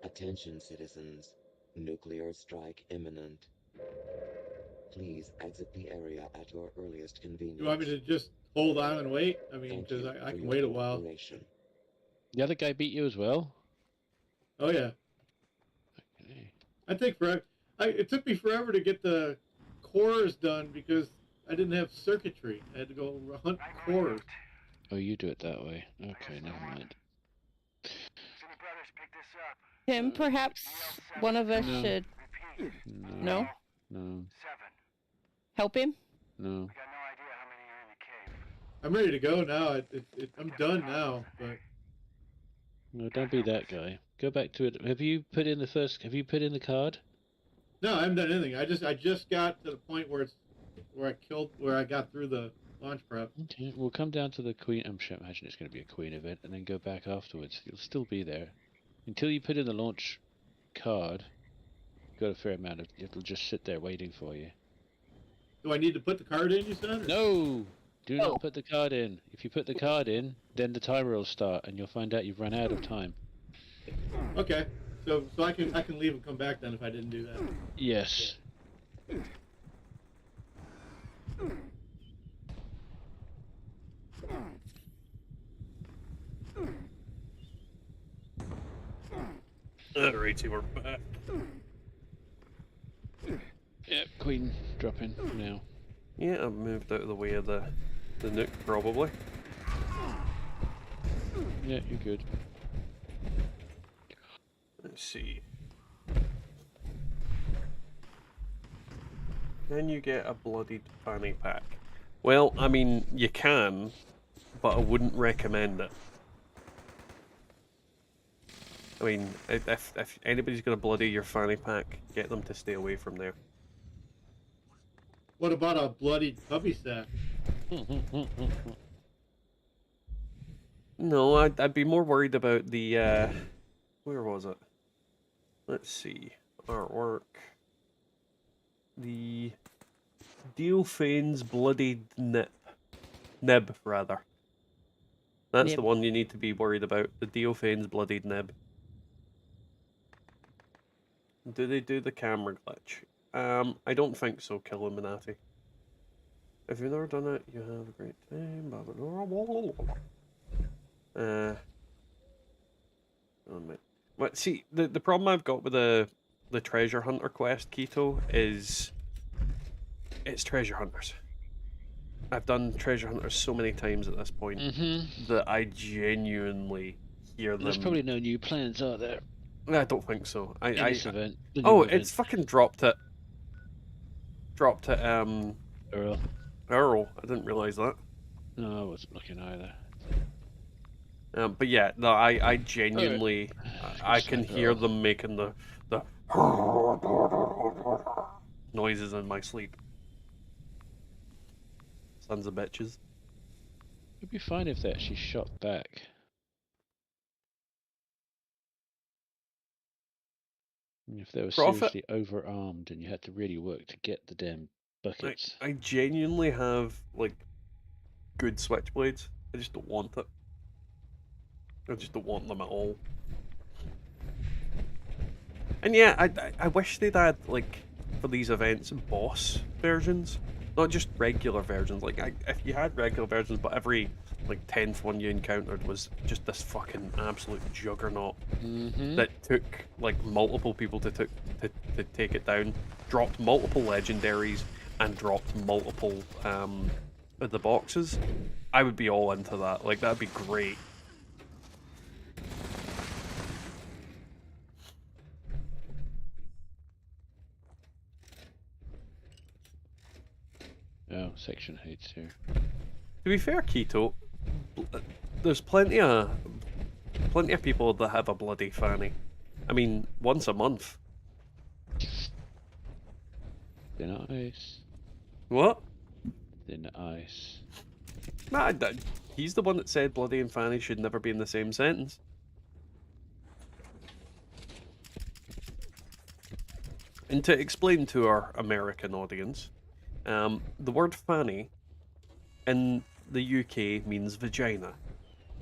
Speaker 4: Attention, citizens. Nuclear strike imminent. Please exit the area at your earliest convenience.
Speaker 7: You want me to just hold on and wait? I mean,
Speaker 4: Thank
Speaker 7: because
Speaker 4: you
Speaker 7: I
Speaker 4: for
Speaker 7: can
Speaker 4: your
Speaker 7: wait a while.
Speaker 4: cooperation.
Speaker 2: The other guy beat you as well?
Speaker 7: Oh yeah.
Speaker 2: Okay.
Speaker 7: I think it took me forever to get the cores done because I didn't have circuitry. I had to go hunt cores.
Speaker 2: Oh, you do it that way. Okay, never mind.
Speaker 6: City Brothers pick this up.
Speaker 3: Tim, perhaps one of us
Speaker 2: No.
Speaker 3: should
Speaker 6: Repeat.
Speaker 3: No?
Speaker 2: No.
Speaker 6: 7.
Speaker 3: help him.
Speaker 2: No.
Speaker 6: We got no idea how many are in the cave.
Speaker 7: I'm ready to go now. I'm done now. But
Speaker 2: No, don't be that guy. Go back to it. Have you put in the card?
Speaker 7: no, I haven't done anything. I just got to the point where I got through the launch prep.
Speaker 2: Okay, we'll come down to the Queen. I'm sure, imagine it's going to be a Queen event, and then go back afterwards. You'll still be there until you put in the launch card. Got a fair amount of. It'll just sit there waiting for you.
Speaker 7: Do I need to put the card in? You said? Or?
Speaker 2: No, do not put the card in. If you put the card in, then the timer will start, and you'll find out you've run out of time.
Speaker 7: Okay. So I can leave and come back then if I didn't do that.
Speaker 2: Yes.
Speaker 1: Alrighty, we're back.
Speaker 2: Yep, Queen, drop in now.
Speaker 1: Yeah, I've moved out of the way of the nuke, probably.
Speaker 2: Yeah, you're good.
Speaker 1: Let's see. Can you get a bloodied fanny pack? Well, I mean, you can, but I wouldn't recommend it. I mean, if anybody's going to bloody your fanny pack, get them to stay away from there.
Speaker 7: What about a bloodied cubby sack?
Speaker 1: No, I'd be more worried about the, where was it? Let's see. Artwork. The Diophane's bloodied nib, rather. That's
Speaker 3: Nib.
Speaker 1: the one you need to be worried about. The Diophane's bloodied nib. Do they do the camera glitch? I don't think so, Killuminati. If you've never done it, you have a great time. Blah, blah, blah, blah, blah, blah. Oh, mate. But see, the problem I've got with the treasure hunter quest, Keto, is it's treasure hunters. I've done treasure hunters so many times at this point that I genuinely hear them.
Speaker 2: There's probably no new plans, are there?
Speaker 1: I don't think so.
Speaker 2: In this event. The new
Speaker 1: Oh,
Speaker 2: event.
Speaker 1: it's fucking dropped it.
Speaker 2: Earl.
Speaker 1: Earl. I didn't realise that.
Speaker 2: No, I wasn't looking either.
Speaker 1: But yeah, no, I genuinely, I can hear them making the noises in my sleep. Sons of bitches.
Speaker 2: It'd be fine if they actually shot back. I mean, if they were
Speaker 1: Profit.
Speaker 2: seriously overarmed and you had to really work to get the damn buckets.
Speaker 1: I genuinely have like good switchblades. I just don't want it. I just don't want them at all. And yeah, I wish they'd add like for these events boss versions, not just regular versions. Like if you had regular versions, but every like 10th one you encountered was just this fucking absolute juggernaut that took like multiple people to take it down, dropped multiple legendaries, and dropped multiple of the boxes. I would be all into that. Like that'd be great.
Speaker 2: Oh, section hates here.
Speaker 1: To be fair, Keto, there's plenty of people that have a bloody fanny. I mean, once a month.
Speaker 2: Thin ice.
Speaker 1: What?
Speaker 2: Thin ice.
Speaker 1: Nah, he's the one that said bloody and fanny should never be in the same sentence. And to explain to our American audience, the word fanny in the UK means vagina.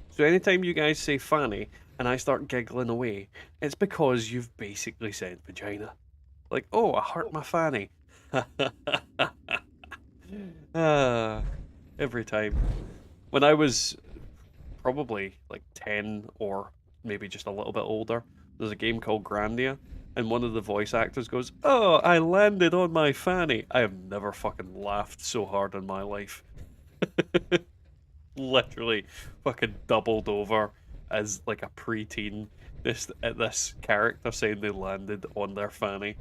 Speaker 1: So anytime you guys say fanny and I start giggling away, it's because you've basically said vagina. Like, oh, I hurt my fanny. Every time. When I was probably like 10 or maybe just a little bit older, there's a game called Grandia, and one of the voice actors goes, "Oh, I landed on my fanny." I have never fucking laughed so hard in my life. Literally fucking doubled over as like a preteen. This character saying they landed on their fanny.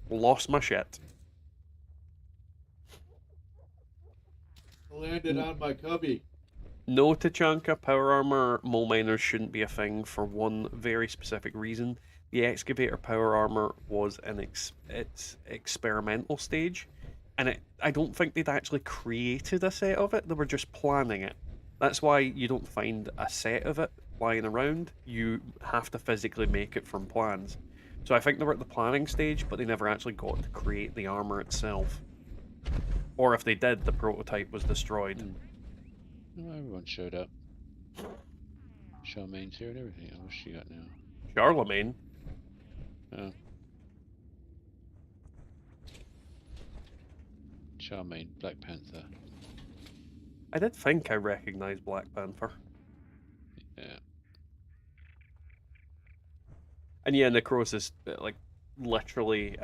Speaker 1: Lost my shit.
Speaker 7: Landed on my cubby.
Speaker 1: No, Tachanka, power armor mole miners shouldn't be a thing for one very specific reason. The excavator power armor was in its experimental stage, and I don't think they'd actually created a set of it. They were just planning it. That's why you don't find a set of it lying around. You have to physically make it from plans. So I think they were at the planning stage, but they never actually got to create the armor itself. Or if they did, the prototype was destroyed.
Speaker 2: Oh, everyone showed up. Charmaine's here and everything. Oh, what's she got now?
Speaker 1: Charlemagne?
Speaker 2: Oh. Charmaine, Black Panther.
Speaker 1: I did think I recognised Black Panther.
Speaker 2: Yeah.
Speaker 1: And yeah, Necrosis, like, literally,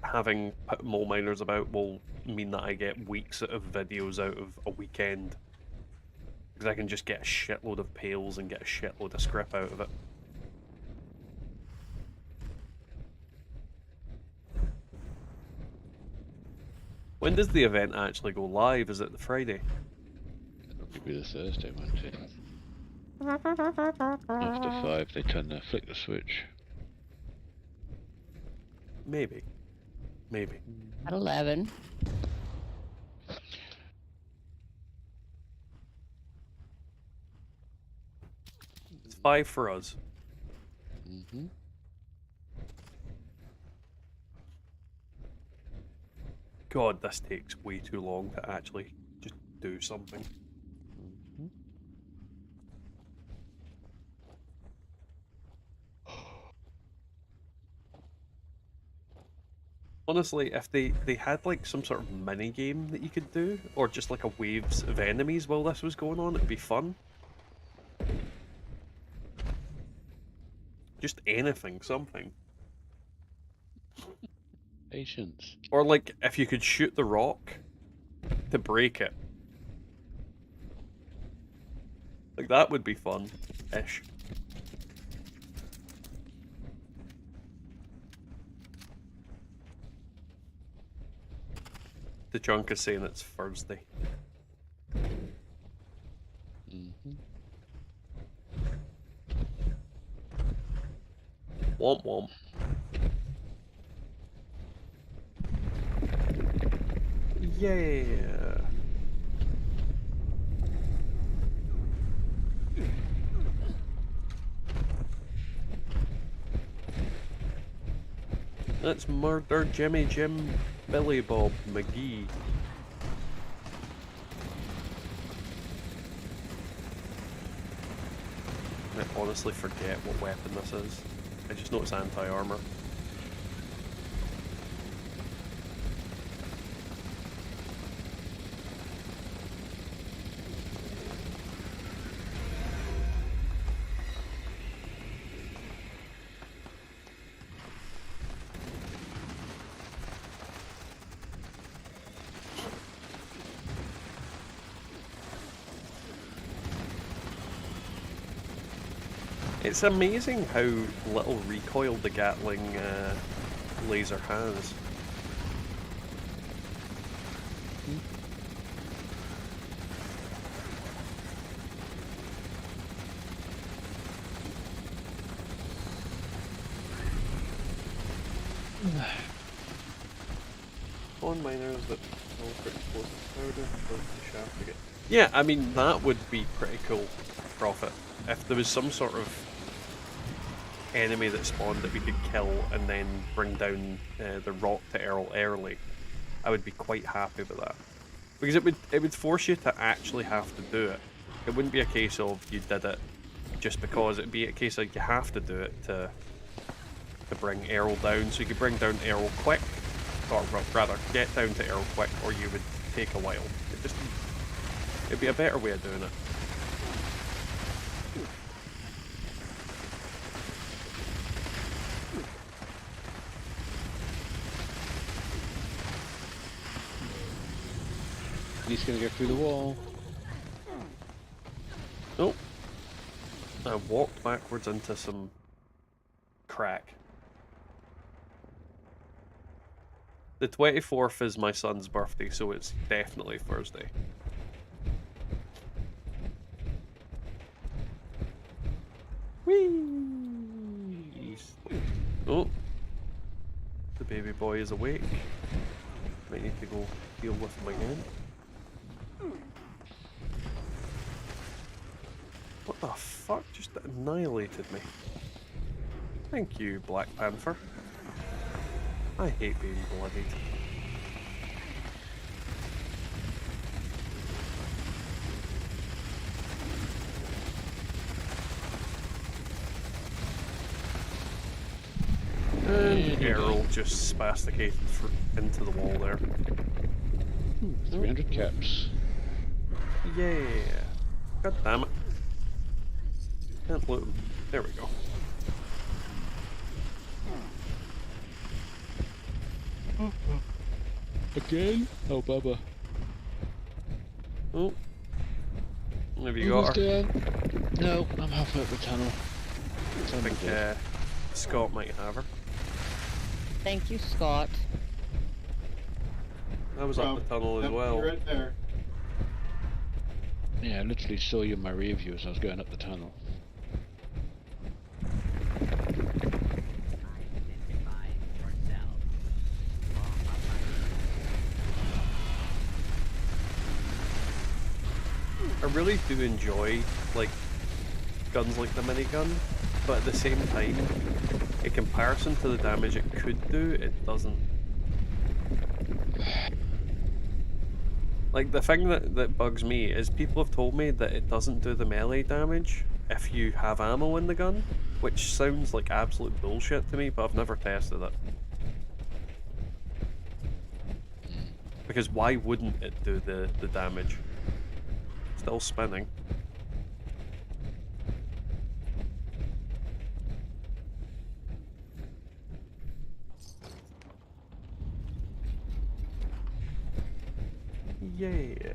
Speaker 1: having mole miners about will mean that I get weeks of videos out of a weekend. Because I can just get a shitload of pails and get a shitload of script out of it. When does the event actually go live? Is it the Friday?
Speaker 2: It'll be the Thursday, won't it? After 5, they flick the switch.
Speaker 1: Maybe. Maybe.
Speaker 3: At 11.
Speaker 1: It's 5 for us.
Speaker 2: Mm-hmm.
Speaker 1: God, this takes way too long to actually just do something.
Speaker 2: Mm-hmm.
Speaker 1: Honestly, if they had like some sort of mini game that you could do, or just like a waves of enemies while this was going on, it'd be fun. Just anything, something.
Speaker 2: Patience.
Speaker 1: Or like if you could shoot the rock to break it. Like that would be fun-ish. The chunk is saying it's Thursday.
Speaker 2: Mm-hmm.
Speaker 1: Womp womp. Yeah. Let's murder Jimmy Jim Billy Bob McGee. I honestly forget what weapon this is. I just know it's anti-armor. It's amazing how little recoil the Gatling laser has. On miners that all pretty close to powder, but the shaft to get. Yeah, I mean that would be pretty cool, Prophet. If there was some sort of enemy that spawned that we could kill and then bring down the rock to Earl early, I would be quite happy with that. Because it would force you to actually have to do it. It wouldn't be a case of you did it just because, it'd be a case of you have to do it to bring Earl down. So you could bring down Earl quick, or rather get down to Earl quick, or you would take a while. It'd be a better way of doing it.
Speaker 2: He's gonna go through the wall.
Speaker 1: Oh. I walked backwards into some crack. The 24th is my son's birthday, so it's definitely Thursday. Whee! Oh. The baby boy is awake. Might need to go deal with him again. What the fuck just annihilated me? Thank you, Black Panther. I hate being bloodied. And Errol just spasticated into the wall there.
Speaker 2: 300 caps.
Speaker 1: Yeah. God damn it. Can't loot him. There we go.
Speaker 2: Again? Oh, Bubba.
Speaker 1: Oh. Have you got her?
Speaker 2: No, I'm halfway up the tunnel.
Speaker 1: I think Scott might have her.
Speaker 3: Thank you, Scott.
Speaker 1: I was up the tunnel as well.
Speaker 7: You're right there.
Speaker 2: Yeah, I literally saw you in my rear view as I was going up the tunnel.
Speaker 1: I really do enjoy like guns like the minigun, but at the same time, in comparison to the damage it could do, it doesn't. Like the thing that bugs me is people have told me that it doesn't do the melee damage if you have ammo in the gun, which sounds like absolute bullshit to me, but I've never tested it. Because why wouldn't it do the damage? Still spinning. Yeah.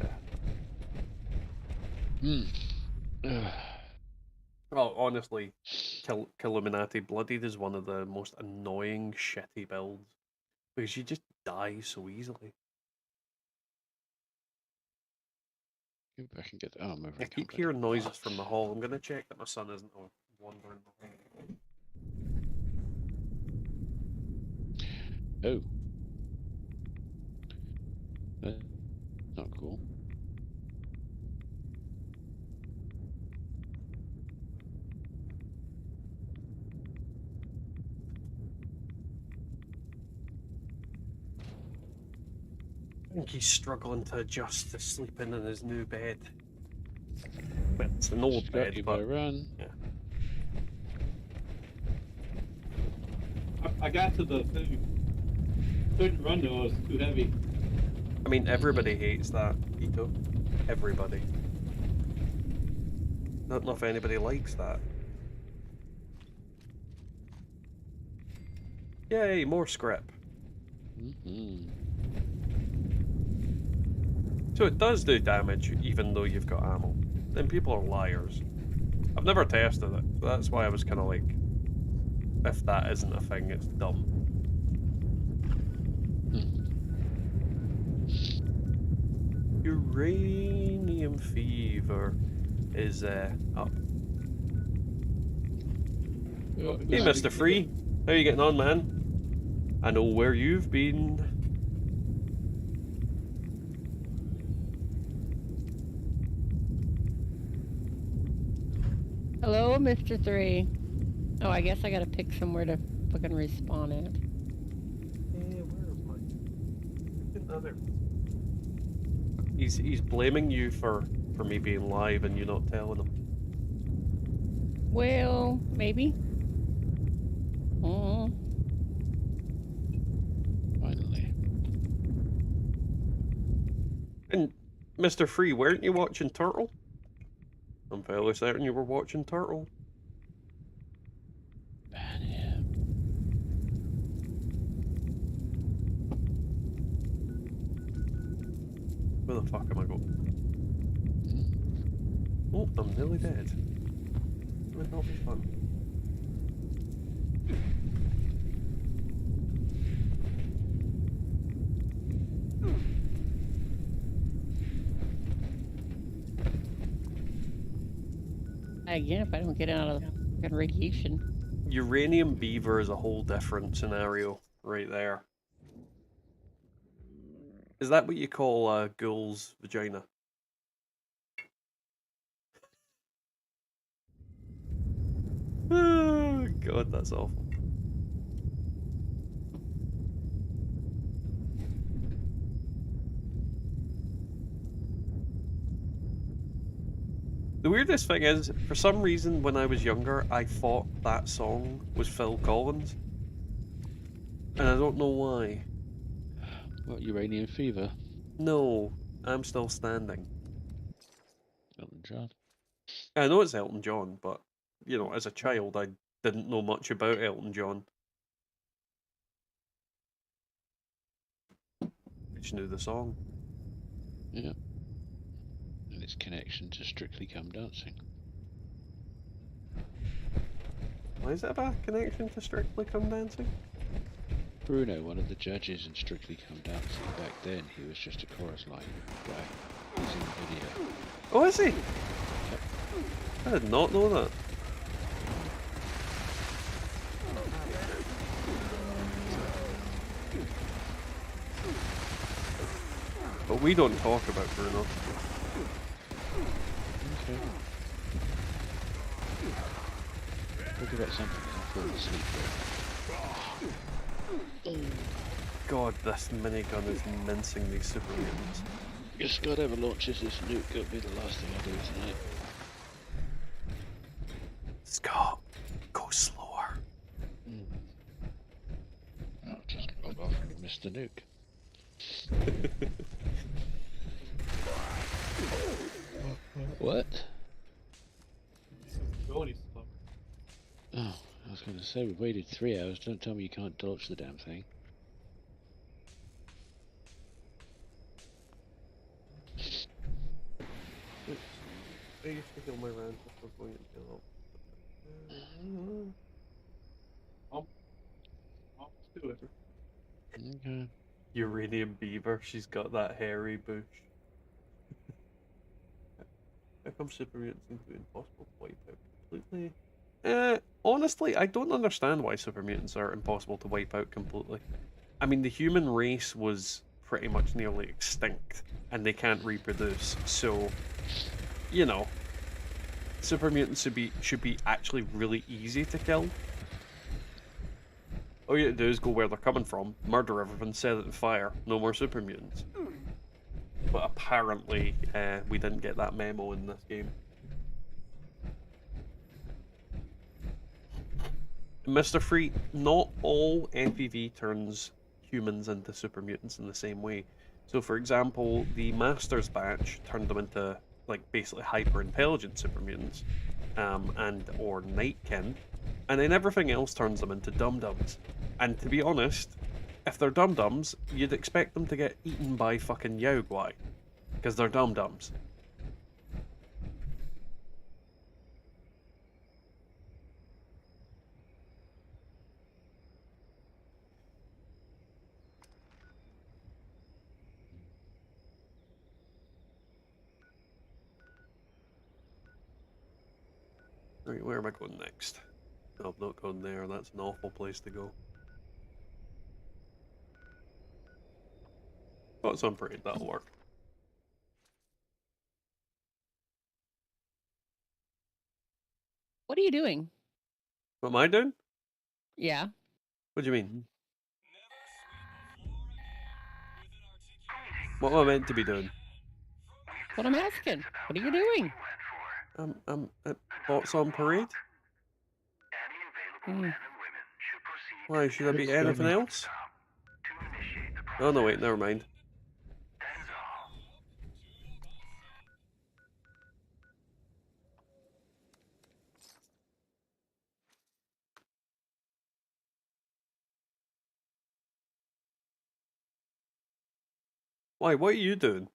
Speaker 1: Oh, honestly, Killuminati Bloodied is one of the most annoying, shitty builds. Because you just die so easily.
Speaker 2: Go back and get the armor.
Speaker 1: I keep hearing noises from the hall. I'm gonna check that my son isn't wandering.
Speaker 2: Oh. That's not cool.
Speaker 1: I think he's struggling to adjust to sleeping in his new bed. Well, it's an old
Speaker 2: Scott,
Speaker 1: bed,
Speaker 2: you
Speaker 1: but
Speaker 2: better run.
Speaker 1: yeah.
Speaker 7: I got to the thing. Couldn't run though, it was too heavy.
Speaker 1: I mean, everybody hates that, Ito. Everybody. Don't know if anybody likes that. Yay, more script.
Speaker 2: Mm-hmm.
Speaker 1: So it does do damage even though you've got ammo. Then people are liars. I've never tested it, so that's why I was kind of like, if that isn't a thing, it's dumb. Uranium fever is up. Hey, Mr. Free, how you getting on, man? I know where you've been.
Speaker 3: Hello, Mr. 3. Oh, I guess I gotta pick somewhere to fucking respawn at.
Speaker 1: Where am I? Another. He's blaming you for me being live and you not telling him.
Speaker 3: Well, maybe. Oh.
Speaker 2: Finally.
Speaker 1: And Mr. Free, weren't you watching Turtle? I'm fairly certain you were watching Turtle.
Speaker 2: Ban him.
Speaker 1: Where the fuck am I going? Oh, I'm nearly dead. Would not be fun.
Speaker 3: Again, if I don't get out of the fucking radiation.
Speaker 1: Uranium beaver is a whole different scenario right there. Is that what you call a ghoul's vagina? Oh god, that's awful. The weirdest thing is, for some reason, when I was younger, I thought that song was Phil Collins. And I don't know why.
Speaker 2: What, uranium fever?
Speaker 1: No, I'm still standing.
Speaker 2: Elton John.
Speaker 1: I know it's Elton John, but, you know, as a child, I didn't know much about Elton John. I just knew the song.
Speaker 2: Yeah. And its connection to Strictly Come Dancing.
Speaker 1: Why is it about a connection to Strictly Come Dancing?
Speaker 2: Bruno, one of the judges in Strictly Come Dancing, back then he was just a chorus line guy. He's in the video.
Speaker 1: Oh, is he?
Speaker 2: Yep.
Speaker 1: I did not know that. But we don't talk about Bruno.
Speaker 2: Okay. Talk about something and I'll fall asleep there.
Speaker 1: God, this minigun is mincing these super mutants.
Speaker 2: If Scott ever launches this nuke, it'll be the last thing I do tonight.
Speaker 1: Scott, go slower.
Speaker 2: I'll just log off and miss the nuke. What?
Speaker 7: Go any slower.
Speaker 2: Oh, I was going to say, we've waited 3 hours. Don't tell me you can't dodge the damn thing.
Speaker 1: I used to heal my rounds before going into heal.
Speaker 7: Let's do it.
Speaker 2: Okay.
Speaker 1: Uranium beaver, she's got that hairy bush. How come super mutants seem to be impossible to wipe out completely? Honestly, I don't understand why super mutants are impossible to wipe out completely. I mean, the human race was pretty much nearly extinct, and they can't reproduce. So, you know, super mutants should be actually really easy to kill. All you have to do is go where they're coming from, murder everyone, set it on fire. No more super mutants. But apparently, we didn't get that memo in this game. Mr. Free, not all FEV turns humans into super mutants in the same way. So, for example, the Masters batch turned them into, like, basically hyper-intelligent super mutants, and or Nightkin, and then everything else turns them into dum-dums. And to be honest, if they're dum-dums, you'd expect them to get eaten by fucking Yaogwai, because they're dum-dums. Right, where am I going next? No, I'm not going there. That's an awful place to go. Oh, it's on parade. That'll work.
Speaker 3: What are you doing?
Speaker 1: What am I doing?
Speaker 3: Yeah.
Speaker 1: What do you mean? What am I meant to be doing?
Speaker 3: What I'm asking. What are you doing?
Speaker 1: Thoughts on parade?
Speaker 3: Hmm.
Speaker 1: Why, should I be anything else? Oh no, wait, never mind. Why, what are you doing?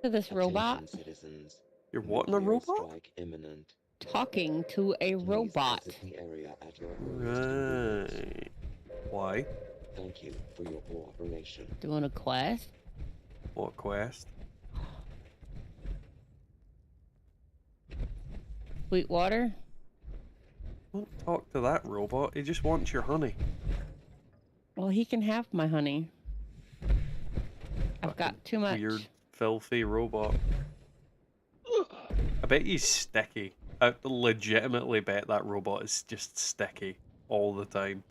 Speaker 3: To this robot?
Speaker 4: Attention, citizens.
Speaker 1: You're what in a
Speaker 4: Nuclear
Speaker 1: robot?
Speaker 4: strike imminent.
Speaker 3: Talking to a
Speaker 4: Please
Speaker 3: robot.
Speaker 4: exit the area at your earliest convenience.
Speaker 1: Right. Why?
Speaker 4: Thank you for your cooperation.
Speaker 3: Doing a quest?
Speaker 1: What quest?
Speaker 3: Sweetwater?
Speaker 1: Don't talk to that robot. He just wants your honey.
Speaker 3: Well, he can have my honey. I've got too much.
Speaker 1: Weird, filthy robot. I bet he's sticky. I legitimately bet that robot is just sticky all the time.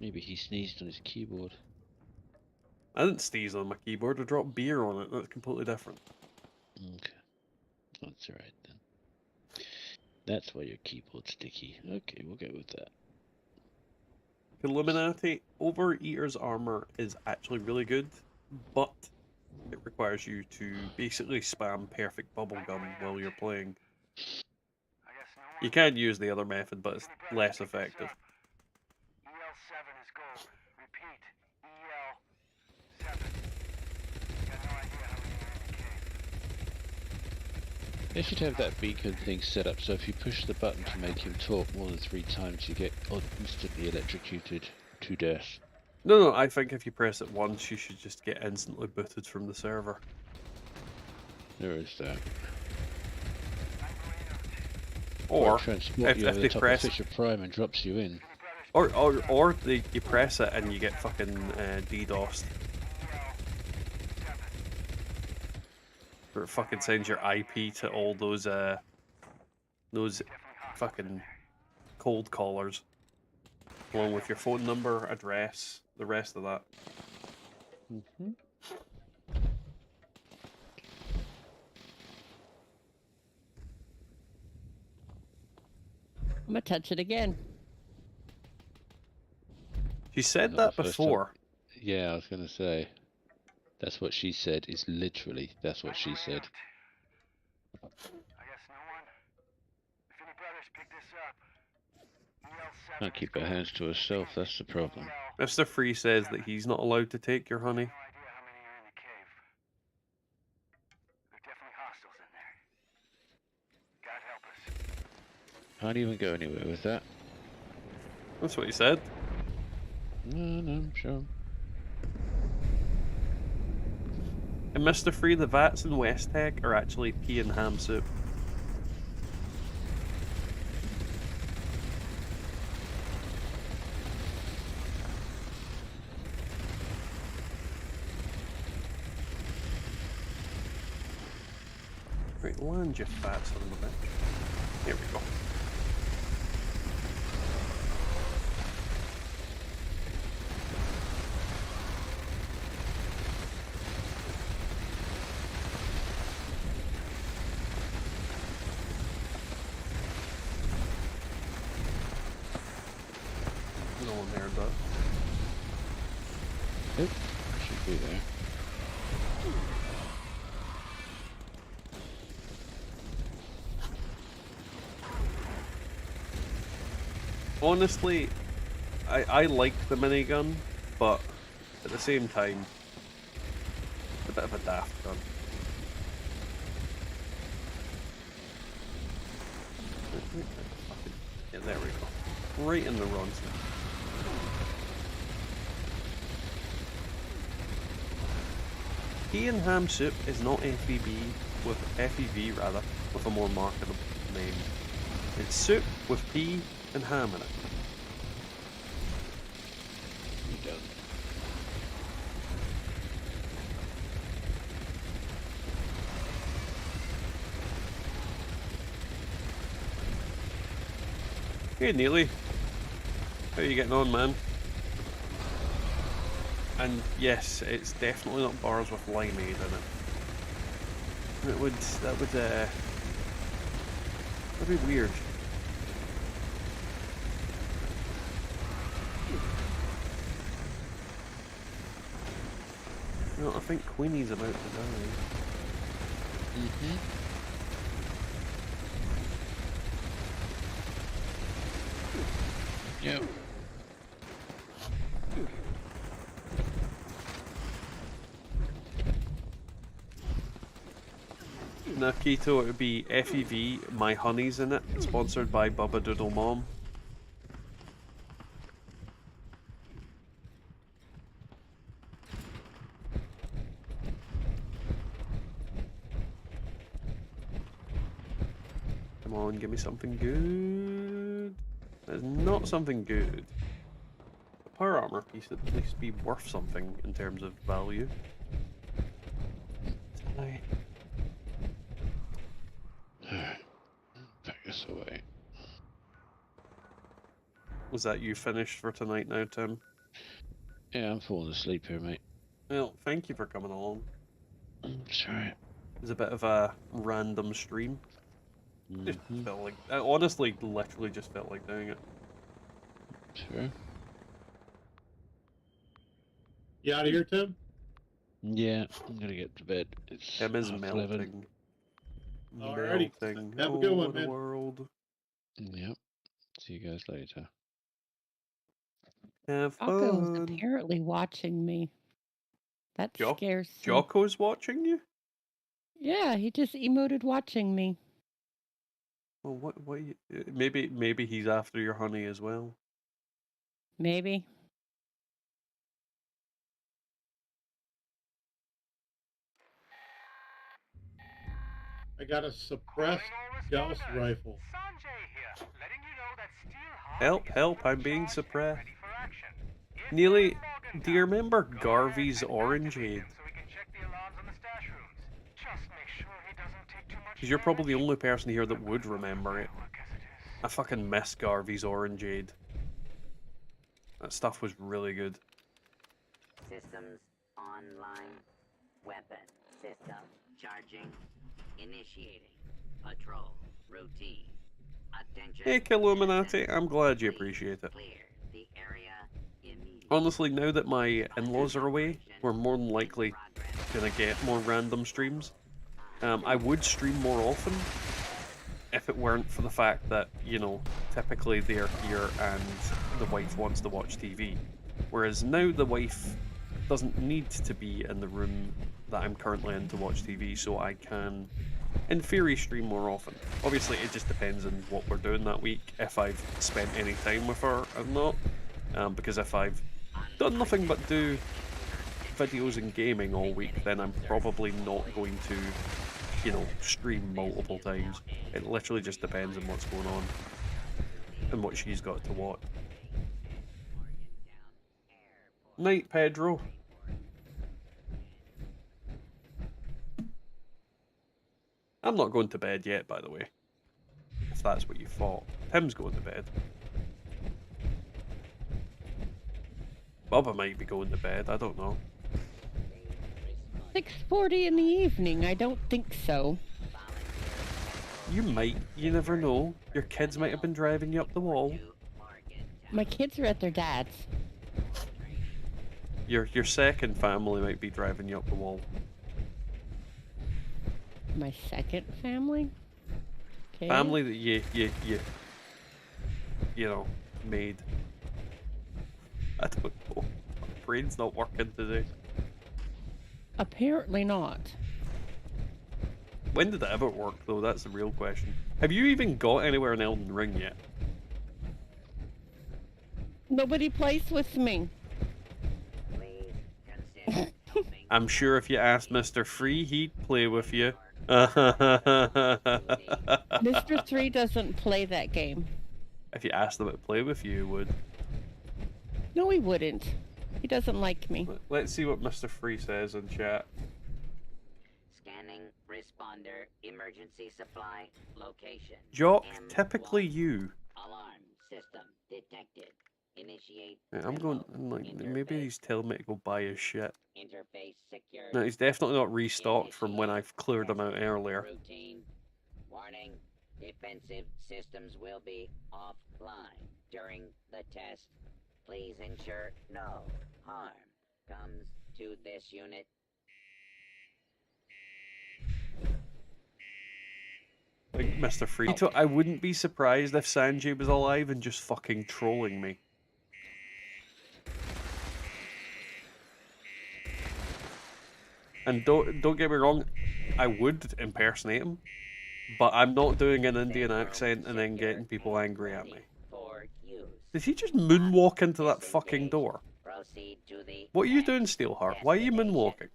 Speaker 2: Maybe he sneezed on his keyboard.
Speaker 1: I didn't sneeze on my keyboard. I dropped beer on it. That's completely different.
Speaker 2: Okay. That's alright then. That's why your keyboard's sticky. Okay, we'll go with that.
Speaker 1: Illuminati, Overeater's armor is actually really good, but it requires you to basically spam perfect bubblegum while you're playing. You can use the other method, but it's less effective.
Speaker 6: EL7 is gold. Repeat, EL7. Got no idea how many are in the cave.
Speaker 2: They should have that beacon thing set up so if you push the button to make him talk more than 3 times, you get instantly electrocuted to death.
Speaker 1: No, I think if you press it once, you should just get instantly booted from the server.
Speaker 2: There is that.
Speaker 1: Or
Speaker 2: transport you
Speaker 1: if
Speaker 2: over
Speaker 1: they
Speaker 2: the top
Speaker 1: press,
Speaker 2: of Fisher Prime and drops you in.
Speaker 1: or you press it and you get fucking DDoSed. Or it fucking sends your IP to all those fucking cold callers, along with your phone number, address, the rest of that.
Speaker 2: Mm-hmm.
Speaker 3: I'm gonna touch it again.
Speaker 1: She said
Speaker 2: Not
Speaker 1: that
Speaker 2: the first time.
Speaker 1: before.
Speaker 2: Yeah, I was gonna say. That's what she said. Is literally that's what she said.
Speaker 6: I guess no one. If any brothers pick this up, EL7
Speaker 2: Can't keep her hands to herself. That's the problem.
Speaker 1: Mr. Free says that he's not allowed to take your honey.
Speaker 6: No idea how many are in the cave. There are definitely hostiles in there. God help us.
Speaker 2: Can't even go anywhere with that.
Speaker 1: That's what he said.
Speaker 2: No, I'm sure.
Speaker 1: And Mr. Free, the vats in West Tech are actually pea and ham soup. Right, land you fat son of a bitch. Here we go. No one there, but
Speaker 2: Nope. Should be there.
Speaker 1: honestly, I like the minigun, but at the same time, it's a bit of a daft gun. Yeah, there we go. Right in the runs. Tea and ham soup is not FEV rather, with a more marketable name. It's soup with pea and ham in it.
Speaker 2: You done.
Speaker 1: Hey Neely, how are you getting on, man? And yes, it's definitely not bars with limeade in it. That'd be weird. You know, I think Queenie's about to die.
Speaker 2: Mm-hmm. Yep.
Speaker 1: Now keto, it would be FEV, My Honey's in it, sponsored by Bubba Doodle Mom. Come on, give me something good. That's not something good. A power armor piece would at least be worth something in terms of value. Aye.
Speaker 2: Pack this away.
Speaker 1: Was that you finished for tonight now, Tim?
Speaker 2: Yeah, I'm falling asleep here, mate.
Speaker 1: Well, thank you for coming along.
Speaker 2: Sorry.
Speaker 1: It was a bit of a random stream. Just
Speaker 2: Mm-hmm.
Speaker 1: felt like, I honestly, literally just felt like doing it.
Speaker 2: Sure.
Speaker 7: You out of here, Tim?
Speaker 2: Yeah, I'm gonna get to bed. It's
Speaker 1: Tim is
Speaker 2: 11:30.
Speaker 1: melting.
Speaker 7: Alrighty.
Speaker 1: Melting
Speaker 7: Have a good one,
Speaker 1: over the
Speaker 7: man.
Speaker 1: world.
Speaker 2: Yep. See you guys later.
Speaker 1: Have
Speaker 3: Rocco is
Speaker 1: fun.
Speaker 3: apparently watching me. That
Speaker 1: Jo-
Speaker 3: scares me.
Speaker 1: Jocko's watching you?
Speaker 3: Yeah, he just emoted watching me.
Speaker 1: Well, what maybe he's after your honey as well.
Speaker 3: Maybe.
Speaker 7: I got a suppressed Gauss rifle.
Speaker 1: Help, I'm being suppressed. Neely, do you remember Garvey's Orangeade? Because you're probably the only person here that would remember it. I fucking miss Garvey's Orangeade. That stuff was really good.
Speaker 8: Systems online. Weapon system charging. Initiating. Patrol routine. Attention.
Speaker 1: Hey, Killuminati, I'm glad you appreciate it.
Speaker 8: Clear the area immediately.
Speaker 1: Honestly, now that my in-laws are away, we're more than likely gonna get more random streams. I would stream more often if it weren't for the fact that, you know, typically they're here and the wife wants to watch TV. Whereas now the wife doesn't need to be in the room that I'm currently in to watch TV, so I can, in theory, stream more often. Obviously, it just depends on what we're doing that week, if I've spent any time with her or not. Because if I've done nothing but do videos and gaming all week, then I'm probably not going to, you know, stream multiple times. It literally just depends on what's going on and what she's got to watch. Night, Pedro. I'm not going to bed yet, by the way. If that's what you thought. Tim's going to bed. Bubba might be going to bed, I don't know.
Speaker 3: 6:40 in the evening. I don't think so.
Speaker 1: You might, you never know. Your kids might have been driving you up the wall.
Speaker 3: My kids are at their dad's.
Speaker 1: Your second family might be driving you up the wall.
Speaker 3: My second family? Okay.
Speaker 1: Family that you know, made. I don't know. My brain's not working today.
Speaker 3: Apparently not.
Speaker 1: When did it ever work, though? That's the real question. Have you even got anywhere in Elden Ring yet?
Speaker 3: Nobody plays with me.
Speaker 8: Please consider helping.
Speaker 1: I'm sure if you asked Mr. Free, he'd play with you.
Speaker 3: Mr. 3 doesn't play that game.
Speaker 1: If you asked him to play with you, he would.
Speaker 3: No, he wouldn't. He doesn't like me.
Speaker 1: Let's see what Mr. Free says in chat.
Speaker 8: Scanning responder emergency supply location.
Speaker 1: Jock,
Speaker 8: M1.
Speaker 1: typically you.
Speaker 8: Alarm system detected. Initiate.
Speaker 1: Yeah, I'm going,
Speaker 8: remote
Speaker 1: like, maybe
Speaker 8: interface.
Speaker 1: he's telling me to go buy his shit.
Speaker 8: Interface secure.
Speaker 1: No, he's definitely not restocked from when I've cleared them out earlier.
Speaker 8: Routine. Warning. Defensive systems will be offline during the test. Please ensure no harm comes to this unit.
Speaker 1: Like Mr. Free. I wouldn't be surprised if Sanjay was alive and just fucking trolling me. And don't get me wrong, I would impersonate him, but I'm not doing an Indian accent and then getting people angry at me.
Speaker 8: For use.
Speaker 1: Did he just moonwalk into that fucking door?
Speaker 8: Proceed to the
Speaker 1: What are you doing, Steelheart? Why are you moonwalking?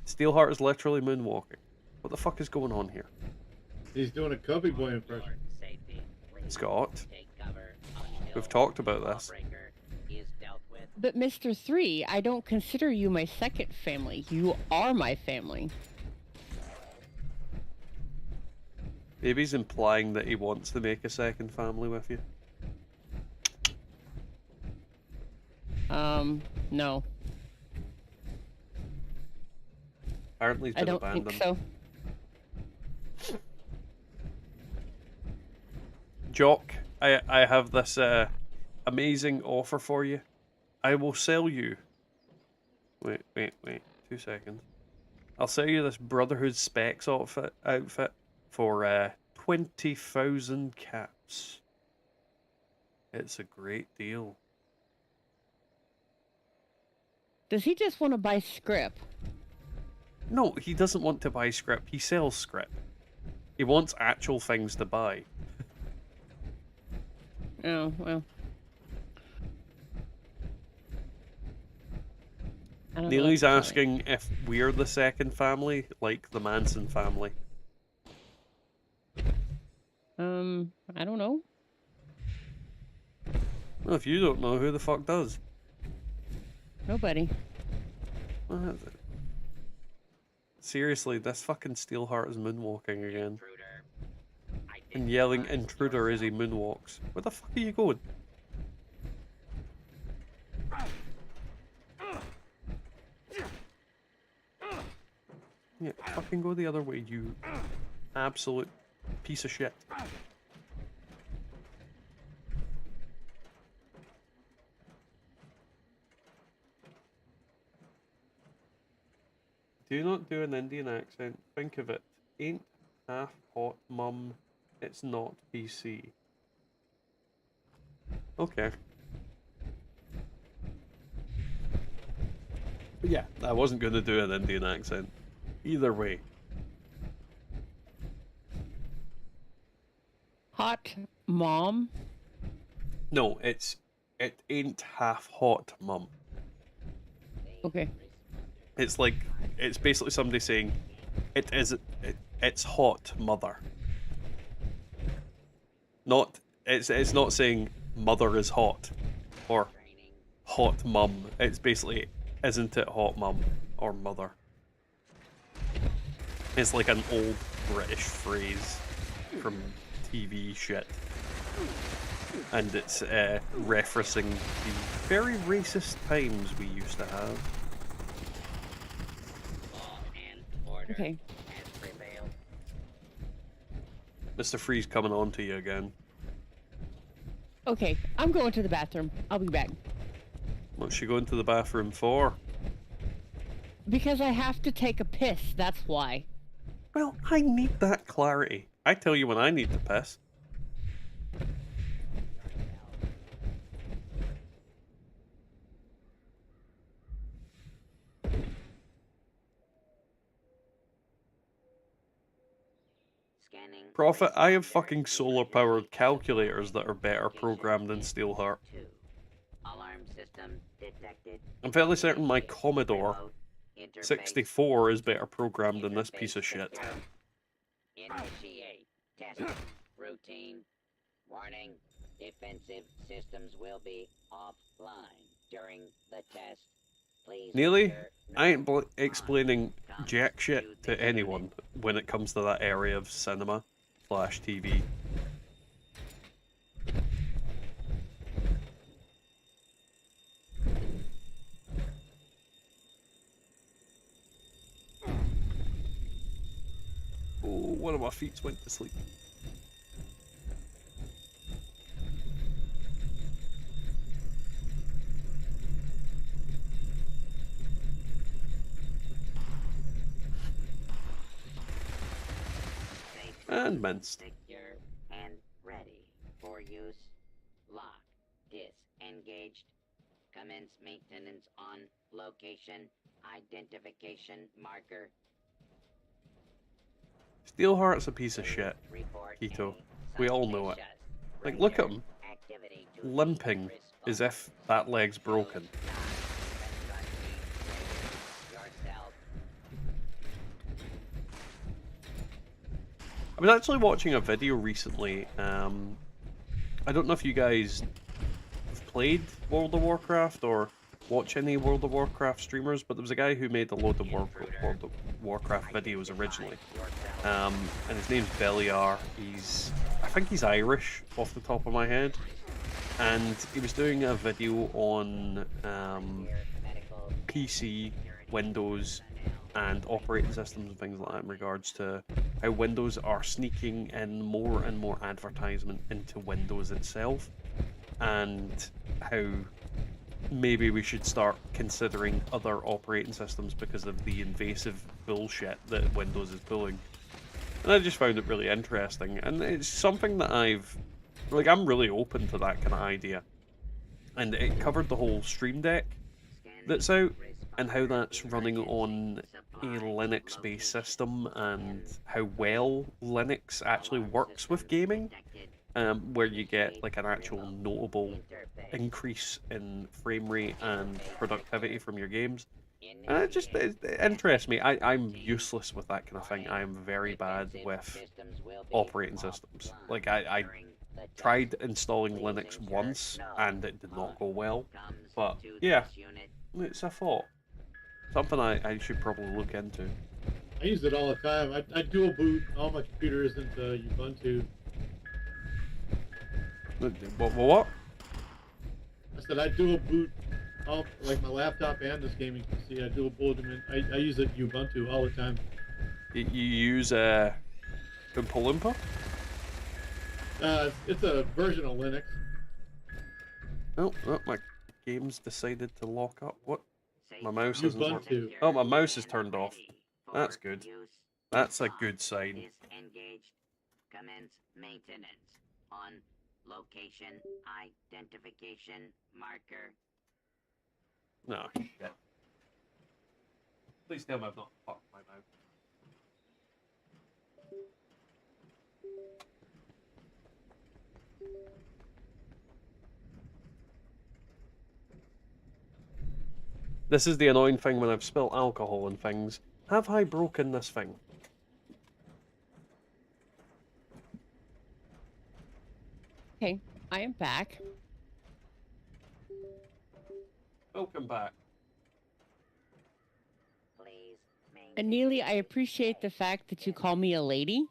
Speaker 1: Steelheart is literally moonwalking. What the fuck is going on here?
Speaker 7: He's doing a Cubby Boy impression.
Speaker 8: safety.
Speaker 1: Scott,
Speaker 8: Take cover
Speaker 1: we've
Speaker 8: until
Speaker 1: talked about this.
Speaker 8: lawbreaker is dealt with.
Speaker 3: But Mr. 3, I don't consider you my second family. You are my family.
Speaker 1: Maybe he's implying that he wants to make a second family with you.
Speaker 3: No.
Speaker 1: Apparently he's
Speaker 3: I
Speaker 1: been
Speaker 3: don't
Speaker 1: abandoned.
Speaker 3: think so.
Speaker 1: Jock, I have this amazing offer for you. I will sell you. Wait. 2 seconds. I'll sell you this Brotherhood Specs outfit for 20,000 caps. It's a great deal.
Speaker 3: Does he just want to buy script?
Speaker 1: No, he doesn't want to buy script. He sells script. He wants actual things to buy.
Speaker 3: Oh, well. I don't know what
Speaker 1: Neely's
Speaker 3: to tell you.
Speaker 1: asking if we're the second family, like the Manson family.
Speaker 3: I don't know.
Speaker 1: Well, if you don't know, who the fuck does?
Speaker 3: Nobody.
Speaker 1: Seriously, this fucking Steelheart is moonwalking again.
Speaker 8: Intruder.
Speaker 1: And yelling intruder as he moonwalks. Where the fuck are you going? Yeah, fucking go the other way, you absolute piece of shit. Do not do an Indian accent. Think of it. Ain't half hot, mum. It's not PC. Okay. But yeah, I wasn't going to do an Indian accent. Either way.
Speaker 3: Hot mom?
Speaker 1: No, it ain't half hot, mum.
Speaker 3: Okay.
Speaker 1: It's like, it's basically somebody saying, it's hot, mother. It's not saying mother is hot, or hot mum. It's basically, isn't it hot, mum, or mother. It's like an old British phrase from TV shit. And it's referencing the very racist times we used to have.
Speaker 8: Law and order
Speaker 3: Okay.
Speaker 8: has prevailed.
Speaker 1: Mr. Freeze coming on to you again.
Speaker 3: Okay, I'm going to the bathroom. I'll be back.
Speaker 1: What's she going to the bathroom for?
Speaker 3: Because I have to take a piss, that's why.
Speaker 1: Well, I need that clarity. I tell you when I need to piss.
Speaker 8: Scanning.
Speaker 1: Prophet, I have
Speaker 8: wasteland
Speaker 1: fucking
Speaker 8: area.
Speaker 1: solar-powered calculators that are better programmed than Steelheart.
Speaker 8: 2. Alarm system detected.
Speaker 1: I'm fairly certain my Commodore
Speaker 8: Remote interface
Speaker 1: 64 is better programmed than this piece of shit.
Speaker 8: Initiate test routine. Warning: defensive systems will be offline during the test. Please
Speaker 1: Nearly,
Speaker 8: ensure no
Speaker 1: I ain't
Speaker 8: harm
Speaker 1: explaining
Speaker 8: comes
Speaker 1: jack shit
Speaker 8: to
Speaker 1: to
Speaker 8: the
Speaker 1: anyone
Speaker 8: unit.
Speaker 1: when it comes to that area of cinema/TV. Oh, one of my feet went to sleep.
Speaker 8: Safe
Speaker 1: And minced.
Speaker 8: secure and ready for use. Lock disengaged. Commence maintenance on location. Identification marker.
Speaker 1: Steelheart's a piece of shit.
Speaker 8: Report
Speaker 1: Keto.
Speaker 8: any
Speaker 1: We all know it.
Speaker 8: suspicious
Speaker 1: Like, look at
Speaker 8: radar
Speaker 1: him.
Speaker 8: activity to
Speaker 1: Limping as if that leg's broken.
Speaker 8: yourself.
Speaker 1: I was actually watching a video recently. I don't know if you guys have played World of Warcraft or watch any World of Warcraft streamers, but there was a guy who made a load of World of Warcraft videos originally. And his name's Beliar. I think he's Irish off the top of my head. And he was doing a video on PC, Windows, and operating systems and things like that in regards to how Windows are sneaking in more and more advertisement into Windows itself, and how maybe we should start considering other operating systems because of the invasive bullshit that Windows is pulling. And I just found it really interesting, and it's something that I'm really open to that kind of idea. And it covered the whole Stream Deck that's out, and how that's running on a Linux-based system, and how well Linux actually works with gaming, where you get like an actual notable increase in frame rate and productivity from your games. And it interests me. I'm useless with that kind of thing. I'm very bad with operating systems. Like, I tried installing Linux once, and it did not go well. But, yeah, it's a thought. Something I should probably look into.
Speaker 7: I use it all the time. I dual boot all my computers into Ubuntu.
Speaker 1: What?
Speaker 7: I said I dual boot all, like my laptop and this gaming PC. I dual boot them in. I use it Ubuntu all the time.
Speaker 1: You use Oompa Loompa?
Speaker 7: It's a version of Linux.
Speaker 1: Oh, my game's decided to lock up. What? My mouse isn't
Speaker 7: Ubuntu.
Speaker 1: working. Oh, my mouse is turned off. That's good. That's a good sign.
Speaker 8: Disengaged. Commence maintenance on location identification marker.
Speaker 1: No, shit. Please tell me I've not fucked my mouse. This is the annoying thing when I've spilt alcohol and things. Have I broken this thing?
Speaker 3: Okay, I am back.
Speaker 1: Welcome back.
Speaker 8: Please Please maintain
Speaker 3: And Neely, I appreciate the fact that you call me a lady.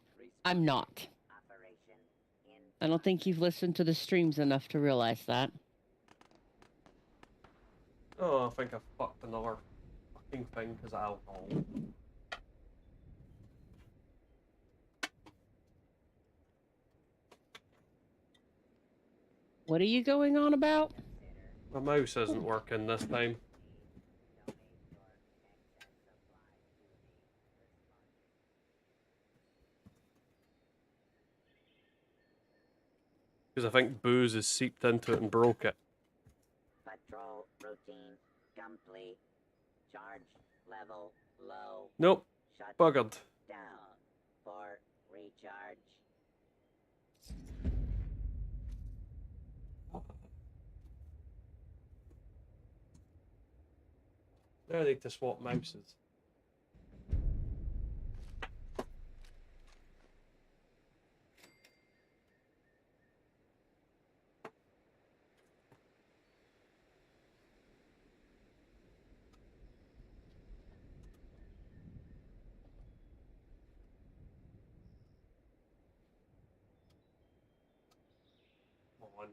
Speaker 3: I'm not.
Speaker 8: operation in
Speaker 3: I don't think you've listened to the streams enough to realize that.
Speaker 1: Oh, I think I fucked another fucking thing because of alcohol.
Speaker 3: What are you going on about?
Speaker 1: My mouse isn't working this time. Because I think booze has seeped into it and broke it.
Speaker 8: patrol routine complete. Charge level low.
Speaker 1: Nope,
Speaker 8: Shut
Speaker 1: buggered.
Speaker 8: down for recharge.
Speaker 1: Now I need to swap mouses. Come on.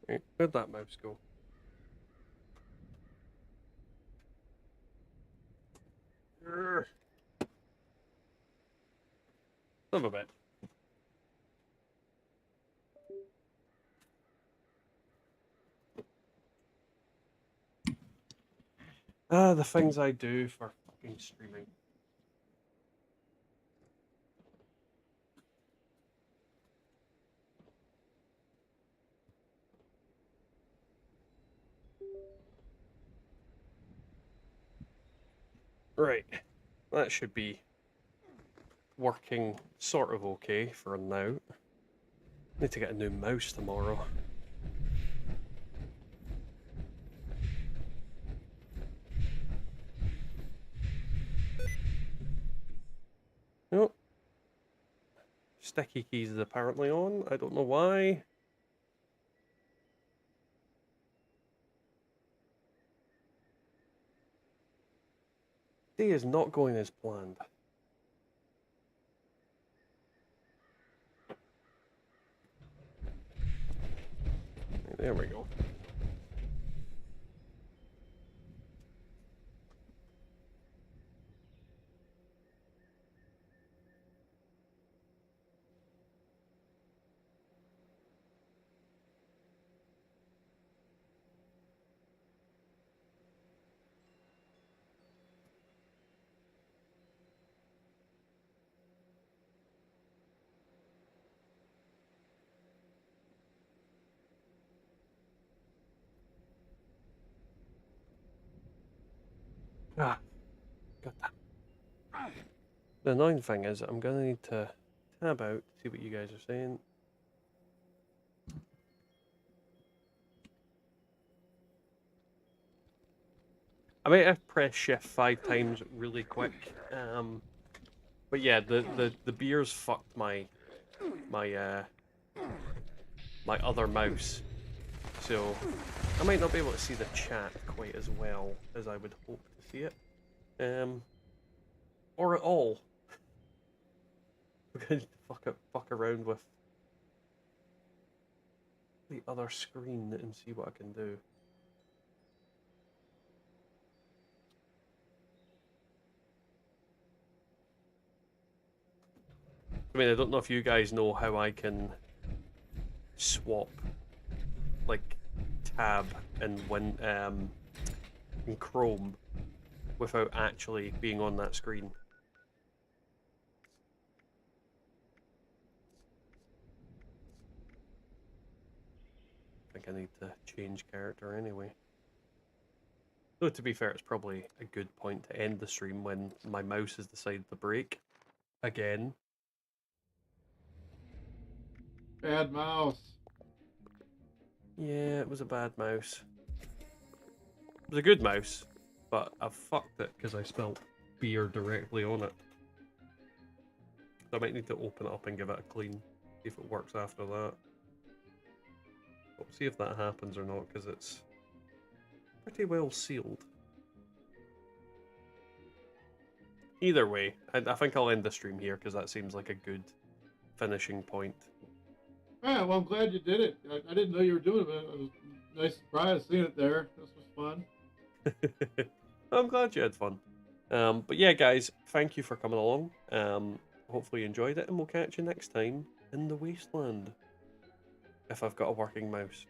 Speaker 1: Right, where'd that mouse go? Urgh. Son of a bit. Ah, the things I do for fucking streaming. Right, that should be working sort of okay for now. Need to get a new mouse tomorrow. Nope. Sticky keys is apparently on. I don't know why. Day is not going as planned. Right, there we go. Ah, got that. The annoying thing is I'm gonna need to tab out, see what you guys are saying. I might have pressed shift 5 times really quick. But yeah, the beers fucked my my other mouse. So I might not be able to see the chat quite as well as I would hope to see it. Or at all. We're going to fuck around with the other screen and see what I can do. I mean, I don't know if you guys know how I can swap, like, tab and in Chrome without actually being on that screen. I think I need to change character anyway. Though to be fair, it's probably a good point to end the stream when my mouse has decided to break again.
Speaker 7: Bad mouse.
Speaker 1: Yeah, it was a bad mouse. It was a good mouse, but I fucked it because I spilled beer directly on it. So I might need to open it up and give it a clean. See if it works after that. We'll see if that happens or not, because it's pretty well sealed. Either way, I think I'll end the stream here, because that seems like a good finishing point.
Speaker 7: Alright, well, I'm glad you did it. I didn't know you were doing it, but it was a nice surprise seeing it there. This was fun.
Speaker 1: I'm glad you had fun. But yeah, guys, thank you for coming along. Hopefully you enjoyed it, and we'll catch you next time in the wasteland. If I've got a working mouse.